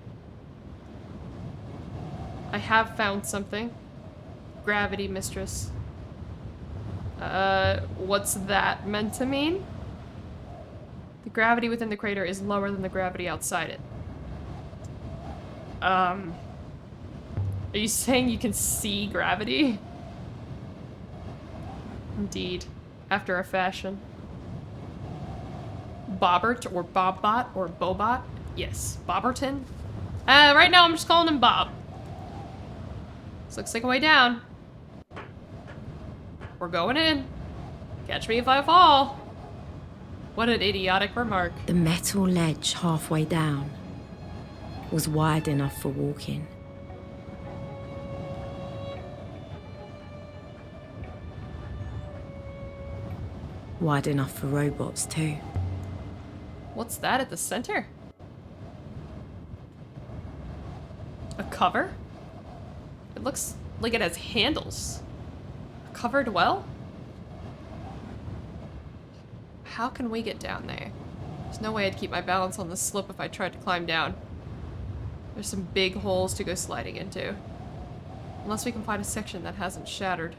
I have found something. Gravity, mistress. What's that meant to mean? The gravity within the crater is lower than the gravity outside it. Are you saying you can see gravity? Indeed. After a fashion. Bobbert, or Bobbot, or Bobot? Yes, Bobberton. Right now I'm just calling him Bob. This looks like a way down. We're going in. Catch me if I fall. What an idiotic remark. The metal ledge halfway down was wide enough for walking. Wide enough for robots too. What's that at the center? A cover? It looks like it has handles. A covered well? How can we get down there? There's no way I'd keep my balance on the slope if I tried to climb down. There's some big holes to go sliding into. Unless we can find a section that hasn't shattered.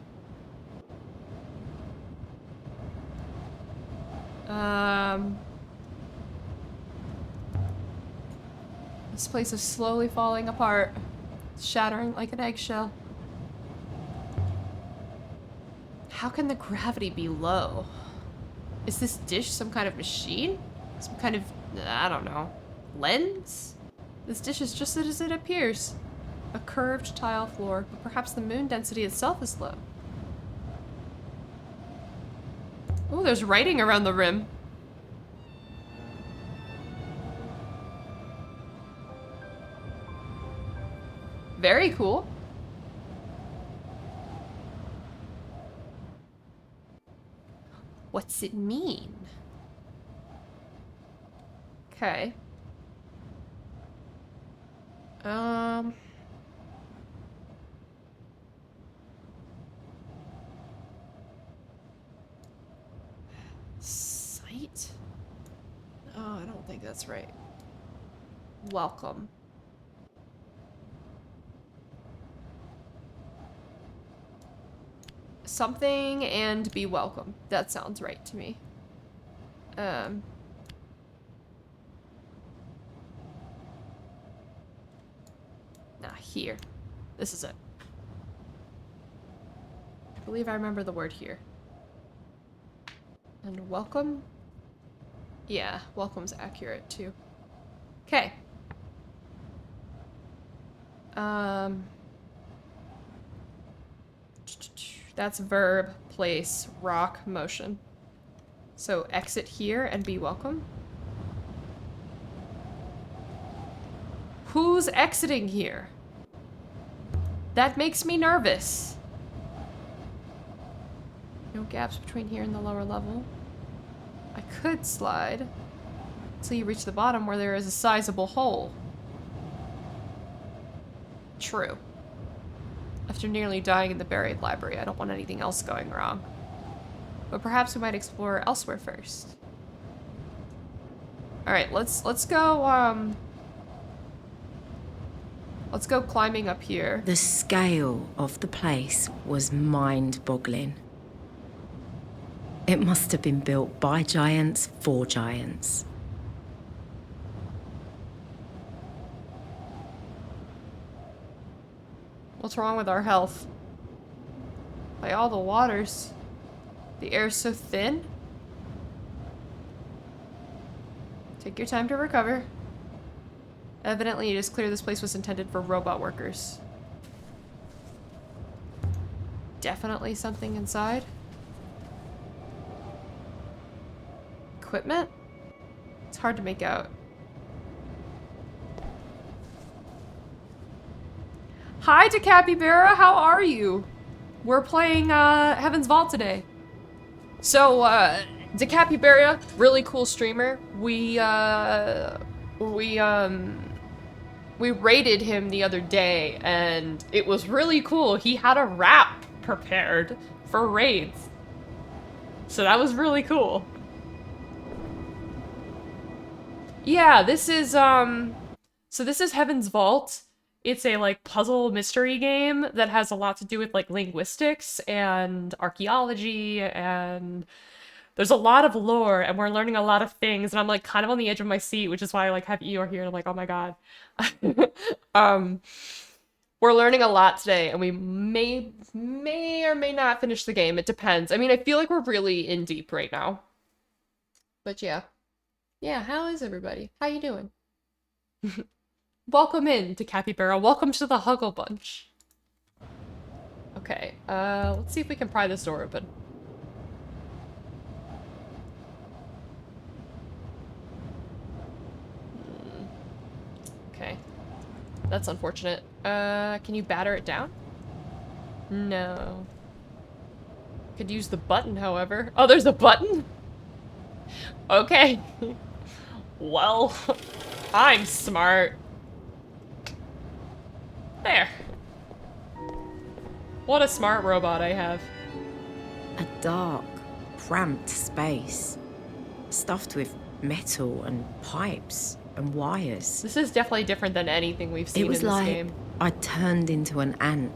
This place is slowly falling apart. It's shattering like an eggshell. How can the gravity be low? Is this dish some kind of machine? Some kind of, I don't know, lens? This dish is just as it appears. A curved tile floor, but perhaps the moon density itself is low. Oh, there's writing around the rim. Very cool. What's it mean? Okay. Site? Oh, I don't think that's right. Welcome. Something and be welcome. That sounds right to me. Here. This is it. I believe I remember the word here. And welcome? Yeah, welcome's accurate too. Okay. That's verb, place, rock, motion. So exit here and be welcome. Who's exiting here? That makes me nervous. No gaps between here and the lower level. I could slide until you reach the bottom where there is a sizable hole. True. After nearly dying in the buried library, I don't want anything else going wrong. But perhaps we might explore elsewhere first. Alright, let's go, let's go climbing up here. The scale of the place was mind-boggling. It must have been built by giants for giants. What's wrong with our health? By all the waters. The air's so thin. Take your time to recover. Evidently, it is clear this place was intended for robot workers. Definitely something inside. Equipment? It's hard to make out. Hi, DeCapibara, how are you? We're playing Heaven's Vault today. So, DeCapibara, really cool streamer. We raided him the other day, and it was really cool. He had a rap prepared for raids. So that was really cool. Yeah, this is, so this is Heaven's Vault. It's a, like, puzzle mystery game that has a lot to do with, like, linguistics and archaeology, and there's a lot of lore, and we're learning a lot of things, and I'm, like, kind of on the edge of my seat, which is why I, like, have Eeyore here, and I'm like, oh my god. We're learning a lot today, and we may or may not finish the game. It depends. I mean, I feel like we're really in deep right now. But yeah. Yeah, how is everybody? How you doing? Welcome in to Capybara. Welcome to the Huggle Bunch. Okay, let's see if we can pry this door open. Okay. That's unfortunate. Can you batter it down? No. Could use the button, however. Oh, there's a button? Okay. Well, I'm smart. There. What a smart robot I have. A dark, cramped space, stuffed with metal and pipes and wires. This is definitely different than anything we've seen It was in this like game. I turned into an ant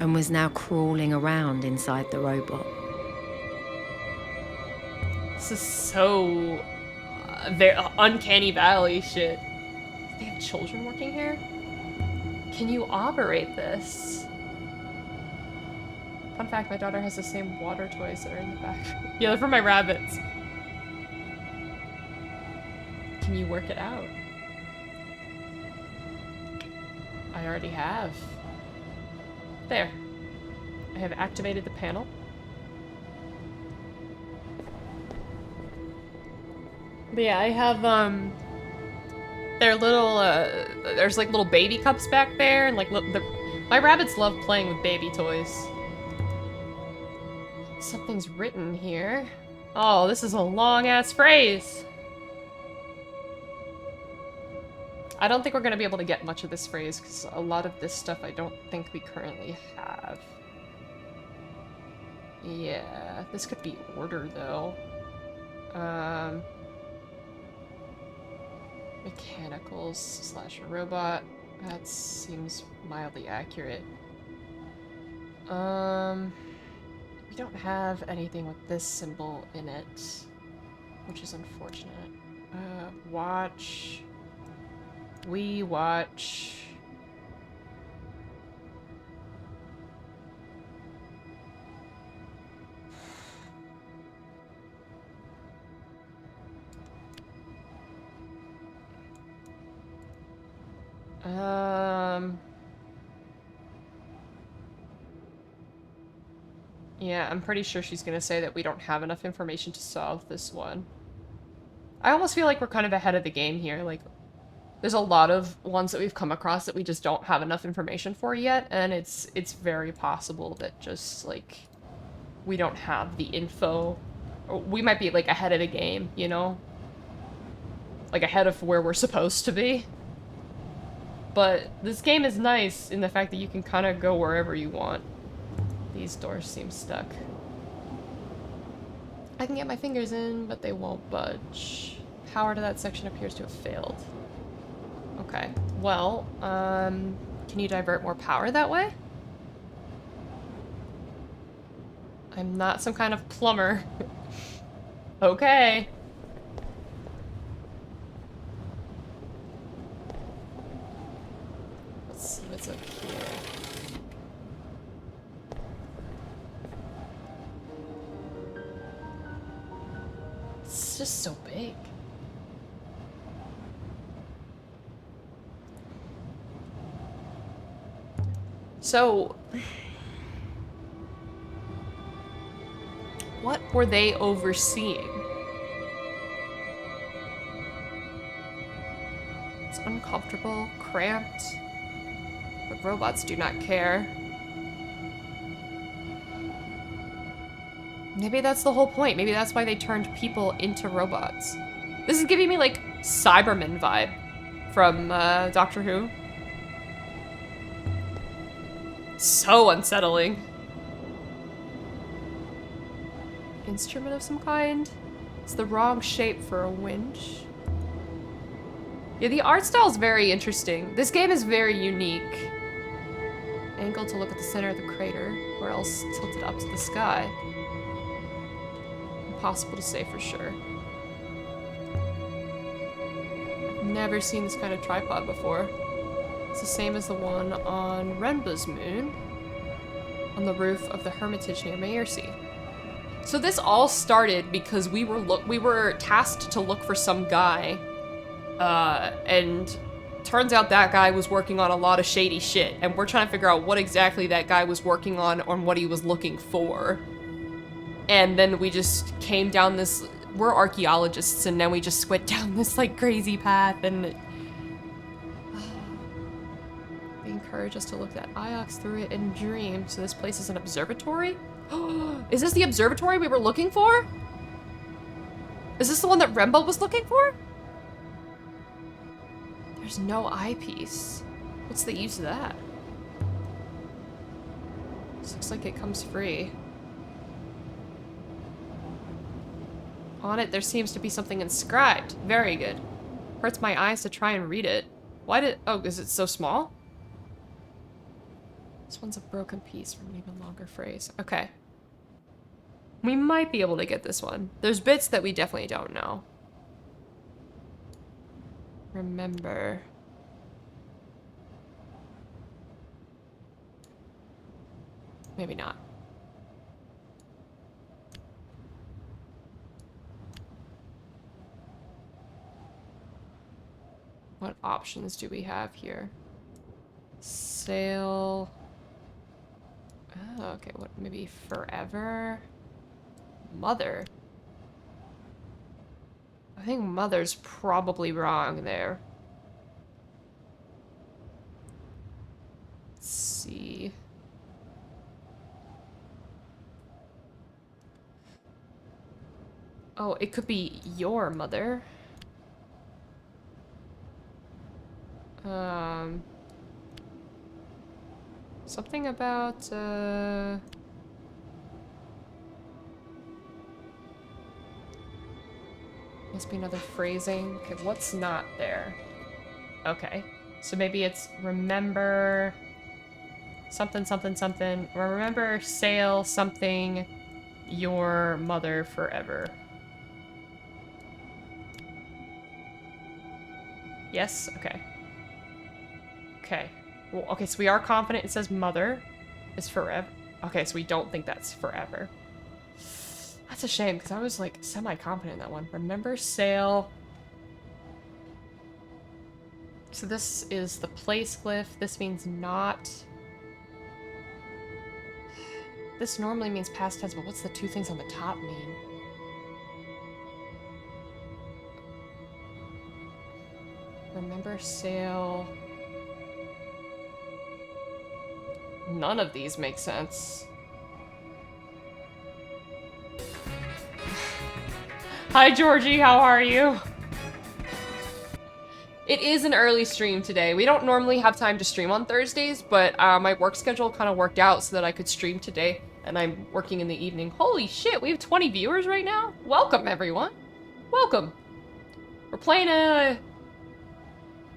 and was now crawling around inside the robot. This is so very uncanny valley shit. They have children working here? Can you operate this? Fun fact, my daughter has the same water toys that are in the back. Yeah, they're for my rabbits. Can you work it out? I already have. There. I have activated the panel. But yeah, I have, they're little, there's like little baby cups back there, and like, my rabbits love playing with baby toys. Something's written here. Oh, this is a long-ass phrase. I don't think we're gonna be able to get much of this phrase, because a lot of this stuff I don't think we currently have. Yeah, this could be order, though. Mechanicals / robot. That seems mildly accurate. We don't have anything with this symbol in it, which is unfortunate. Watch. We watch. Yeah, I'm pretty sure she's gonna say that we don't have enough information to solve this one. I almost feel like we're kind of ahead of the game here. Like, there's a lot of ones that we've come across that we just don't have enough information for yet, and it's very possible that just, like, we don't have the info. Or we might be, like, ahead of the game, you know? Like, ahead of where we're supposed to be. But this game is nice in the fact that you can kind of go wherever you want. These doors seem stuck. I can get my fingers in, but they won't budge. Power to that section appears to have failed. Okay. Well, can you divert more power that way? I'm not some kind of plumber. Okay. Let's see what's up here. It's just so big. So, what were they overseeing? It's uncomfortable, cramped, but robots do not care. Maybe that's the whole point. Maybe that's why they turned people into robots. This is giving me, like, Cyberman vibe from Doctor Who. So unsettling. Instrument of some kind? It's the wrong shape for a winch. Yeah, the art style is very interesting. This game is very unique. Angle to look at the center of the crater, or else tilted up to the sky. Impossible to say for sure. I've never seen this kind of tripod before. It's the same as the one on Renba's moon, on the roof of the Hermitage near Maersi. So this all started because we were tasked to look for some guy, and turns out that guy was working on a lot of shady shit, and we're trying to figure out what exactly that guy was working on and what he was looking for. And then we just came down this, we're archaeologists, and then we just went down this, like, crazy path, and they encourage us to look at Iox through it and dream. So this place is an observatory? Is this the observatory we were looking for? Is this the one that Rembo was looking for? There's no eyepiece. What's the use of that? This looks like it comes free. On it, there seems to be something inscribed. Very good. Hurts my eyes to try and read it. Why did... Oh, is it so small? This one's a broken piece from an even longer phrase. Okay. We might be able to get this one. There's bits that we definitely don't know. Remember. Maybe not. What options do we have here? Sail. Oh, okay, what, maybe forever? Mother. I think mother's probably wrong there. Let's see. Oh, it could be your mother. Something about, must be another phrasing. Okay, what's not there? Okay, so maybe it's remember something, something, something. Or remember sail something your mother forever. Yes? Okay. Okay. Well, okay, so we are confident it says mother is forever. Okay, so we don't think that's forever. That's a shame, because I was, like, semi-confident in that one. Remember sail. So this is the place glyph. This means not. This normally means past tense, but what's the two things on the top mean? Remember, sail. None of these make sense. Hi, Georgie, how are you? It is an early stream today. We don't normally have time to stream on Thursdays, but my work schedule kind of worked out so that I could stream today, and I'm working in the evening. Holy shit, we have 20 viewers right now? Welcome, everyone. Welcome. We're playing a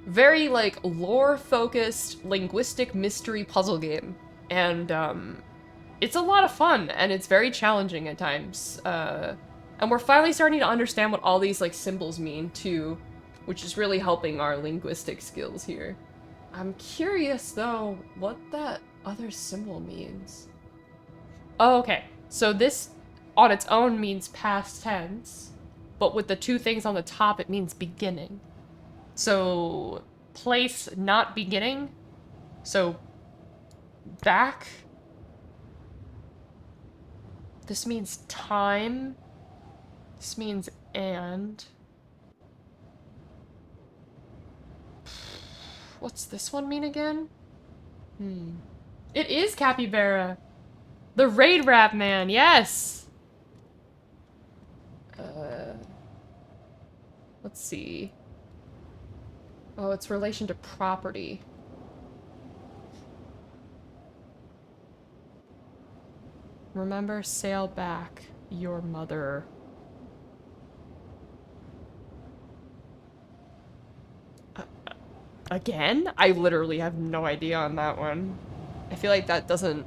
very, like, lore-focused linguistic mystery puzzle game, and it's a lot of fun, and it's very challenging at times. And we're finally starting to understand what all these, like, symbols mean, too, which is really helping our linguistic skills here. I'm curious, though, what that other symbol means. Oh, okay. So this, on its own, means past tense, but with the two things on the top, it means beginning. So, place, not beginning. So, back. This means time. This means and. What's this one mean again? It is Capybara. The raid rap man, yes! Let's see. Oh, it's relation to property. Remember, sail back, your mother. Again? I literally have no idea on that one. I feel like that doesn't...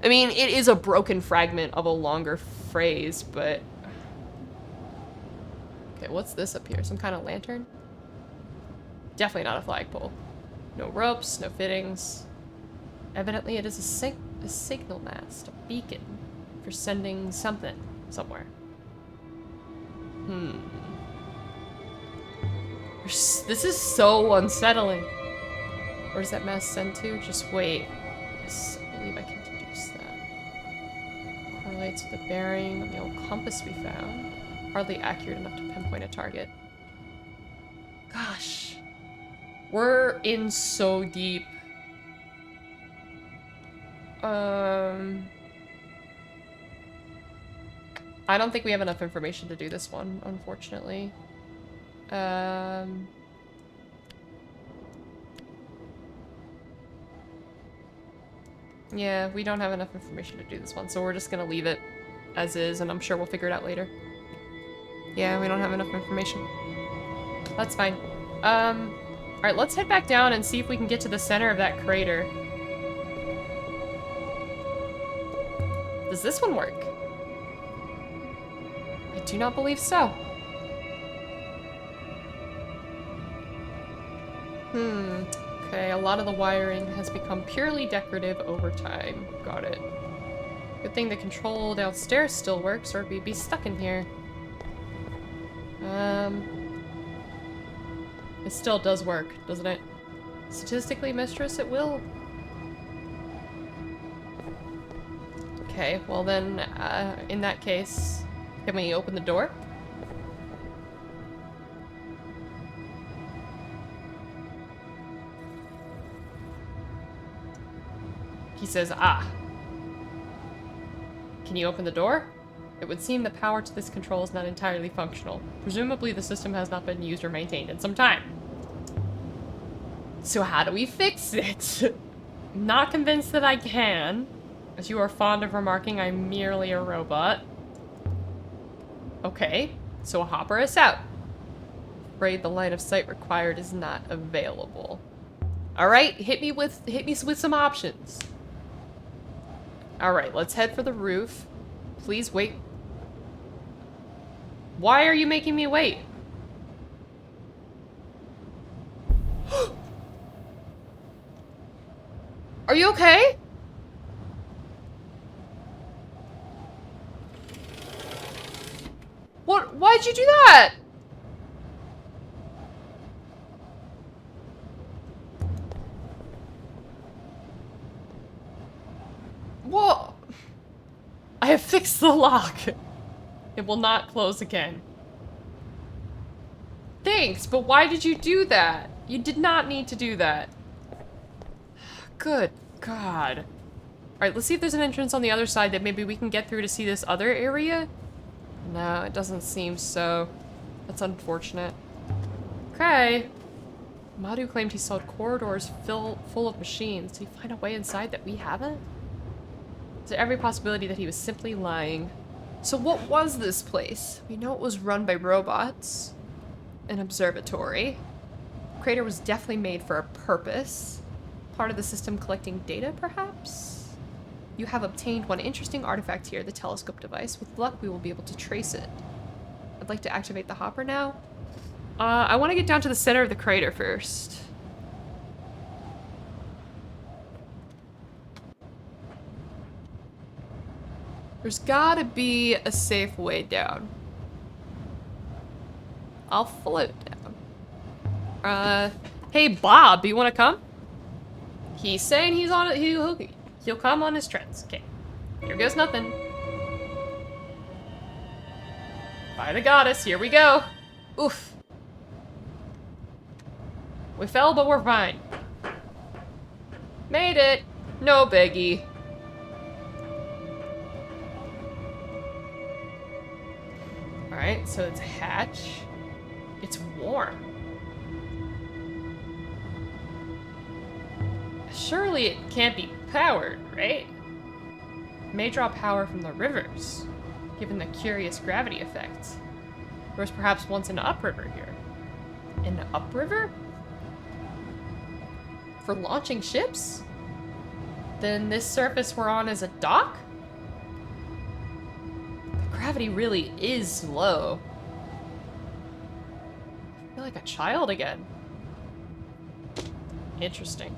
I mean, it is a broken fragment of a longer phrase, but... Okay, what's this up here? Some kind of lantern? Definitely not a flagpole. No ropes, no fittings. Evidently it is a signal mast, a beacon, for sending something somewhere. This is so unsettling. Where does that mast send to? Just wait. Yes, I believe I can deduce that. Correlates with the bearing of the old compass we found. Hardly accurate enough to pinpoint a target. Gosh. We're in so deep. I don't think we have enough information to do this one, unfortunately. Yeah, we don't have enough information to do this one, so we're just gonna leave it as is, and I'm sure we'll figure it out later. Yeah, we don't have enough information. That's fine. Alright, let's head back down and see if we can get to the center of that crater. Does this one work? I do not believe so. Okay, a lot of the wiring has become purely decorative over time. Got it. Good thing the control downstairs still works, or we'd be stuck in here. It still does work, doesn't it? Statistically, mistress, it will. Okay, well then, in that case, can we open the door? He says, ah. Can you open the door? It would seem the power to this control is not entirely functional. Presumably the system has not been used or maintained in some time. So how do we fix it? Not convinced that I can. As you are fond of remarking, I'm merely a robot. Okay, so hopper us out. Afraid the line of sight required is not available. Alright, hit me with some options. Alright, let's head for the roof. Please wait. Why are you making me wait? Are you okay? What? Why'd you do that? What? fix the lock. It will not close again. Thanks, but why did you do that? You did not need to do that. Good God. Alright, let's see if there's an entrance on the other side that maybe we can get through to see this other area. No, it doesn't seem so. That's unfortunate. Okay. Madhu claimed he saw corridors full of machines. Did he find a way inside that we haven't? Is there every possibility that he was simply lying? So what was this place? We know it was run by robots. An observatory. The crater was definitely made for a purpose. Part of the system collecting data, perhaps? You have obtained one interesting artifact here, the telescope device. With luck, we will be able to trace it. I'd like to activate the hopper now. I want to get down to the center of the crater first. There's gotta be a safe way down. I'll float down. Hey Bob, you wanna come? He's saying he's on it. He'll come on his trends. Okay. Here goes nothing. By the goddess, here we go. Oof. We fell, but we're fine. Made it. No biggie. Alright, so it's a hatch. It's warm. Surely it can't be powered, right? It may draw power from the rivers, given the curious gravity effect. There was perhaps once an upriver here. An upriver? For launching ships? Then this surface we're on is a dock? The gravity really is low. I feel like a child again. Interesting.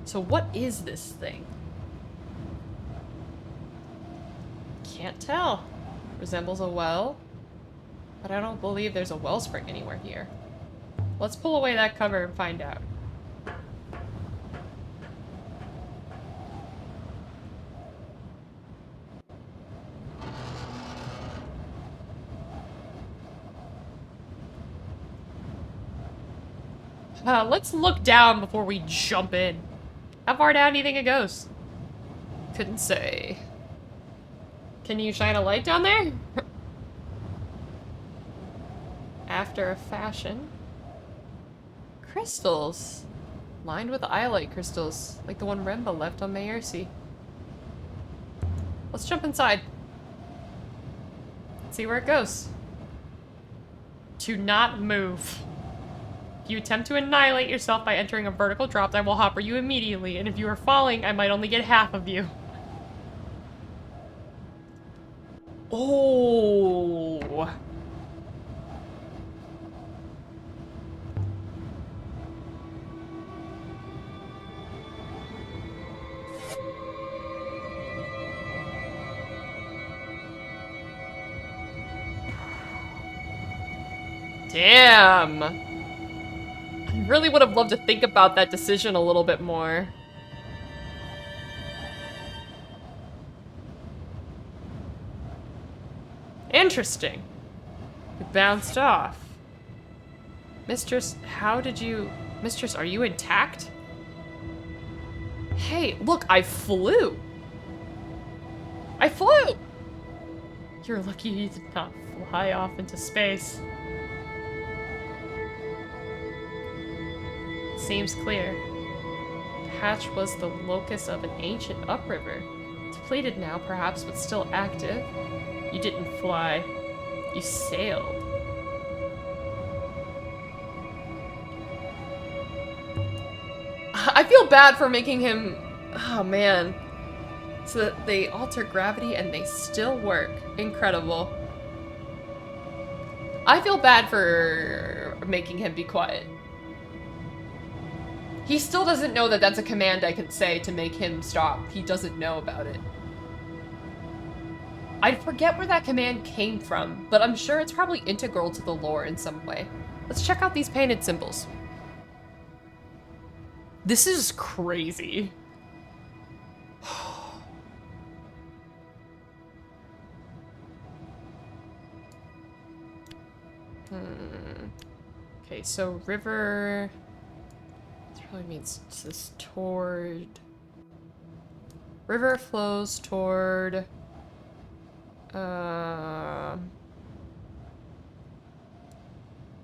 So what is this thing? Can't tell. Resembles a well, but I don't believe there's a wellspring anywhere here. Let's pull away that cover and find out. Let's look down before we jump in. How far down do you think it goes? Couldn't say. Can you shine a light down there? After a fashion. Crystals. Lined with iolite crystals, like the one Remba left on Mayersi. Let's jump inside. See where it goes. Do not move. If you attempt to annihilate yourself by entering a vertical drop, I will hopper you immediately, and if you are falling, I might only get half of you. Oh. Damn. I really would have loved to think about that decision a little bit more. Interesting. It bounced off. Mistress, how did you... Mistress, are you intact? Hey, look, I flew! I flew! You're lucky you did not fly off into space. Seems clear. The hatch was the locus of an ancient upriver. Depleted now, perhaps, but still active. You didn't fly. You sailed. I feel bad for making him... Oh, man. So that they alter gravity and they still work. Incredible. I feel bad for making him be quiet. He still doesn't know that that's a command I can say to make him stop. He doesn't know about it. I forget where that command came from, but I'm sure it's probably integral to the lore in some way. Let's check out these painted symbols. This is crazy. Okay, so river... This probably means this toward... River flows toward...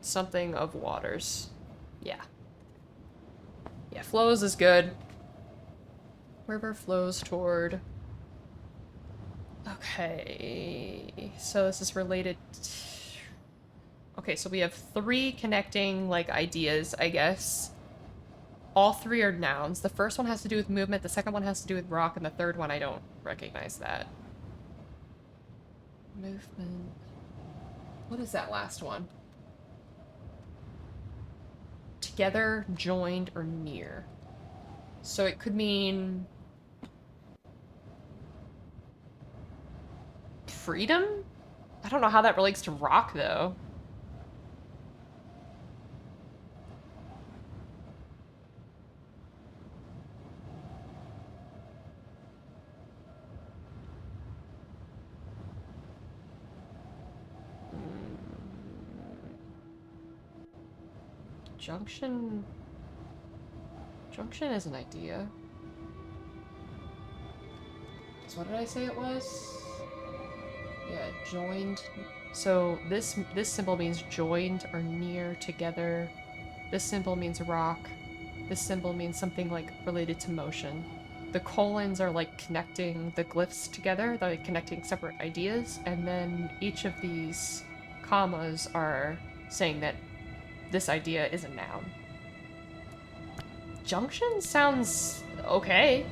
Something of waters. Yeah. Yeah, flows is good. River flows toward... Okay, so this is related to... Okay, so we have 3 connecting, like, ideas, I guess. All 3 are nouns. The first one has to do with movement, the second one has to do with rock, and the third one I don't recognize that. Movement... What is that last one? Together, joined, or near. So it could mean... freedom? I don't know how that relates to rock, though. Junction... Junction is an idea. So what did I say it was? Yeah, joined. So this symbol means joined or near together. This symbol means rock. This symbol means something like related to motion. The colons are like connecting the glyphs together, they're like connecting separate ideas, and then each of these commas are saying that this idea is a noun. Junction sounds okay.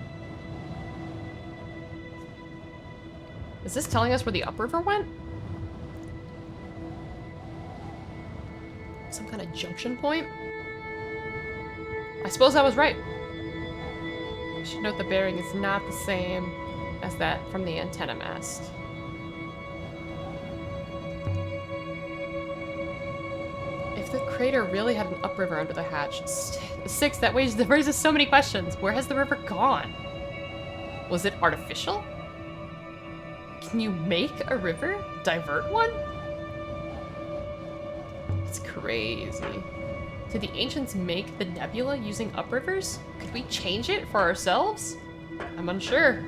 Is this telling us where the upriver went? Some kind of junction point? I suppose I was right. I should note the bearing is not the same as that from the antenna mast. If the crater really had an upriver under the hatch, 6, that raises so many questions. Where has the river gone? Was it artificial? Can you make a river? Divert one? It's crazy. Did the ancients make the nebula using uprivers? Could we change it for ourselves? I'm unsure.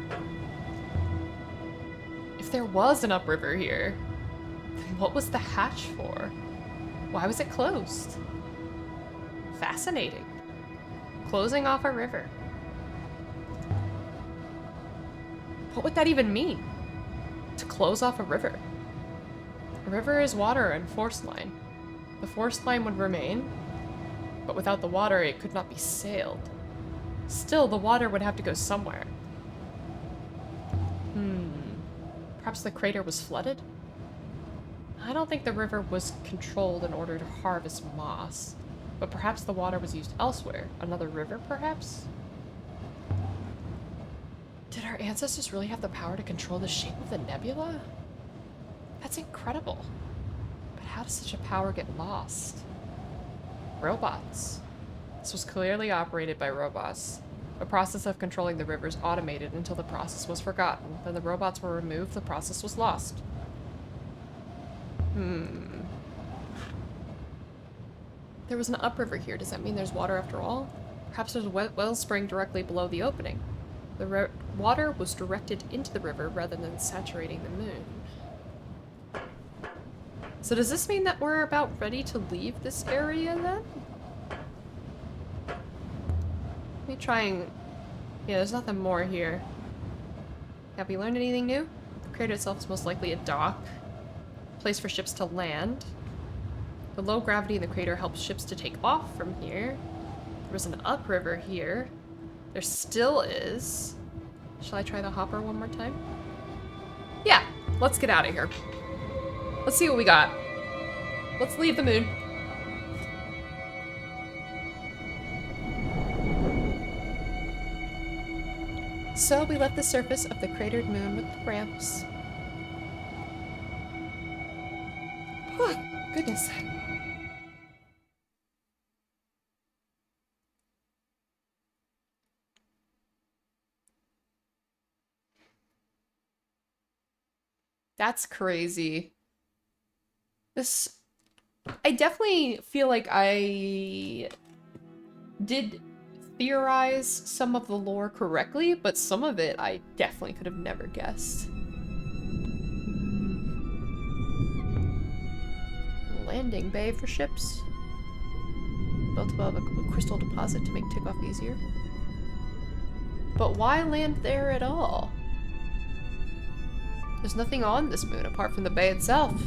If there was an upriver here, then what was the hatch for? Why was it closed? Fascinating. Closing off a river. What would that even mean? To close off a river. A river is water and force line. The force line would remain, but without the water it could not be sailed. Still, the water would have to go somewhere. Perhaps the crater was flooded? I don't think the river was controlled in order to harvest moss, but perhaps the water was used elsewhere. Another river, perhaps? Did our ancestors really have the power to control the shape of the nebula? That's incredible. But how does such a power get lost? Robots. This was clearly operated by robots. The process of controlling the rivers automated until the process was forgotten. Then the robots were removed, the process was lost. There was an upriver here. Does that mean there's water after all? Perhaps there's a wellspring directly below the opening. The water was directed into the river rather than saturating the moon. So does this mean that we're about ready to leave this area then? Let me try and... Yeah, there's nothing more here. Have we learned anything new? The crater itself is most likely a dock. Place for ships to land. The low gravity in the crater helps ships to take off from here. There was an upriver here. There still is. Shall I try the hopper one more time? Yeah, let's get out of here. Let's see what we got. Let's leave the moon. So we left the surface of the cratered moon with the ramps. Oh, goodness. That's crazy. This I definitely feel like I did theorize some of the lore correctly, but some of it I definitely could have never guessed. Landing bay for ships. Built above a crystal deposit to make takeoff easier. But why land there at all? There's nothing on this moon apart from the bay itself.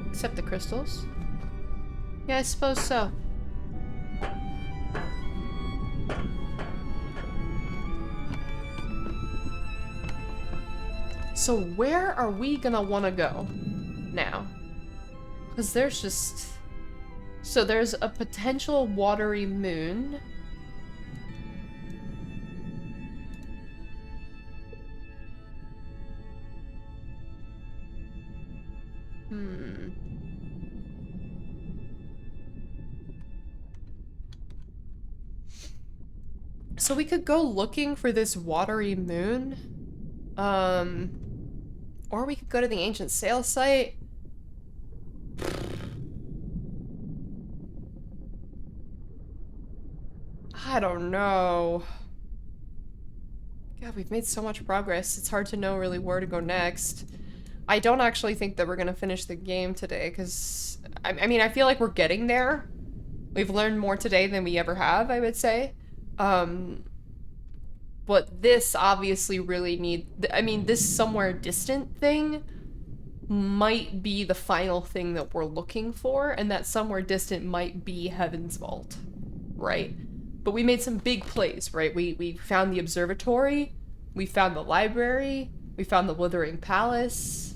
Except the crystals. Yeah, I suppose so. So where are we gonna want to go now? Because there's just... So there's a potential watery moon. So we could go looking for this watery moon. Or we could go to the ancient sail site. I don't know. God, we've made so much progress. It's hard to know really where to go next. I don't actually think that we're gonna finish the game today, because... I mean, I feel like we're getting there. We've learned more today than we ever have, I would say. But this obviously really I mean, this somewhere distant thing might be the final thing that we're looking for, and that somewhere distant might be Heaven's Vault, right? But we made some big plays, right? We found the observatory, we found the library, we found the Withering Palace,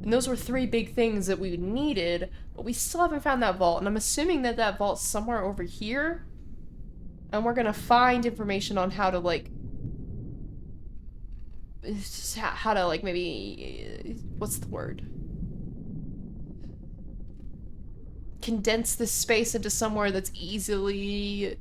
and those were 3 big things that we needed, but we still haven't found that vault, and I'm assuming that that vault's somewhere over here, and we're gonna find information on how to, like, how to, like, maybe, what's the word? Condense this space into somewhere that's easily,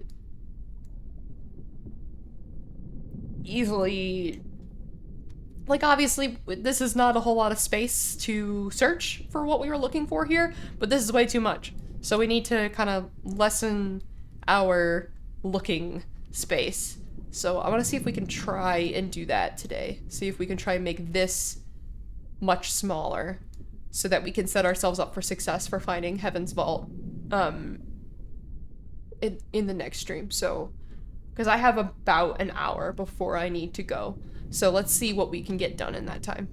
like, obviously, this is not a whole lot of space to search for what we were looking for here, but this is way too much. So we need to kind of lessen our looking space. So I want to see if we can try and do that today. See if we can try and make this much smaller so that we can set ourselves up for success for finding Heaven's Vault in the next stream. So, because I have about an hour before I need to go. So let's see what we can get done in that time.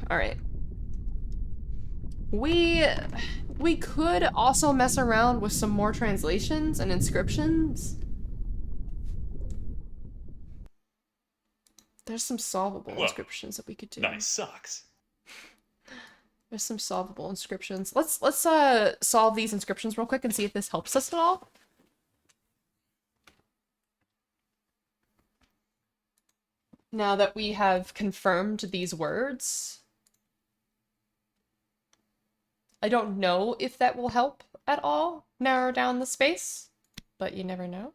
All right. We could also mess around with some more translations and inscriptions. There's some solvable inscriptions that we could do. Nice socks. There's some solvable inscriptions. Let's solve these inscriptions real quick and see if this helps us at all. Now that we have confirmed these words. I don't know if that will help at all narrow down the space, but you never know.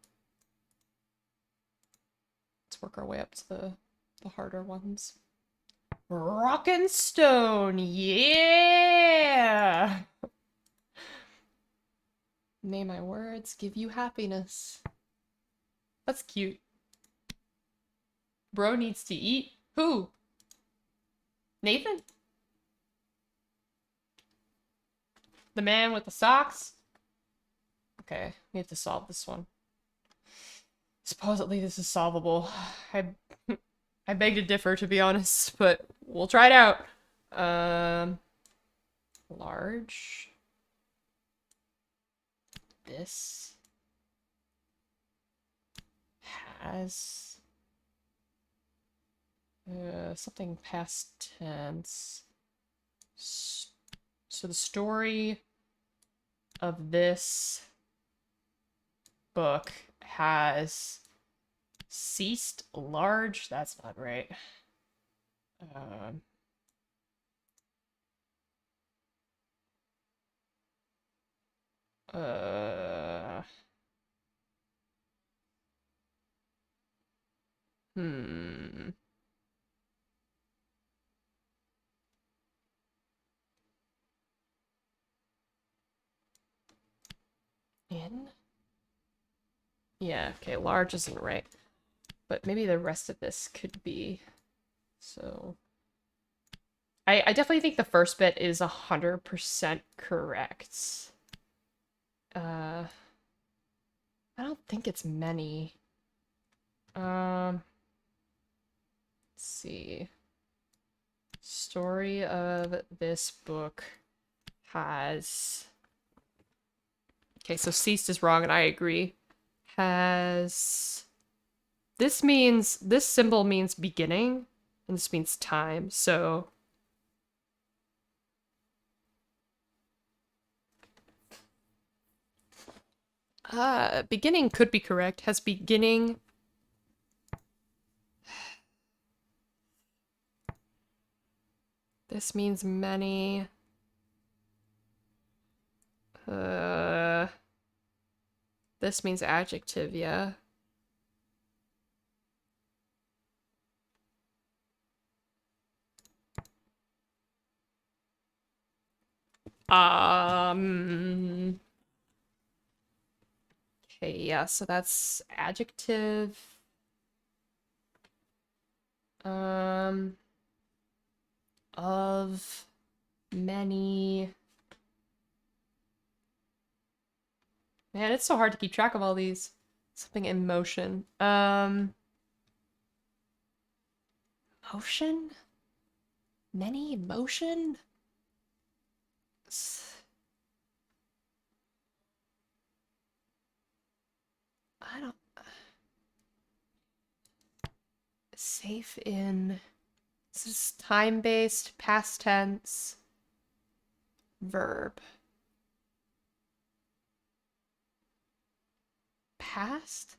Let's work our way up to the harder ones. Rock and stone, yeah! May my words give you happiness. That's cute. Bro needs to eat. Who? Nathan? The man with the socks? Okay, we have to solve this one. Supposedly this is solvable. I beg to differ, to be honest, but we'll try it out. Large. This has something past tense. So the story of this book has ceased large. That's not right. Hmm. in? Yeah, okay, large isn't right. But maybe the rest of this could be. So I definitely think the first bit is 100% correct. I don't think it's many. Let's see. Story of this book has... Okay, so ceased is wrong, and I agree. Has... This symbol means beginning, and this means time, so... beginning could be correct. Has beginning... This means many. This means adjective, yeah. Okay, yeah, so that's adjective. Of many. Man, it's so hard to keep track of all these. Something in motion. Motion? Many motion? I don't... Safe in... This is time-based, past tense, verb. Past?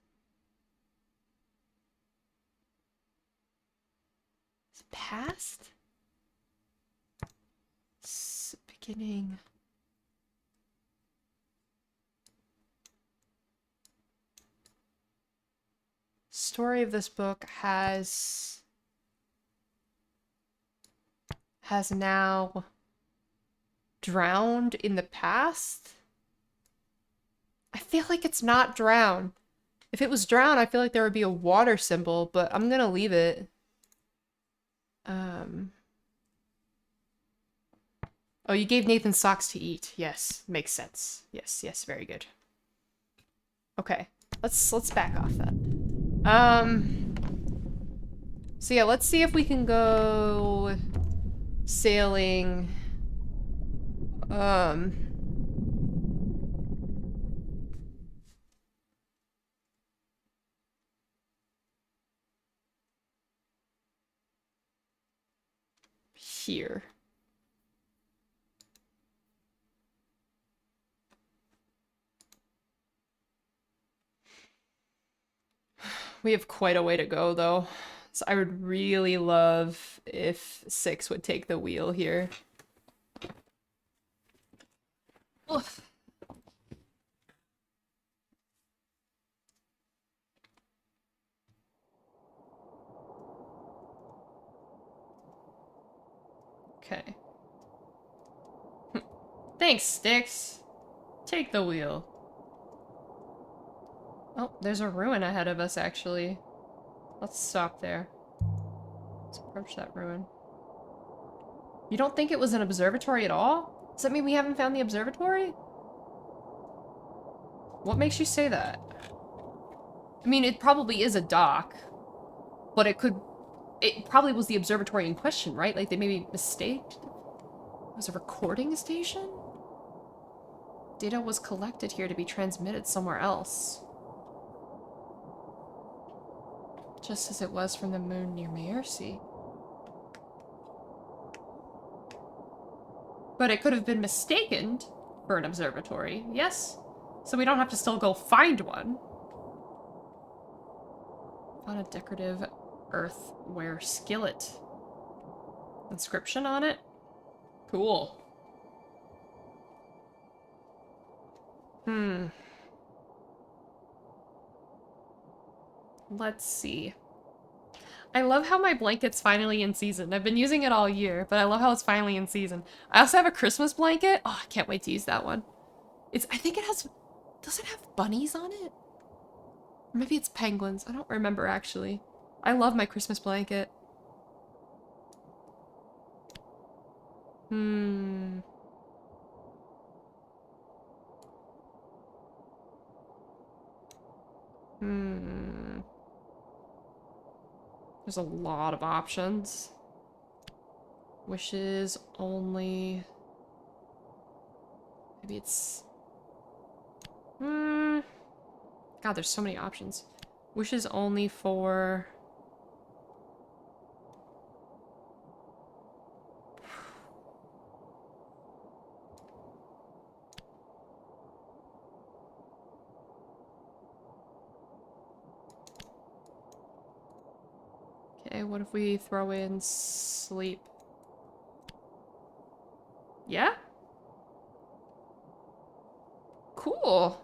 Is it past? Beginning. Story of this book has now drowned in the past? I feel like it's not drown. If it was drown, I feel like there would be a water symbol, but I'm gonna leave it. Oh, you gave Nathan socks to eat. Yes, makes sense. Yes, yes, very good. Okay, let's back off then. So yeah, let's see if we can go sailing. Here. We have quite a way to go, though. So I would really love if 6 would take the wheel here. Oof. Okay. Thanks, Sticks. Take the wheel. Oh, there's a ruin ahead of us, actually. Let's stop there. Let's approach that ruin. You don't think it was an observatory at all? Does that mean we haven't found the observatory? What makes you say that? I mean, it probably is a dock, but it probably was the observatory in question, right? Like, they maybe mistaked? It was a recording station? Data was collected here to be transmitted somewhere else. Just as it was from the moon near Maersi. But it could have been mistaken for an observatory, yes? So we don't have to still go find one. Found a decorative earthenware skillet. Inscription on it? Cool. Let's see. I love how my blanket's finally in season. I've been using it all year, but I love how it's finally in season. I also have a Christmas blanket. Oh, I can't wait to use that one. I think it has Does it have bunnies on it? Or maybe it's penguins. I don't remember, actually. I love my Christmas blanket. Hmm. Hmm. There's a lot of options. Wishes only. Maybe it's... Hmm. God, there's so many options. Wishes only for... Okay, what if we throw in sleep? Yeah? Cool.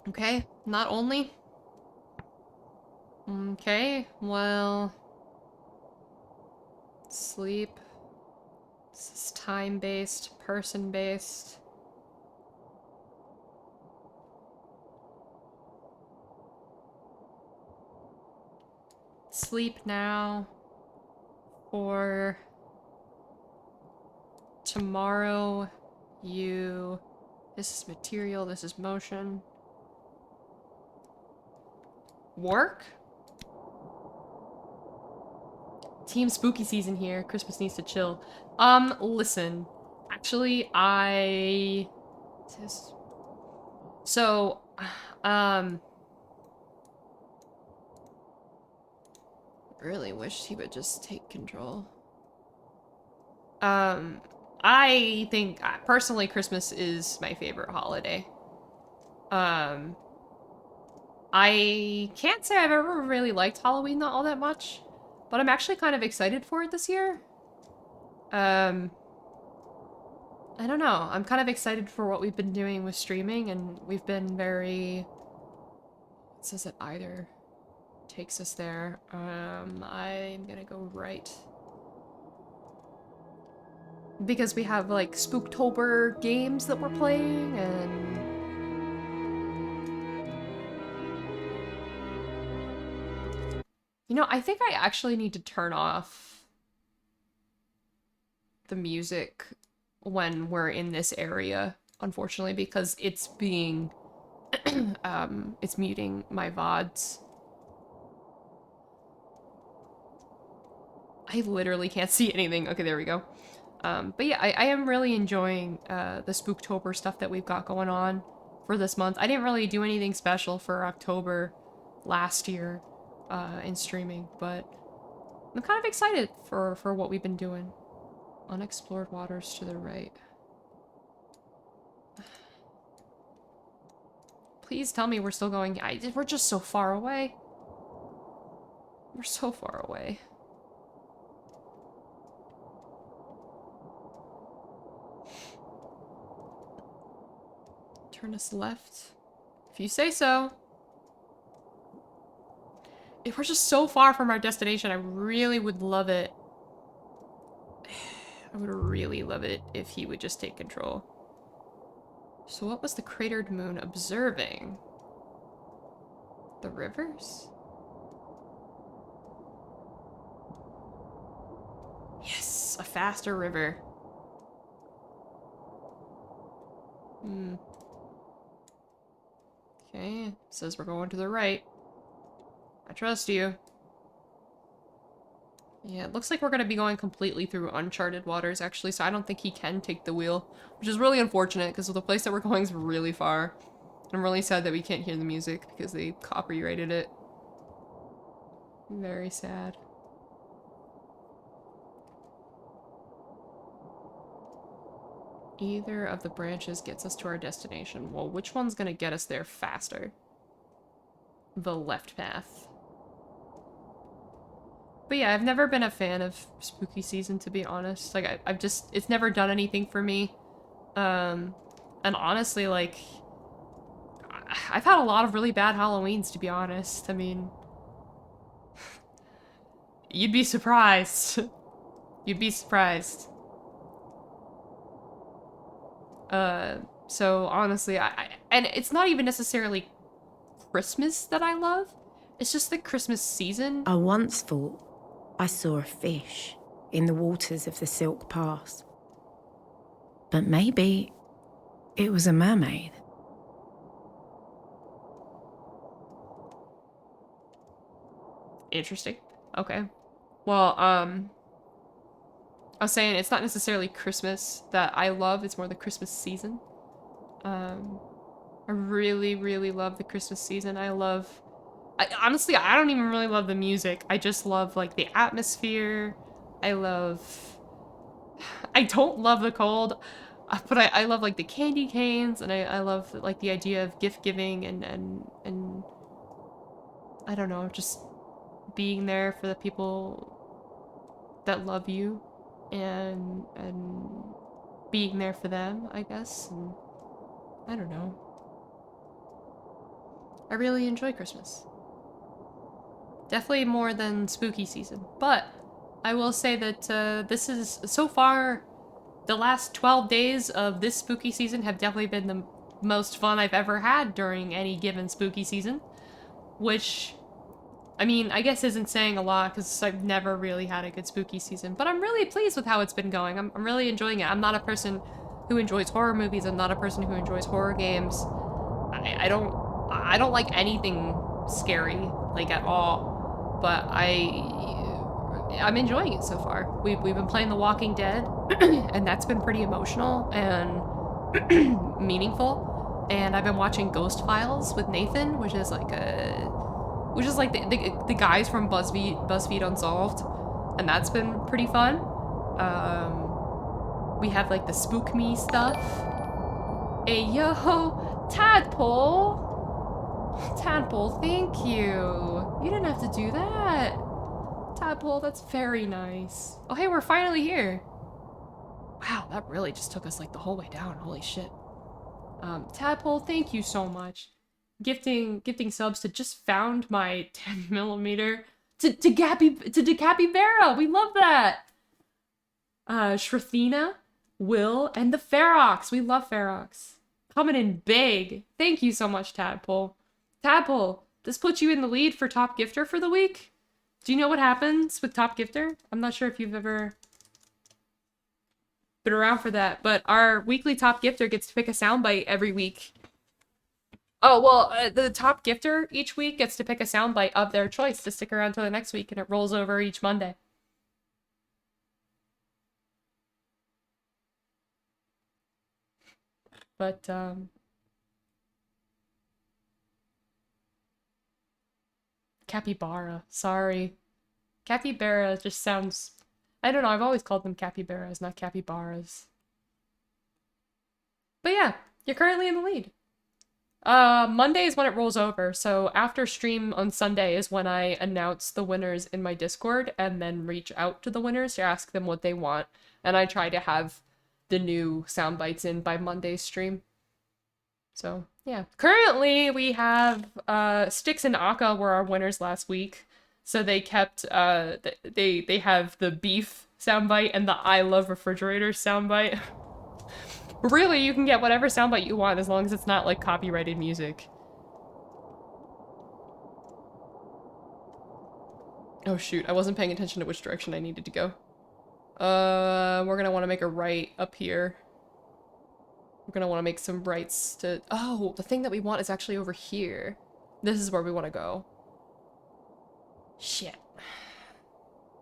Okay, not only. Okay, well... Sleep. This is time-based, person-based. Sleep now. For... Tomorrow, you... This is material, this is motion. Work? Team spooky season here. Christmas needs to chill. Listen. Actually, So, really wish he would just take control. I think, personally, Christmas is my favorite holiday. I can't say I've ever really liked Halloween all that much, but I'm actually kind of excited for it this year. I don't know. I'm kind of excited for what we've been doing with streaming, and we've been very... It says that either takes us there. I'm gonna go right. Because we have, like, Spooktober games that we're playing, and... You know, I think I actually need to turn off the music when we're in this area, unfortunately, because it's being... it's muting my VODs. I literally can't see anything. Okay, there we go. But yeah, I am really enjoying the Spooktober stuff that we've got going on for this month. I didn't really do anything special for October last year in streaming, but I'm kind of excited for what we've been doing. Unexplored waters to the right. Please tell me we're still going. We're just so far away. We're so far away. Turn us left. If you say so. If we're just so far from our destination, I really would love it. I would really love it if he would just take control. So what was the cratered moon observing? The rivers? Yes, a faster river. Okay, says we're going to the right. I trust you. Yeah, it looks like we're going to be going completely through uncharted waters, actually, so I don't think he can take the wheel, which is really unfortunate, because the place that we're going is really far. I'm really sad that we can't hear the music, because they copyrighted it. Very sad. Either of the branches gets us to our destination. Well, which one's going to get us there faster? The left path. But yeah, I've never been a fan of spooky season, to be honest. Like, I've just, it's never done anything for me. And honestly, like, I've had a lot of really bad Halloweens, to be honest. I mean, you'd be surprised. You'd be surprised. So honestly, and it's not even necessarily Christmas that I love. It's just the Christmas season. I once thought I saw a fish in the waters of the Silk Pass. But maybe it was a mermaid. Interesting. Okay. Well, I was saying it's not necessarily Christmas that I love, it's more the Christmas season. I really, really love the Christmas season. Honestly, I don't even really love the music. I just love, like, the atmosphere. I don't love the cold, but I love, like, the candy canes, and I love, like, the idea of gift giving and I don't know, just being there for the people that love you and being there for them, I guess. And I don't know. I really enjoy Christmas. Definitely more than spooky season. But I will say that this is, so far, the last 12 days of this spooky season have definitely been the most fun I've ever had during any given spooky season. Which, I mean, I guess isn't saying a lot because I've never really had a good spooky season. But I'm really pleased with how it's been going. I'm really enjoying it. I'm not a person who enjoys horror movies. I'm not a person who enjoys horror games. I don't like anything scary, like, at all. But I'm enjoying it so far. We've been playing The Walking Dead, and that's been pretty emotional and meaningful. And I've been watching Ghost Files with Nathan, which is like the guys from BuzzFeed Unsolved, and that's been pretty fun. We have like the Spook Me stuff. Hey yo, Tadpole! Tadpole, thank you. You didn't have to do that. Tadpole, that's very nice. Oh, hey, we're finally here. Wow, that really just took us like the whole way down. Holy shit. Tadpole, thank you so much. Gifting subs to just found my 10mm to Decapibera. We love that. Shrathina, Will, and the Ferox. We love Ferox. Coming in big. Thank you so much, Tadpole. Tadpole, this puts you in the lead for Top Gifter for the week. Do you know what happens with Top Gifter? I'm not sure if you've ever been around for that, but our weekly Top Gifter gets to pick a soundbite every week. Oh, well, the Top Gifter each week gets to pick a soundbite of their choice to stick around till the next week, and it rolls over each Monday. But, Capybara. Sorry. Capybara just sounds... I don't know, I've always called them capybaras, not capybaras. But yeah, you're currently in the lead. Monday is when it rolls over, so after stream on Sunday is when I announce the winners in my Discord and then reach out to the winners to ask them what they want. And I try to have the new sound bites in by Monday's stream. So, yeah. Currently, we have, Styx and Akka were our winners last week. So they kept, they have the beef soundbite and the I love refrigerators soundbite. Really, you can get whatever soundbite you want as long as it's not, like, copyrighted music. Oh shoot, I wasn't paying attention to which direction I needed to go. We're gonna want to make a right up here. We're gonna want to make some rights to... Oh, the thing that we want is actually over here. This is where we want to go. Shit.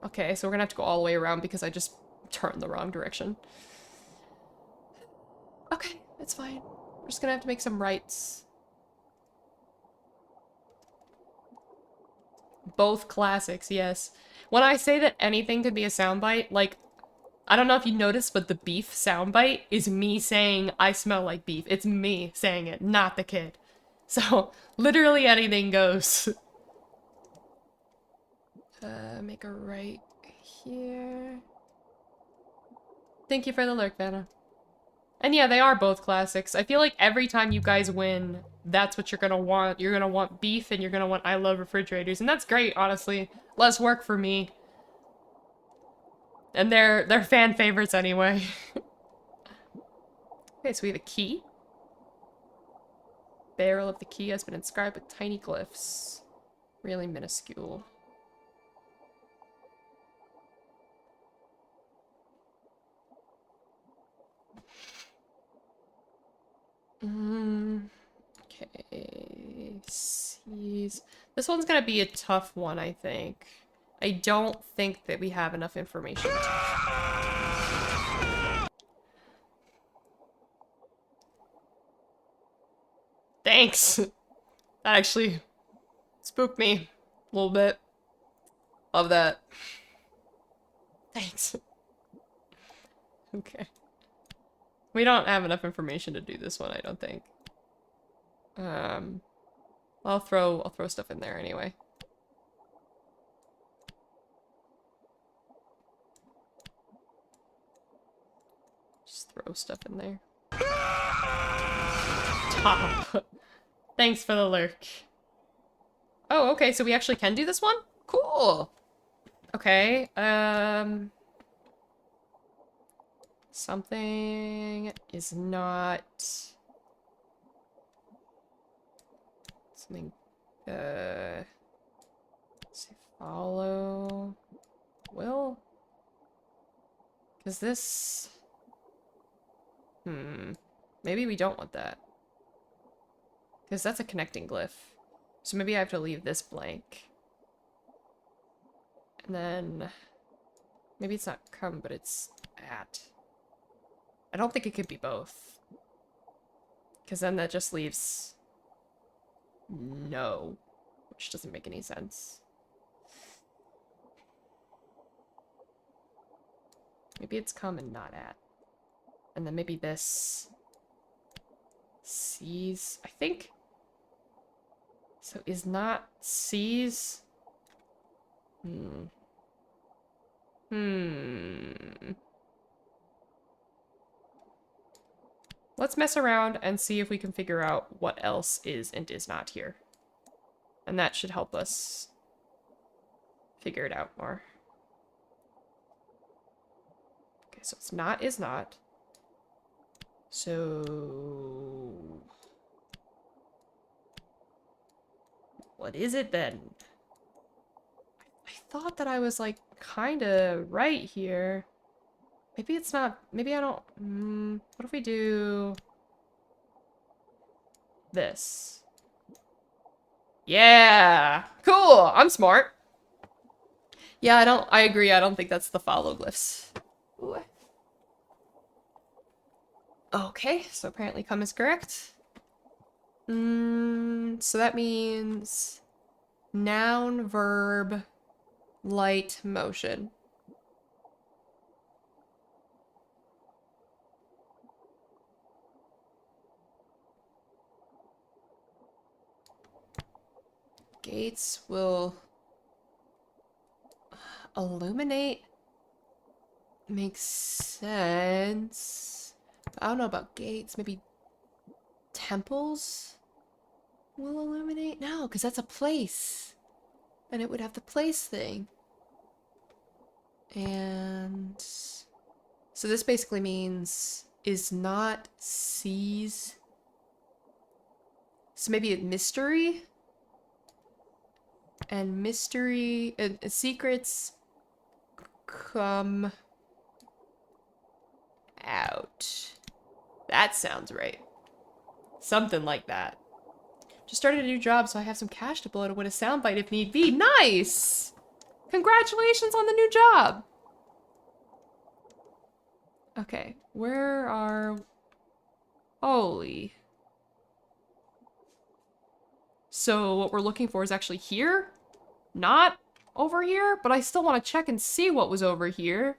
Okay, so we're gonna have to go all the way around because I just turned the wrong direction. Okay, it's fine. We're just gonna have to make some rights. Both classics, yes. When I say that anything could be a soundbite, like, I don't know if you noticed, but the beef soundbite is me saying, I smell like beef. It's me saying it, not the kid. So, literally anything goes. Make a right here. Thank you for the lurk, Vanna. And yeah, they are both classics. I feel like every time you guys win, that's what you're gonna want. You're gonna want beef and you're gonna want I love refrigerators. And that's great, honestly. Less work for me. And they're fan favorites anyway. Okay, so we have a key. Barrel of the key has been inscribed with tiny glyphs. Really minuscule. Okay. C's. This one's gonna be a tough one, I think. I don't think that we have enough information. Thanks! That actually spooked me a little bit. Love that. Thanks. Okay. We don't have enough information to do this one, I don't think. I'll throw stuff in there anyway. Just throw stuff in there. Top. Thanks for the lurk. Oh, okay, so we actually can do this one? Cool. Okay, something is not... Something, let's see, follow... Will? Because this... Maybe we don't want that. Because that's a connecting glyph. So maybe I have to leave this blank. And then... Maybe it's not come, but it's at. I don't think it could be both. Because then that just leaves... No. Which doesn't make any sense. Maybe it's come and not at. And then maybe this... Sees... I think... So is not sees... Let's mess around and see if we can figure out what else is and is not here. And that should help us figure it out more. Okay, so it's not is not. So... What is it then? I thought that I was like kind of right here. Maybe it's not. Maybe I don't. What if we do this? Yeah, cool. I'm smart. Yeah, I agree. I don't think that's the follow glyphs. Ooh. Okay, so apparently come is correct. So that means noun, verb, light, motion. Gates will illuminate. Makes sense. I don't know about gates. Maybe temples will illuminate? No, because that's a place. And it would have the place thing. And so this basically means is not sees. So maybe a mystery. And mystery, secrets come out. That sounds right. Something like that. Just started a new job, so I have some cash to blow to win a soundbite if need be. Nice! Congratulations on the new job! Okay, where are... Holy. So what we're looking for is actually here? Not over here? But I still want to check and see what was over here.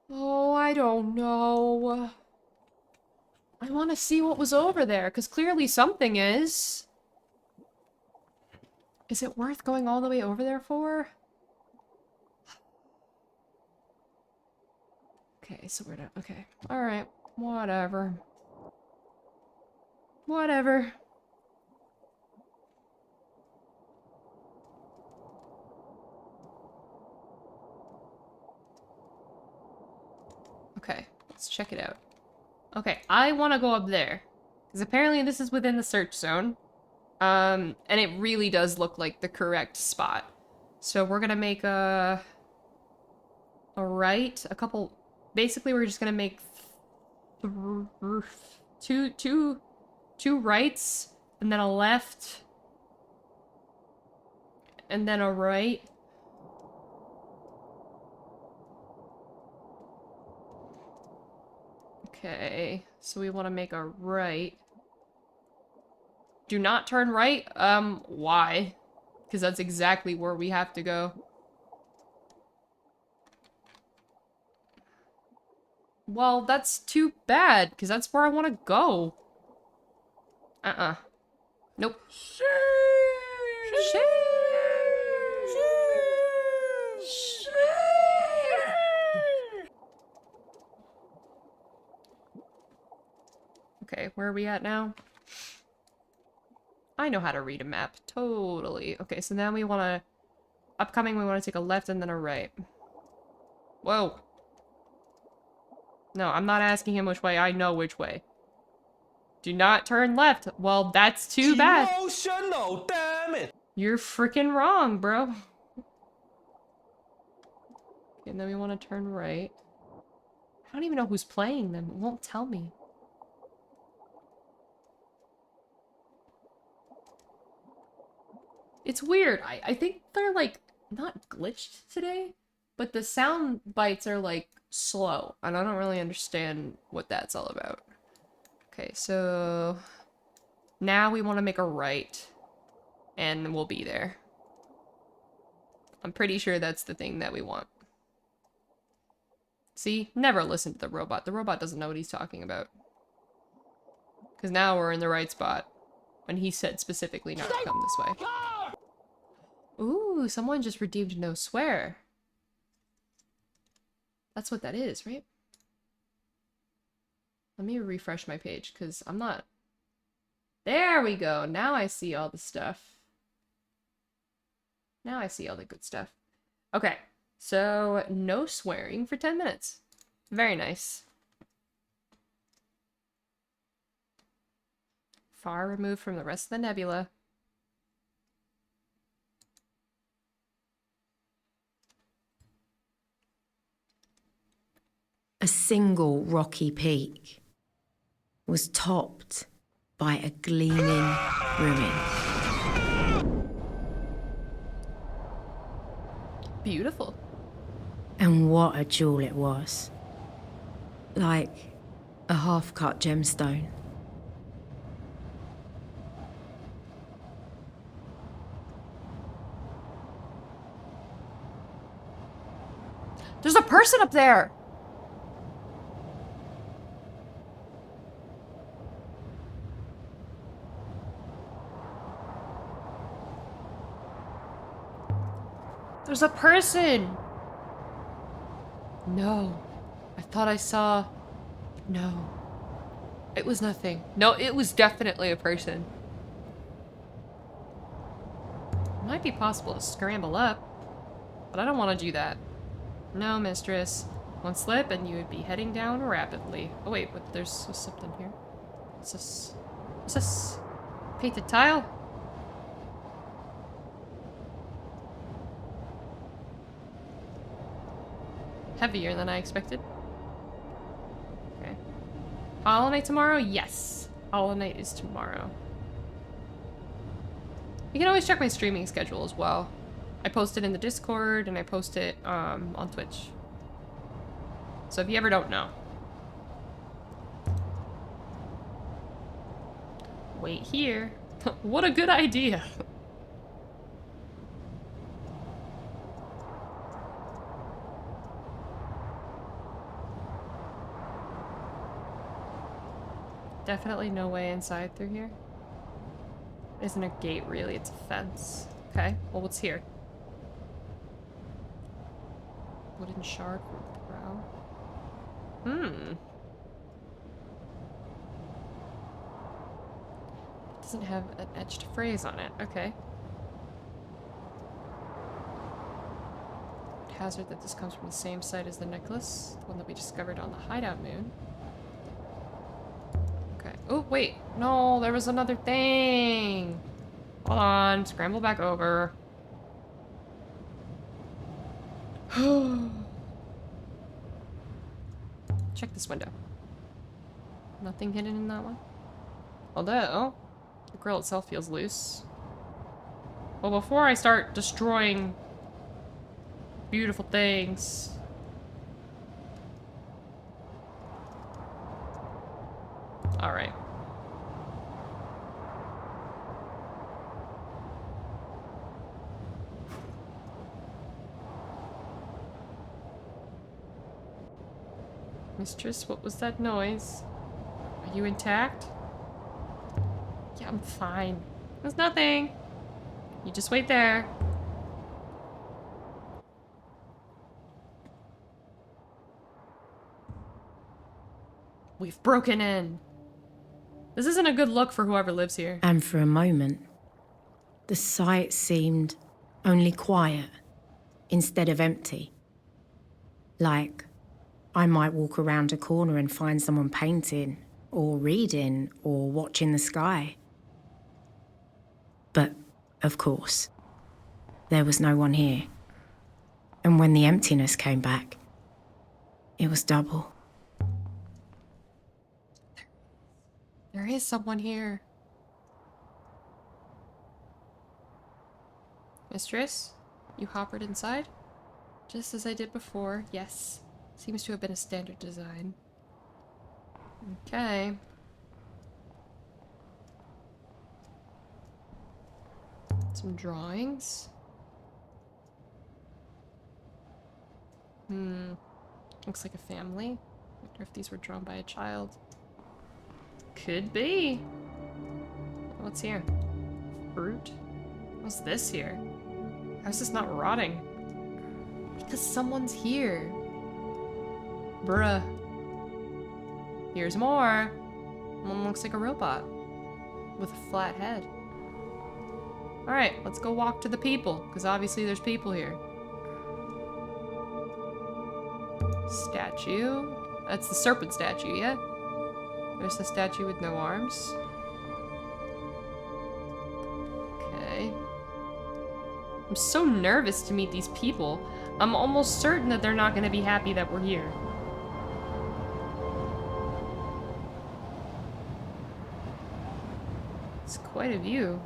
Oh, I don't know. I want to see what was over there, because clearly something is. Is it worth going all the way over there for? Okay, so we're not... Okay. Alright. Whatever. Whatever. Okay, let's check it out. Okay, I want to go up there. Because apparently this is within the search zone. And it really does look like the correct spot. So we're gonna make a right, a couple... Basically, we're just gonna make two rights, and then a left, and then a right. Okay, so we want to make a right. Do not turn right? Why? Because that's exactly where we have to go. Well, that's too bad, because that's where I want to go. Uh-uh. Nope. Okay, where are we at now? I know how to read a map. Totally. Okay, so now we want to... Upcoming, we want to take a left and then a right. Whoa. No, I'm not asking him which way. I know which way. Do not turn left. Well, that's too bad. Emotional, damn it! You're freaking wrong, bro. Okay, and then we want to turn right. I don't even know who's playing them. It won't tell me. It's weird. I think they're, like, not glitched today, but the sound bites are, like, slow, and I don't really understand what that's all about. Okay, so... Now we want to make a right, and we'll be there. I'm pretty sure that's the thing that we want. See? Never listen to the robot. The robot doesn't know what he's talking about. Because now we're in the right spot, when he said specifically not to come this way. Ooh, someone just redeemed no swear. That's what that is, right? Let me refresh my page, because I'm not... There we go! Now I see all the stuff. Now I see all the good stuff. Okay, so no swearing for 10 minutes. Very nice. Far removed from the rest of the nebula. A single rocky peak was topped by a gleaming ruin. Beautiful. And what a jewel it was. Like a half-cut gemstone. There's a person up there! There's a person! No. I thought I saw... No. It was nothing. No, it was definitely a person. It might be possible to scramble up, but I don't want to do that. No, mistress. One slip and you would be heading down rapidly. Oh wait, but there's something here. What's this? What's this? Painted tile? Heavier than I expected. Okay. Hollow Night tomorrow? Yes. Hollow Night is tomorrow. You can always check my streaming schedule as well. I post it in the Discord and I post it on Twitch. So if you ever don't know. Wait here. What a good idea. Definitely no way inside through here. Isn't a gate really, it's a fence. Okay, well what's here? Wooden shard with brow. It doesn't have an etched phrase on it, okay. Hazard that this comes from the same site as the necklace, the one that we discovered on the hideout moon. Oh, wait. No, there was another thing. Hold on. Scramble back over. Check this window. Nothing hidden in that one. Although, the grill itself feels loose. Well, before I start destroying beautiful things... Alright. Mistress, what was that noise? Are you intact? Yeah, I'm fine. There's nothing. You just wait there. We've broken in. This isn't a good look for whoever lives here. And for a moment, the site seemed only quiet instead of empty. Like I might walk around a corner and find someone painting, or reading, or watching the sky. But, of course, there was no one here. And when the emptiness came back, it was double. There is someone here. Mistress, you hoppered inside? Just as I did before, yes. Seems to have been a standard design. Okay. Some drawings. Looks like a family. Wonder if these were drawn by a child. Could be. What's here? Fruit? What's this here? How's this not rotting? Because someone's here. Bruh. Here's more. One looks like a robot. With a flat head. Alright, let's go walk to the people. Because obviously there's people here. Statue. That's the serpent statue, yeah? There's the statue with no arms. Okay. I'm so nervous to meet these people. I'm almost certain that they're not going to be happy that we're here. It's quite a view.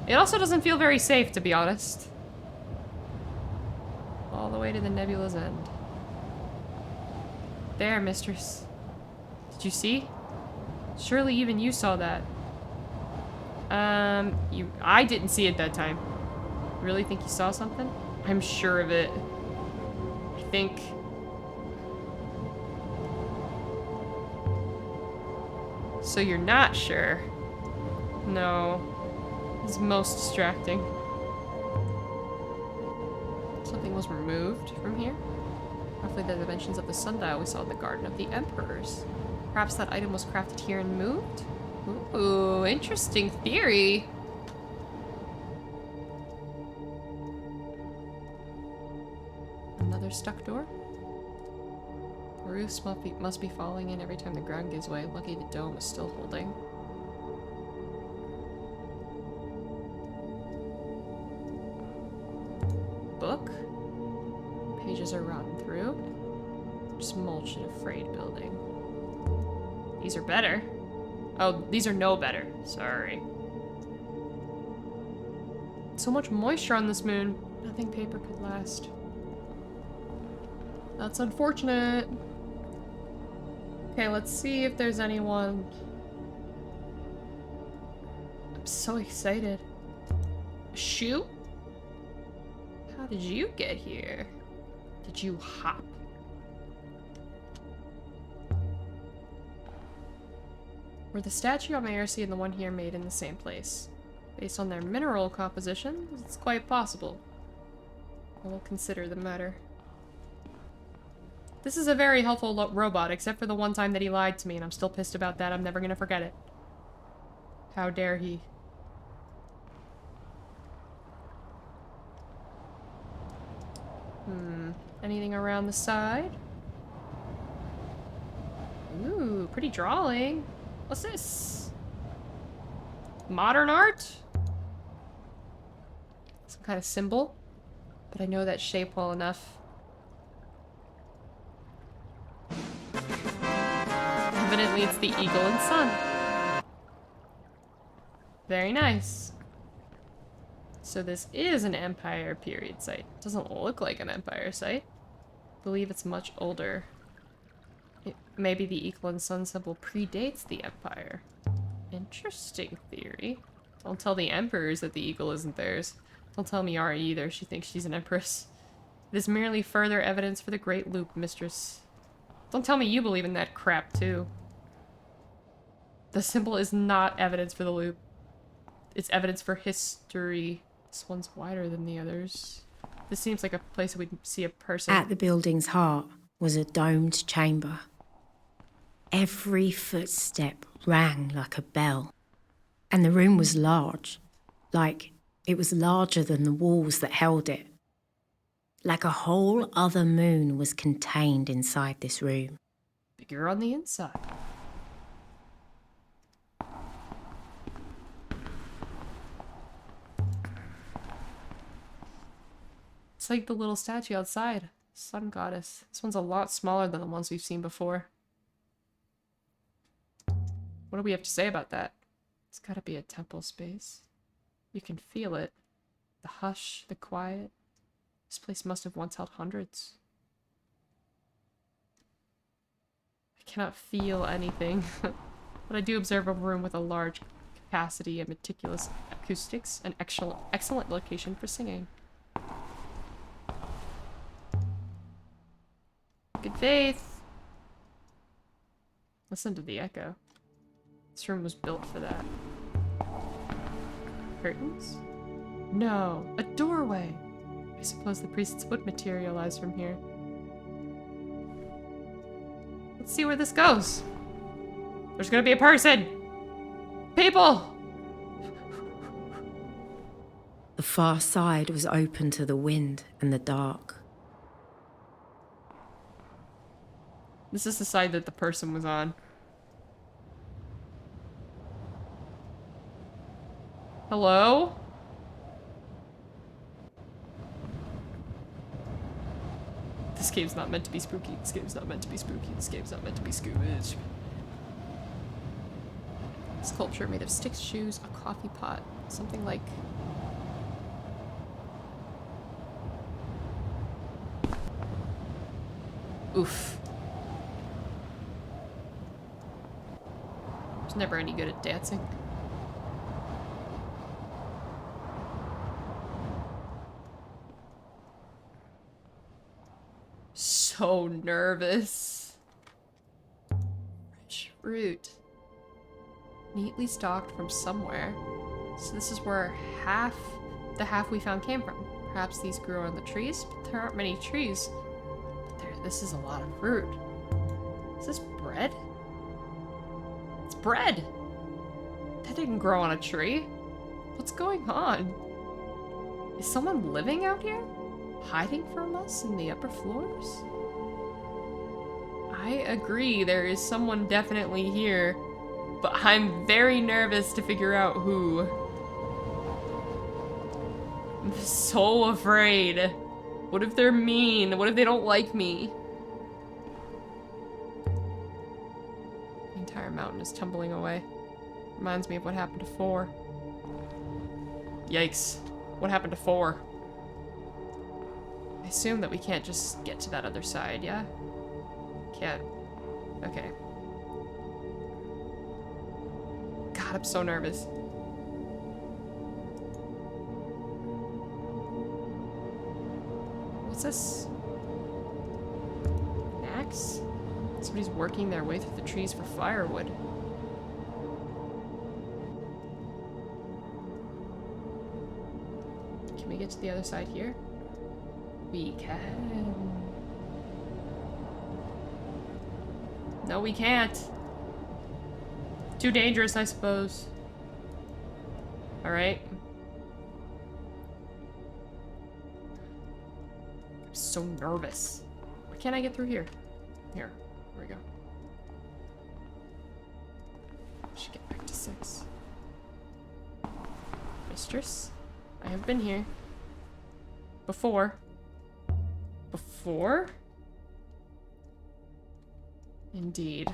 It also doesn't feel very safe, to be honest. All the way to the nebula's end. There, mistress. Did you see? Surely even you saw that. I didn't see it that time. Really think you saw something? I'm sure of it. I think... So you're not sure? No. It's most distracting. Something was removed from here. Roughly the dimensions of the sundial we saw in the Garden of the Emperors. Perhaps that item was crafted here and moved? Ooh, interesting theory. Another stuck door? The roofs must be falling in every time the ground gives way. Lucky the dome is still holding. Book? Pages are rotten through. Just mulch in a frayed building. These are better. Oh, these are no better. Sorry. So much moisture on this moon. Nothing paper could last. That's unfortunate. Okay, let's see if there's anyone. I'm so excited. A shoe? How did you get here? Did you hop? Were the statue on Mayorcy and the one here made in the same place? Based on their mineral composition, it's quite possible. I will consider the matter. This is a very helpful robot, except for the one time that he lied to me, and I'm still pissed about that. I'm never gonna forget it. How dare he? Anything around the side? Ooh, pretty drawing. What's this? Modern art? Some kind of symbol? But I know that shape well enough. Evidently it's the eagle and sun. Very nice. So this is an Empire period site. Doesn't look like an Empire site. I believe it's much older. Maybe the eagle and sun symbol predates the Empire. Interesting theory. Don't tell the emperors that the eagle isn't theirs. Don't tell Miara either. She thinks she's an empress. It is merely further evidence for the Great Loop, mistress. Don't tell me you believe in that crap, too. The symbol is not evidence for the loop. It's evidence for history. This one's wider than the others. This seems like a place we'd see a person. At the building's heart was a domed chamber. Every footstep rang like a bell. And the room was large. Like it was larger than the walls that held it. Like a whole other moon was contained inside this room. Bigger on the inside. It's like the little statue outside. Sun goddess. This one's a lot smaller than the ones we've seen before. What do we have to say about that? It's gotta be a temple space. You can feel it. The hush, the quiet. This place must have once held hundreds. I cannot feel anything. But I do observe a room with a large capacity and meticulous acoustics, an excellent location for singing. Good faith. Listen to the echo. This room was built for that. Curtains? No, a doorway. I suppose the priests would materialize from here. Let's see where this goes. There's gonna be a person! People! The far side was open to the wind and the dark. This is the side that the person was on. Hello? This game's not meant to be spooky. This game's not meant to be spooky. This game's not meant to be spooky. Sculpture made of sticks, shoes, a coffee pot. Something like... Oof. I was never any good at dancing. So nervous. Fresh fruit. Neatly stocked from somewhere. So this is where the half we found came from. Perhaps these grew on the trees, but there aren't many trees. But this is a lot of fruit. Is this bread? It's bread! That didn't grow on a tree. What's going on? Is someone living out here? Hiding from us in the upper floors? I agree, there is someone definitely here, but I'm very nervous to figure out who. I'm so afraid. What if they're mean? What if they don't like me? The entire mountain is tumbling away. Reminds me of what happened to 4. Yikes. What happened to 4? I assume that we can't just get to that other side, yeah? Can't. Okay. God, I'm so nervous. What's this? An axe? Somebody's working their way through the trees for firewood. Can we get to the other side here? We can. No, we can't. Too dangerous, I suppose. Alright. I'm so nervous. Why can't I get through here? Here. There we go. 6. Mistress, I have been here. Before. Before? Indeed.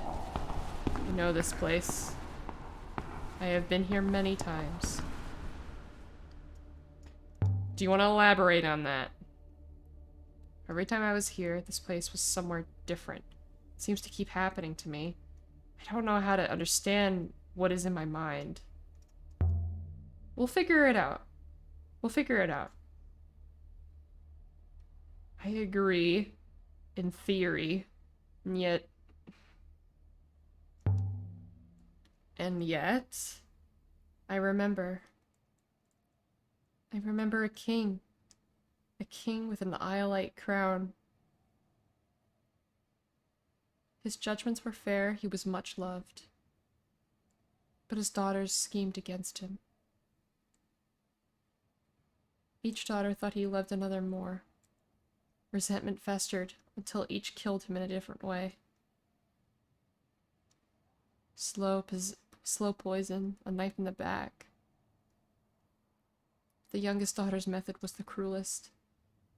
I know this place. I have been here many times. Do you want to elaborate on that? Every time I was here, this place was somewhere different. It seems to keep happening to me. I don't know how to understand what is in my mind. We'll figure it out. We'll figure it out. I agree, in theory, and yet... I remember. I remember a king. A king with an iolite crown. His judgments were fair, he was much loved. But his daughters schemed against him. Each daughter thought he loved another more. Resentment festered until each killed him in a different way. Slow poison, a knife in the back. The youngest daughter's method was the cruelest.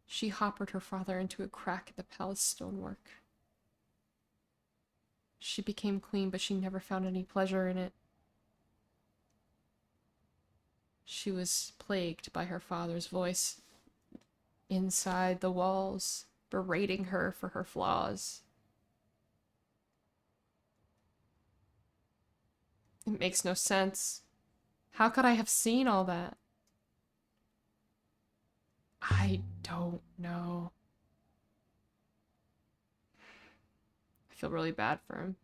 She hoppered her father into a crack in the palace stonework. She became queen, but she never found any pleasure in it. She was plagued by her father's voice inside the walls, berating her for her flaws. It makes no sense. How could I have seen all that? I don't know. I feel really bad for him.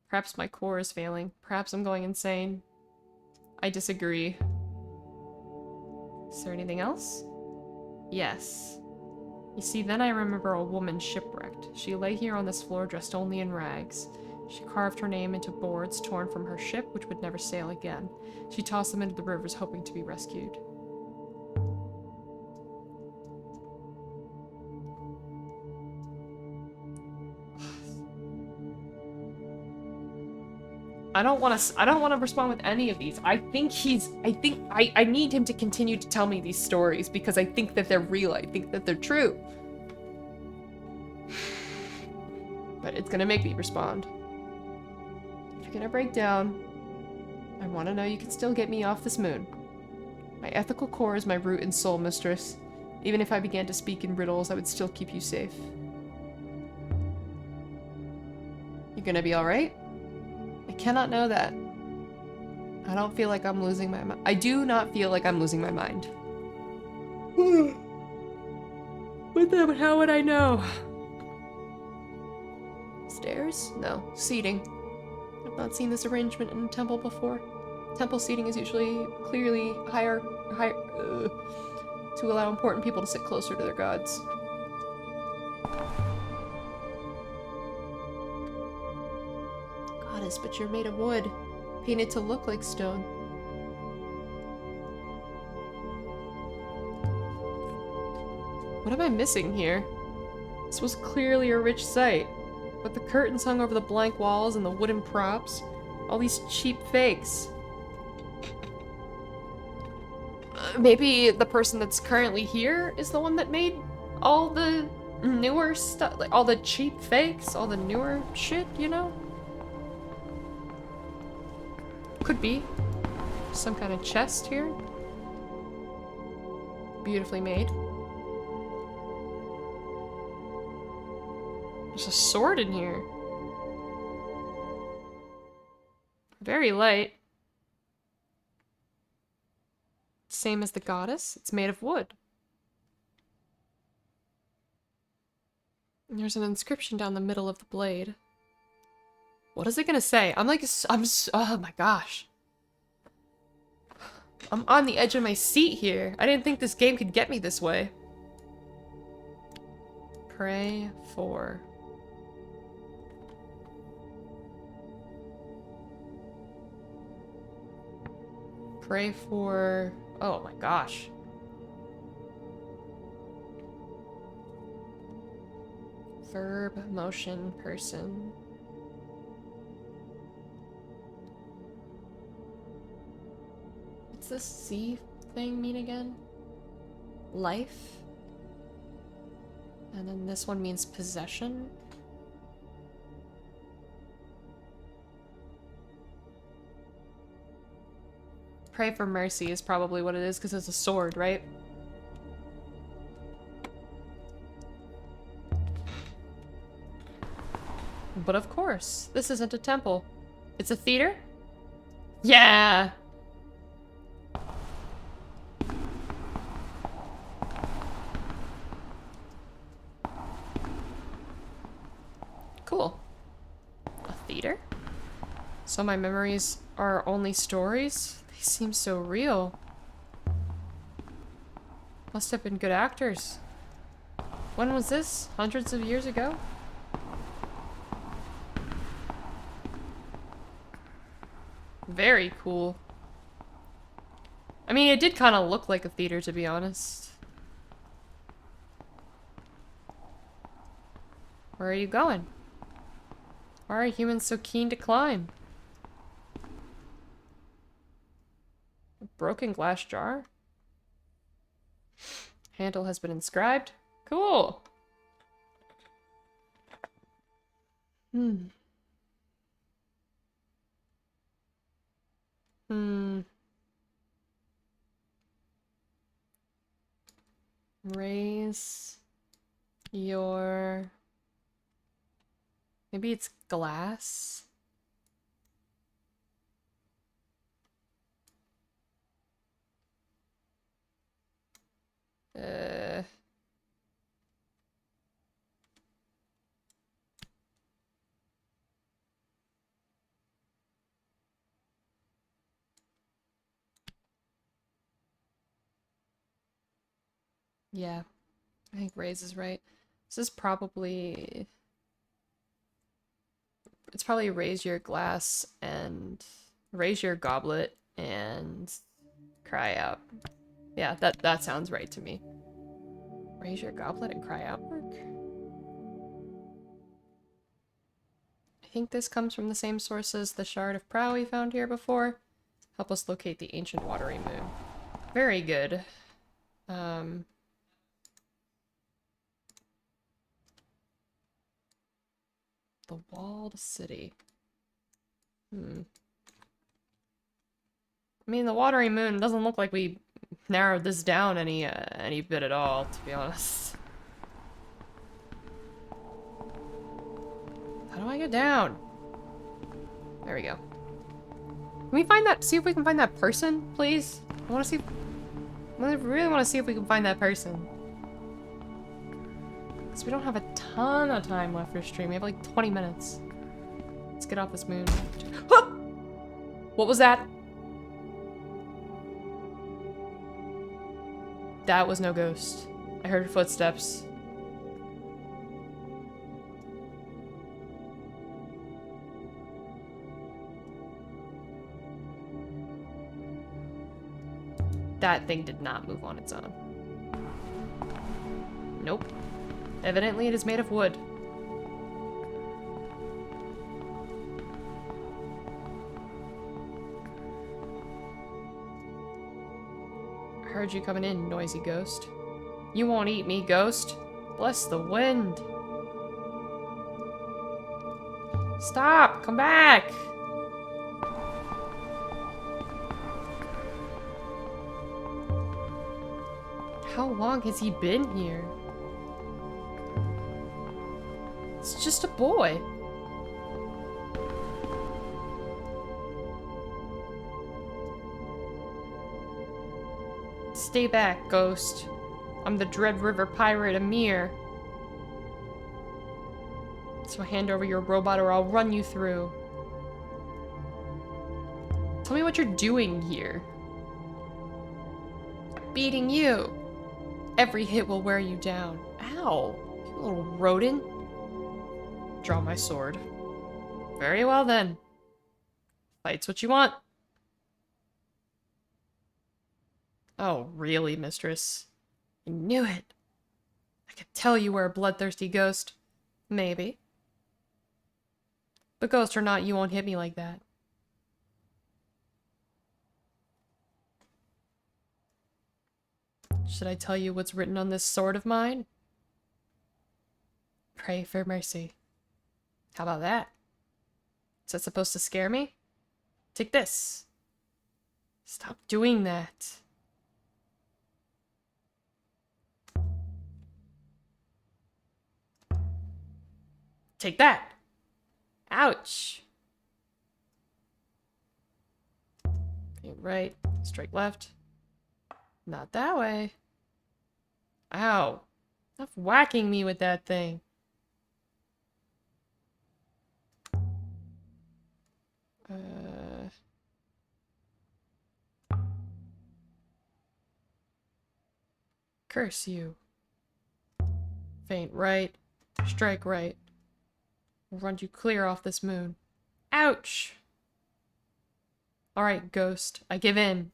Perhaps my core is failing. Perhaps I'm going insane. I disagree. Is there anything else? Yes. You see, then I remember a woman shipwrecked. She lay here on this floor dressed only in rags. She carved her name into boards torn from her ship, which would never sail again. She tossed them into the rivers, hoping to be rescued. I don't want to respond with any of these. I need him to continue to tell me these stories because I think that they're real. I think that they're true. But it's gonna make me respond. If you're gonna break down, I want to know you can still get me off this moon. My ethical core is my root and soul, mistress. Even if I began to speak in riddles, I would still keep you safe. You gonna be alright? I cannot know that. I don't feel like I'm losing my mind. I do not feel like I'm losing my mind. But then, how would I know? Stairs? No. Seating. I've not seen this arrangement in a temple before. Temple seating is usually clearly higher to allow important people to sit closer to their gods. Goddess, but you're made of wood, painted to look like stone. What am I missing here? This was clearly a rich sight, but the curtains hung over the blank walls and the wooden props, all these cheap fakes. Maybe the person that's currently here is the one that made all the newer stuff, like all the cheap fakes, all the newer shit, you know? Could be. Some kind of chest here. Beautifully made. There's a sword in here. Very light. Same as the goddess. It's made of wood. And there's an inscription down the middle of the blade. What is it gonna say? Oh my gosh. I'm on the edge of my seat here. I didn't think this game could get me this way. Pray for. Pray for. Oh my gosh. Verb, motion, person. What's this C thing mean again? Life? And then this one means possession? Pray for mercy is probably what it is, because it's a sword, right? But of course, this isn't a temple. It's a theater? Yeah! Cool. A theater? So my memories are only stories? They seem so real. Must have been good actors. When was this? Hundreds of years ago? Very cool. I mean, it did kind of look like a theater, to be honest. Where are you going? Why are humans so keen to climb? A broken glass jar? Handle has been inscribed. Cool. Hmm. Raise your... Maybe it's glass? Yeah, I think raise is right. This is probably... It's probably raise your glass and raise your goblet and cry out. Yeah, that sounds right to me. Raise your goblet and cry out work? I think this comes from the same source as the shard of prow we found here before. Help us locate the ancient watery moon. Very good. The walled city. I mean, the watery moon doesn't look like we narrowed this down any bit at all, to be honest. How do I get down? There we go. Can we find that? See if we can find that person, please? I want to see. I really want to see if we can find that person. Because we don't have a ton of time left for stream. We have like 20 minutes. Let's get off this moon. What was that? That was no ghost. I heard footsteps. That thing did not move on its own. Nope. Evidently it is made of wood. I heard you coming in, noisy ghost. You won't eat me, ghost. Bless the wind. Stop! Come back! How long has he been here? It's just a boy. Stay back, ghost. I'm the Dread River pirate Amir. So hand over your robot or I'll run you through. Tell me what you're doing here. Beating you. Every hit will wear you down. Ow, you little rodent. Draw my sword. Very well then. Fight's what you want. Oh, really, mistress? I knew it. I could tell you were a bloodthirsty ghost. Maybe. But ghost or not, you won't hit me like that. Should I tell you what's written on this sword of mine? Pray for mercy. How about that? Is that supposed to scare me? Take this. Stop doing that. Take that. Ouch. Okay, right. Strike left. Not that way. Ow. Stop whacking me with that thing. Curse you. Feint right. Strike right. We'll run you clear off this moon. Ouch! Alright, ghost. I give in.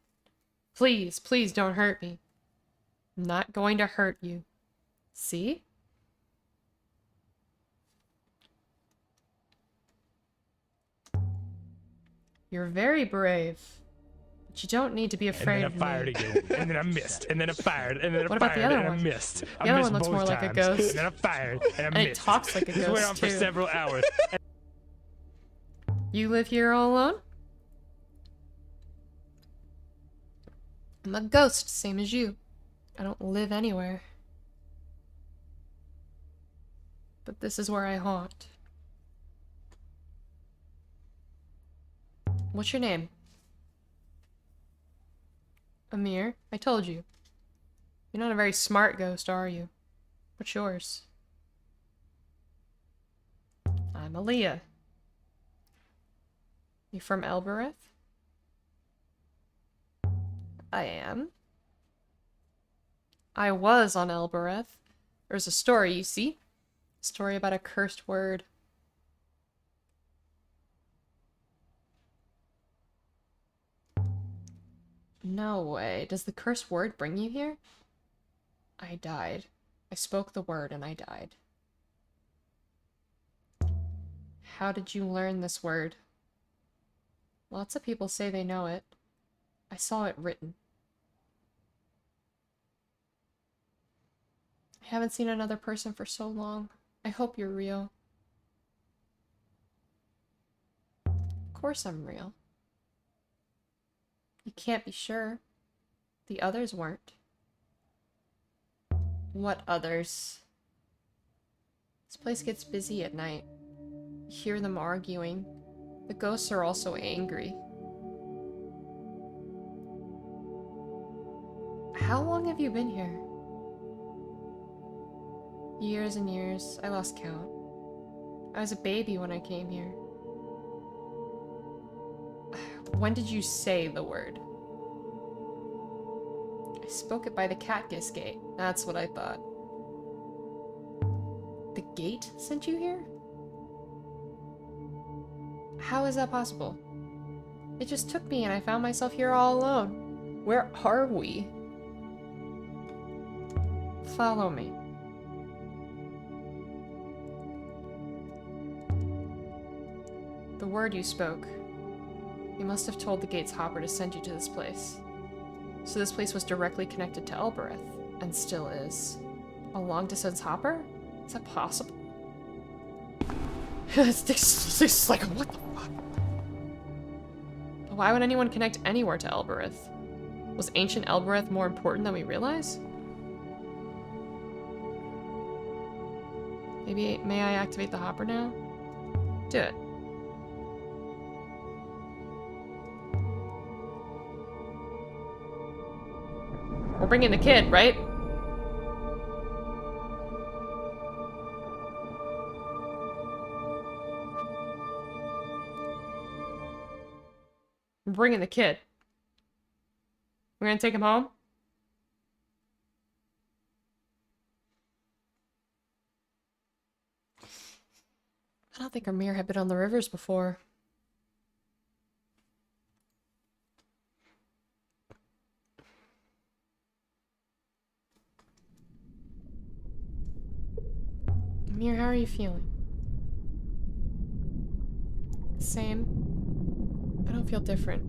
Please, please don't hurt me. I'm not going to hurt you. See? You're very brave. But you don't need to be afraid of me. And then I fired again. And then I missed. And then I fired. And then I What about fired. the other and one? I missed. The I other missed one looks both more like a times. ghost. And then I fired. And I And missed. it talks like a This went on ghost, for too. several hours. You live here all alone? I'm a ghost, same as you. I don't live anywhere. But this is where I haunt. What's your name? Amir? I told you. You're not a very smart ghost, are you? What's yours? I'm Aaliyah. You from Elbereth? I am. I was on Elbereth. There's a story, you see? A story about a cursed word. No way. Does the cursed word bring you here? I died. I spoke the word and I died. How did you learn this word? Lots of people say they know it. I saw it written. I haven't seen another person for so long. I hope you're real. Of course I'm real. You can't be sure. The others weren't. What others? This place gets busy at night. You hear them arguing. The ghosts are also angry. How long have you been here? Years and years. I lost count. I was a baby when I came here. When did you say the word? I spoke it by the Catkiss Gate. That's what I thought. The gate sent you here? How is that possible? It just took me and I found myself here all alone. Where are we? Follow me. The word you spoke. You must have told the gate's hopper to send you to this place. So this place was directly connected to Elbereth, and still is. A long-distance hopper? Is that possible? this is like, what the fuck? Why would anyone connect anywhere to Elbereth? Was ancient Elbereth more important than we realize? Maybe, may I activate the hopper now? Do it. We're bringing the kid, right? We're bringing the kid. We're gonna take him home? I don't think Amir had been on the rivers before. Amir, how are you feeling? Same. I don't feel different.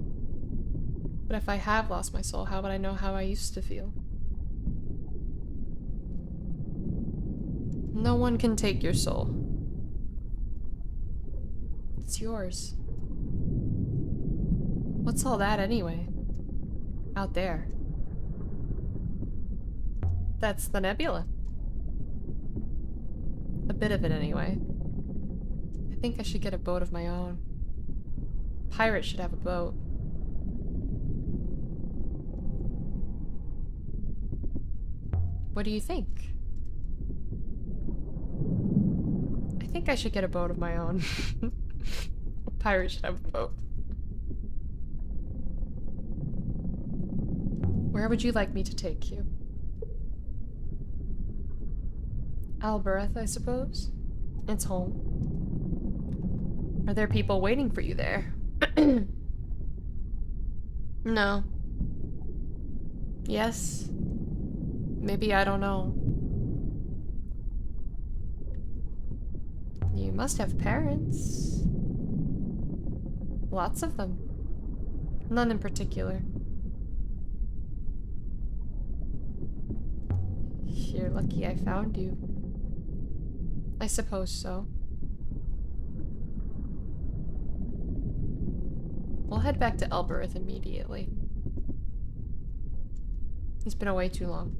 But if I have lost my soul, how would I know how I used to feel? No one can take your soul. It's yours. What's all that anyway? Out there. That's the nebula. A bit of it anyway. I think I should get a boat of my own. Pirates should have a boat. What do you think? I think I should get a boat of my own. Pirates should have a boat. Where would you like me to take you? Albereth, I suppose? It's home. Are there people waiting for you there? No. Yes. Maybe, I don't know. You must have parents. Lots of them. None in particular. You're lucky I found you. I suppose so. We'll head back to Elbereth immediately. He's been away too long.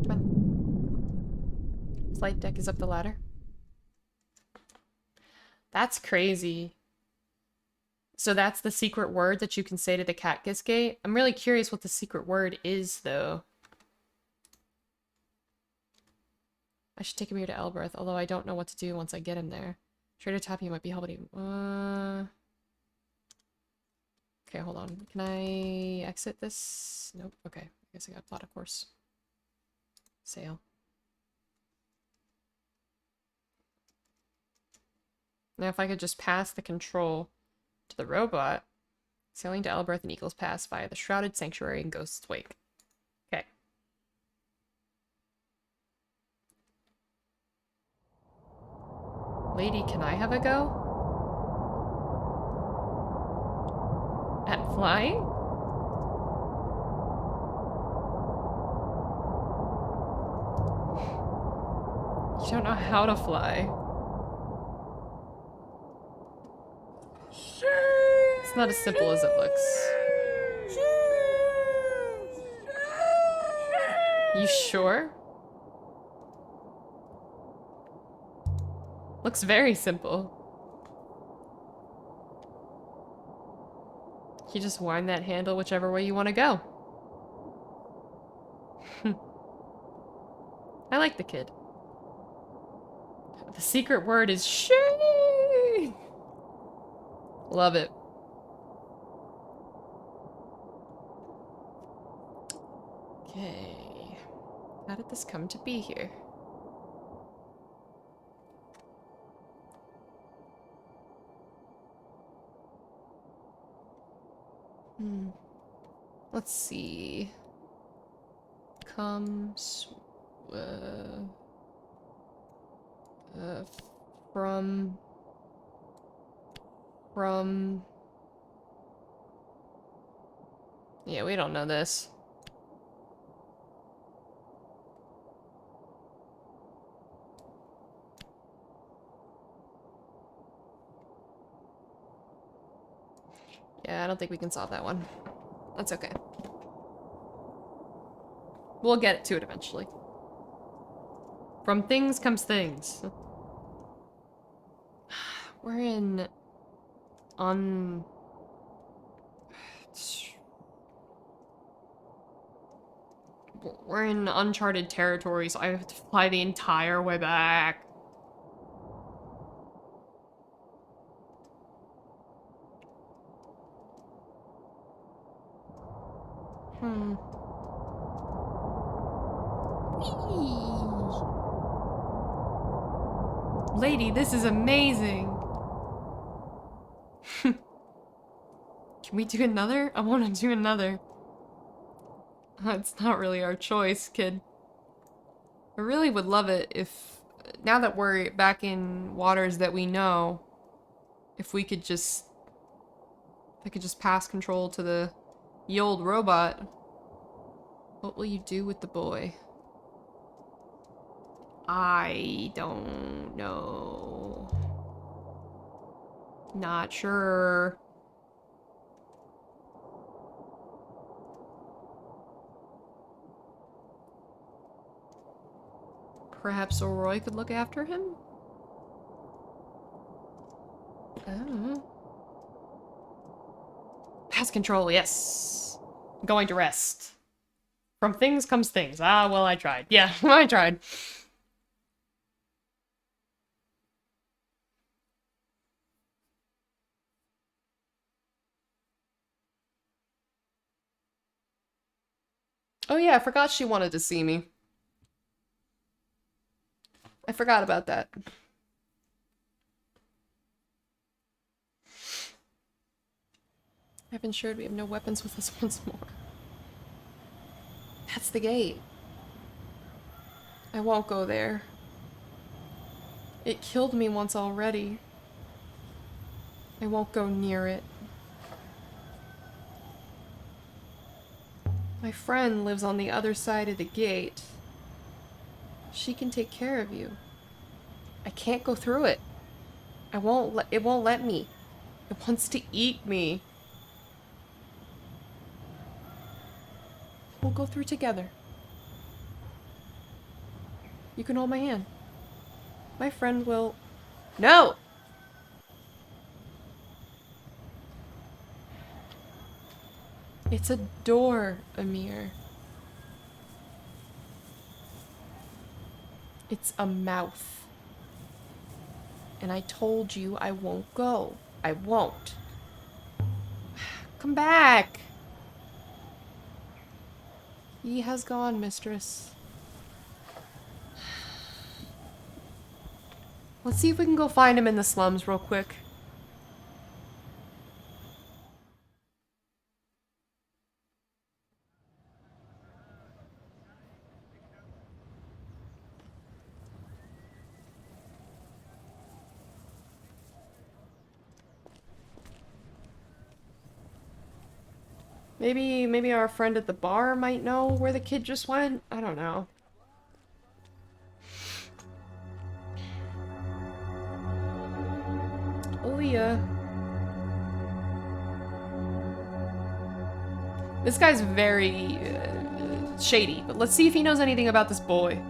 Come on. Flight deck is up the ladder. That's crazy. So that's the secret word that you can say to the Catkiss Gate? I'm really curious what the secret word is, though. I should take him here to Elbereth, although I don't know what to do once I get him there. Trader Tappy might be helping him. Okay, hold on. Can I exit this? Nope. Okay. I guess I got plot a course. Sail. Now if I could just pass the control to the robot. Sailing to Elbereth and Eagles Pass via the Shrouded Sanctuary and Ghost's Wake. Okay. Lady, can I have a go? At flying? You don't know how to fly. It's not as simple as it looks. You sure? Looks very simple. You just wind that handle whichever way you want to go. I like the kid. The secret word is she. Love it. Okay. How did this come to be here? Let's see. Comes from yeah, we don't know this. Yeah, I don't think we can solve that one. That's okay. We'll get to it eventually. From things comes things. We're in... We're in uncharted territory, so I have to fly the entire way back. Lady, this is amazing. Can we do another? I want to do another. It's not really our choice, kid. I really would love it if, now that we're back in waters that we know, if we could just, if I could just pass control to the old robot. What will you do with the boy? I don't know. Not sure. Perhaps O'Roy could look after him? Oh. Pest control, yes. Going to rest. From things comes things. Ah, well, I tried. Yeah, I tried. Oh yeah, I forgot she wanted to see me. I forgot about that. I've ensured we have no weapons with us once more. That's the gate. I won't go there. It killed me once already. I won't go near it. My friend lives on the other side of the gate. She can take care of you. I can't go through it. It won't let me. It wants to eat me. We'll go through together. You can hold my hand. My friend will... No! It's a door, Amir. It's a mouth. And I told you I won't go. I won't. Come back! He has gone, mistress. Let's see if we can go find him in the slums real quick. Maybe our friend at the bar might know where the kid just went? I don't know. Aaliyah. This guy's very shady, but let's see if he knows anything about this boy.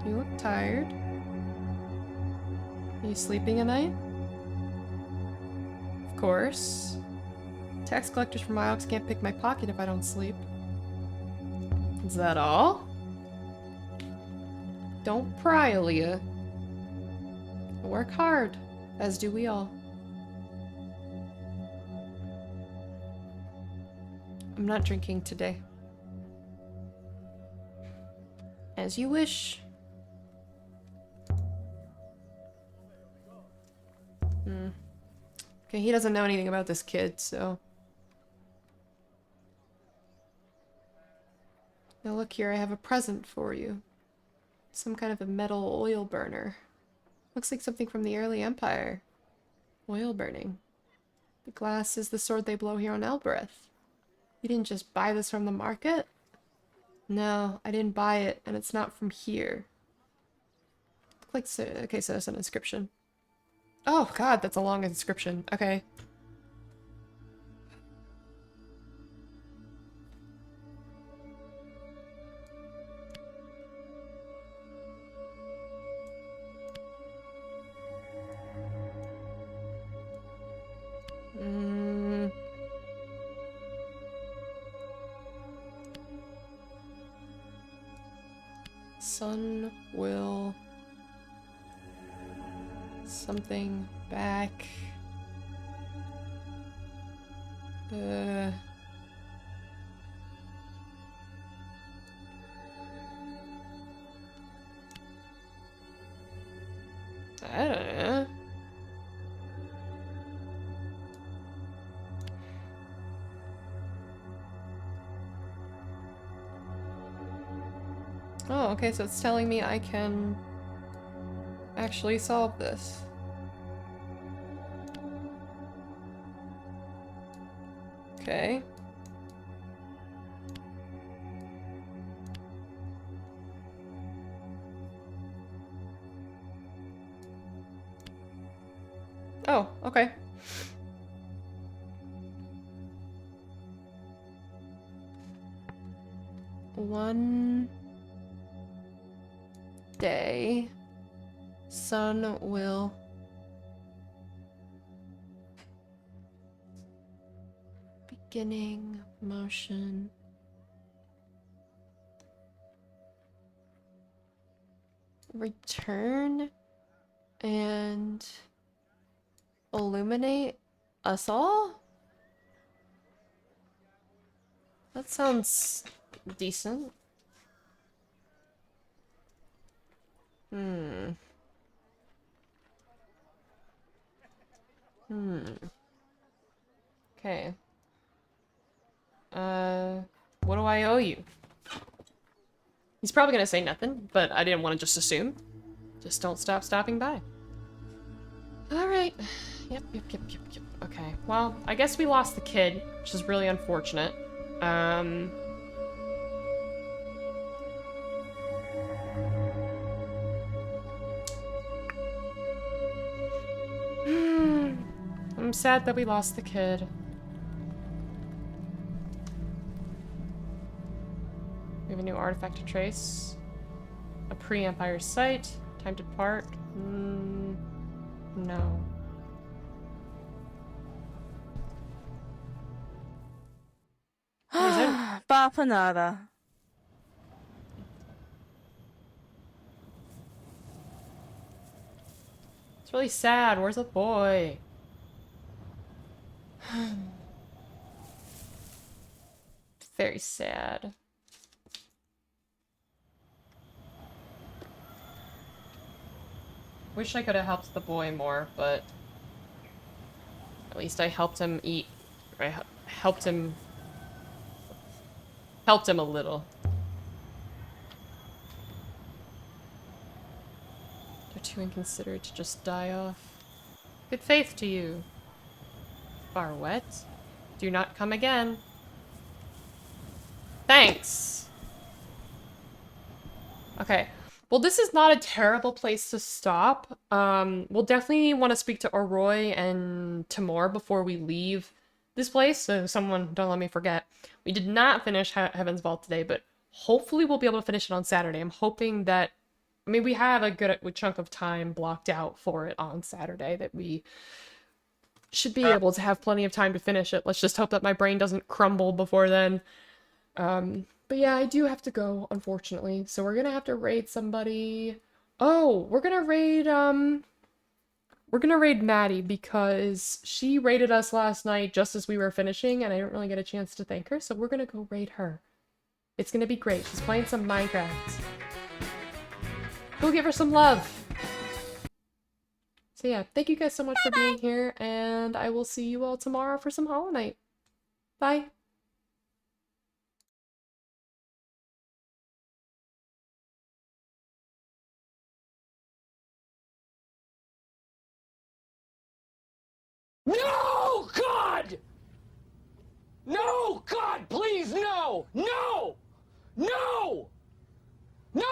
You look tired. Are you sleeping at night? Of course. Tax collectors from Iox can't pick my pocket if I don't sleep. Is that all? Don't pry, Aaliyah. I work hard, as do we all. I'm not drinking today. As you wish. Okay, he doesn't know anything about this kid, so... Now look here, I have a present for you. Some kind of a metal oil burner. Looks like something from the early Empire. Oil burning. The glass is the sword they blow here on Elbereth. You didn't just buy this from the market? No, I didn't buy it, and it's not from here. Like, so, okay, so it's an inscription. Oh god, that's a long inscription. Okay. Sun will... something back. I don't know. Oh, okay, so it's telling me I can actually solve this. Okay. Oh, okay. One day, sun will beginning motion. Return and illuminate us all? That sounds decent. Okay. What do I owe you? He's probably gonna say nothing, but I didn't want to just assume. Just don't stop stopping by. Alright. Yep. Okay, well, I guess we lost the kid, which is really unfortunate. I'm sad that we lost the kid. We have a new artifact to trace. A pre-Empire site. Time to depart. No. Va for nada. It's really sad. Where's the boy? Very sad. Wish I could have helped the boy more, but at least I helped him eat. I helped him a little. They're too inconsiderate to just die off. Good faith to you. Far wet. Do not come again. Thanks. Okay. Well, this is not a terrible place to stop. We'll definitely want to speak to Oroy and Timur before we leave this place, so someone don't let me forget. We did not finish Heaven's Vault today, but hopefully we'll be able to finish it on Saturday. I'm hoping that, I mean, we have a good chunk of time blocked out for it on Saturday that we should be able to have plenty of time to finish it. Let's just hope that my brain doesn't crumble before then. But yeah, I do have to go, unfortunately. So we're gonna have to raid somebody. Oh, we're gonna raid Maddie because she raided us last night just as we were finishing and I didn't really get a chance to thank her, so we're gonna go raid her. It's gonna be great. She's playing some Minecraft. Go give her some love! So yeah, thank you guys so much for being here, and I will see you all tomorrow for some Hollow Knight. Bye! No, God! No, God, please, no! No! No! No!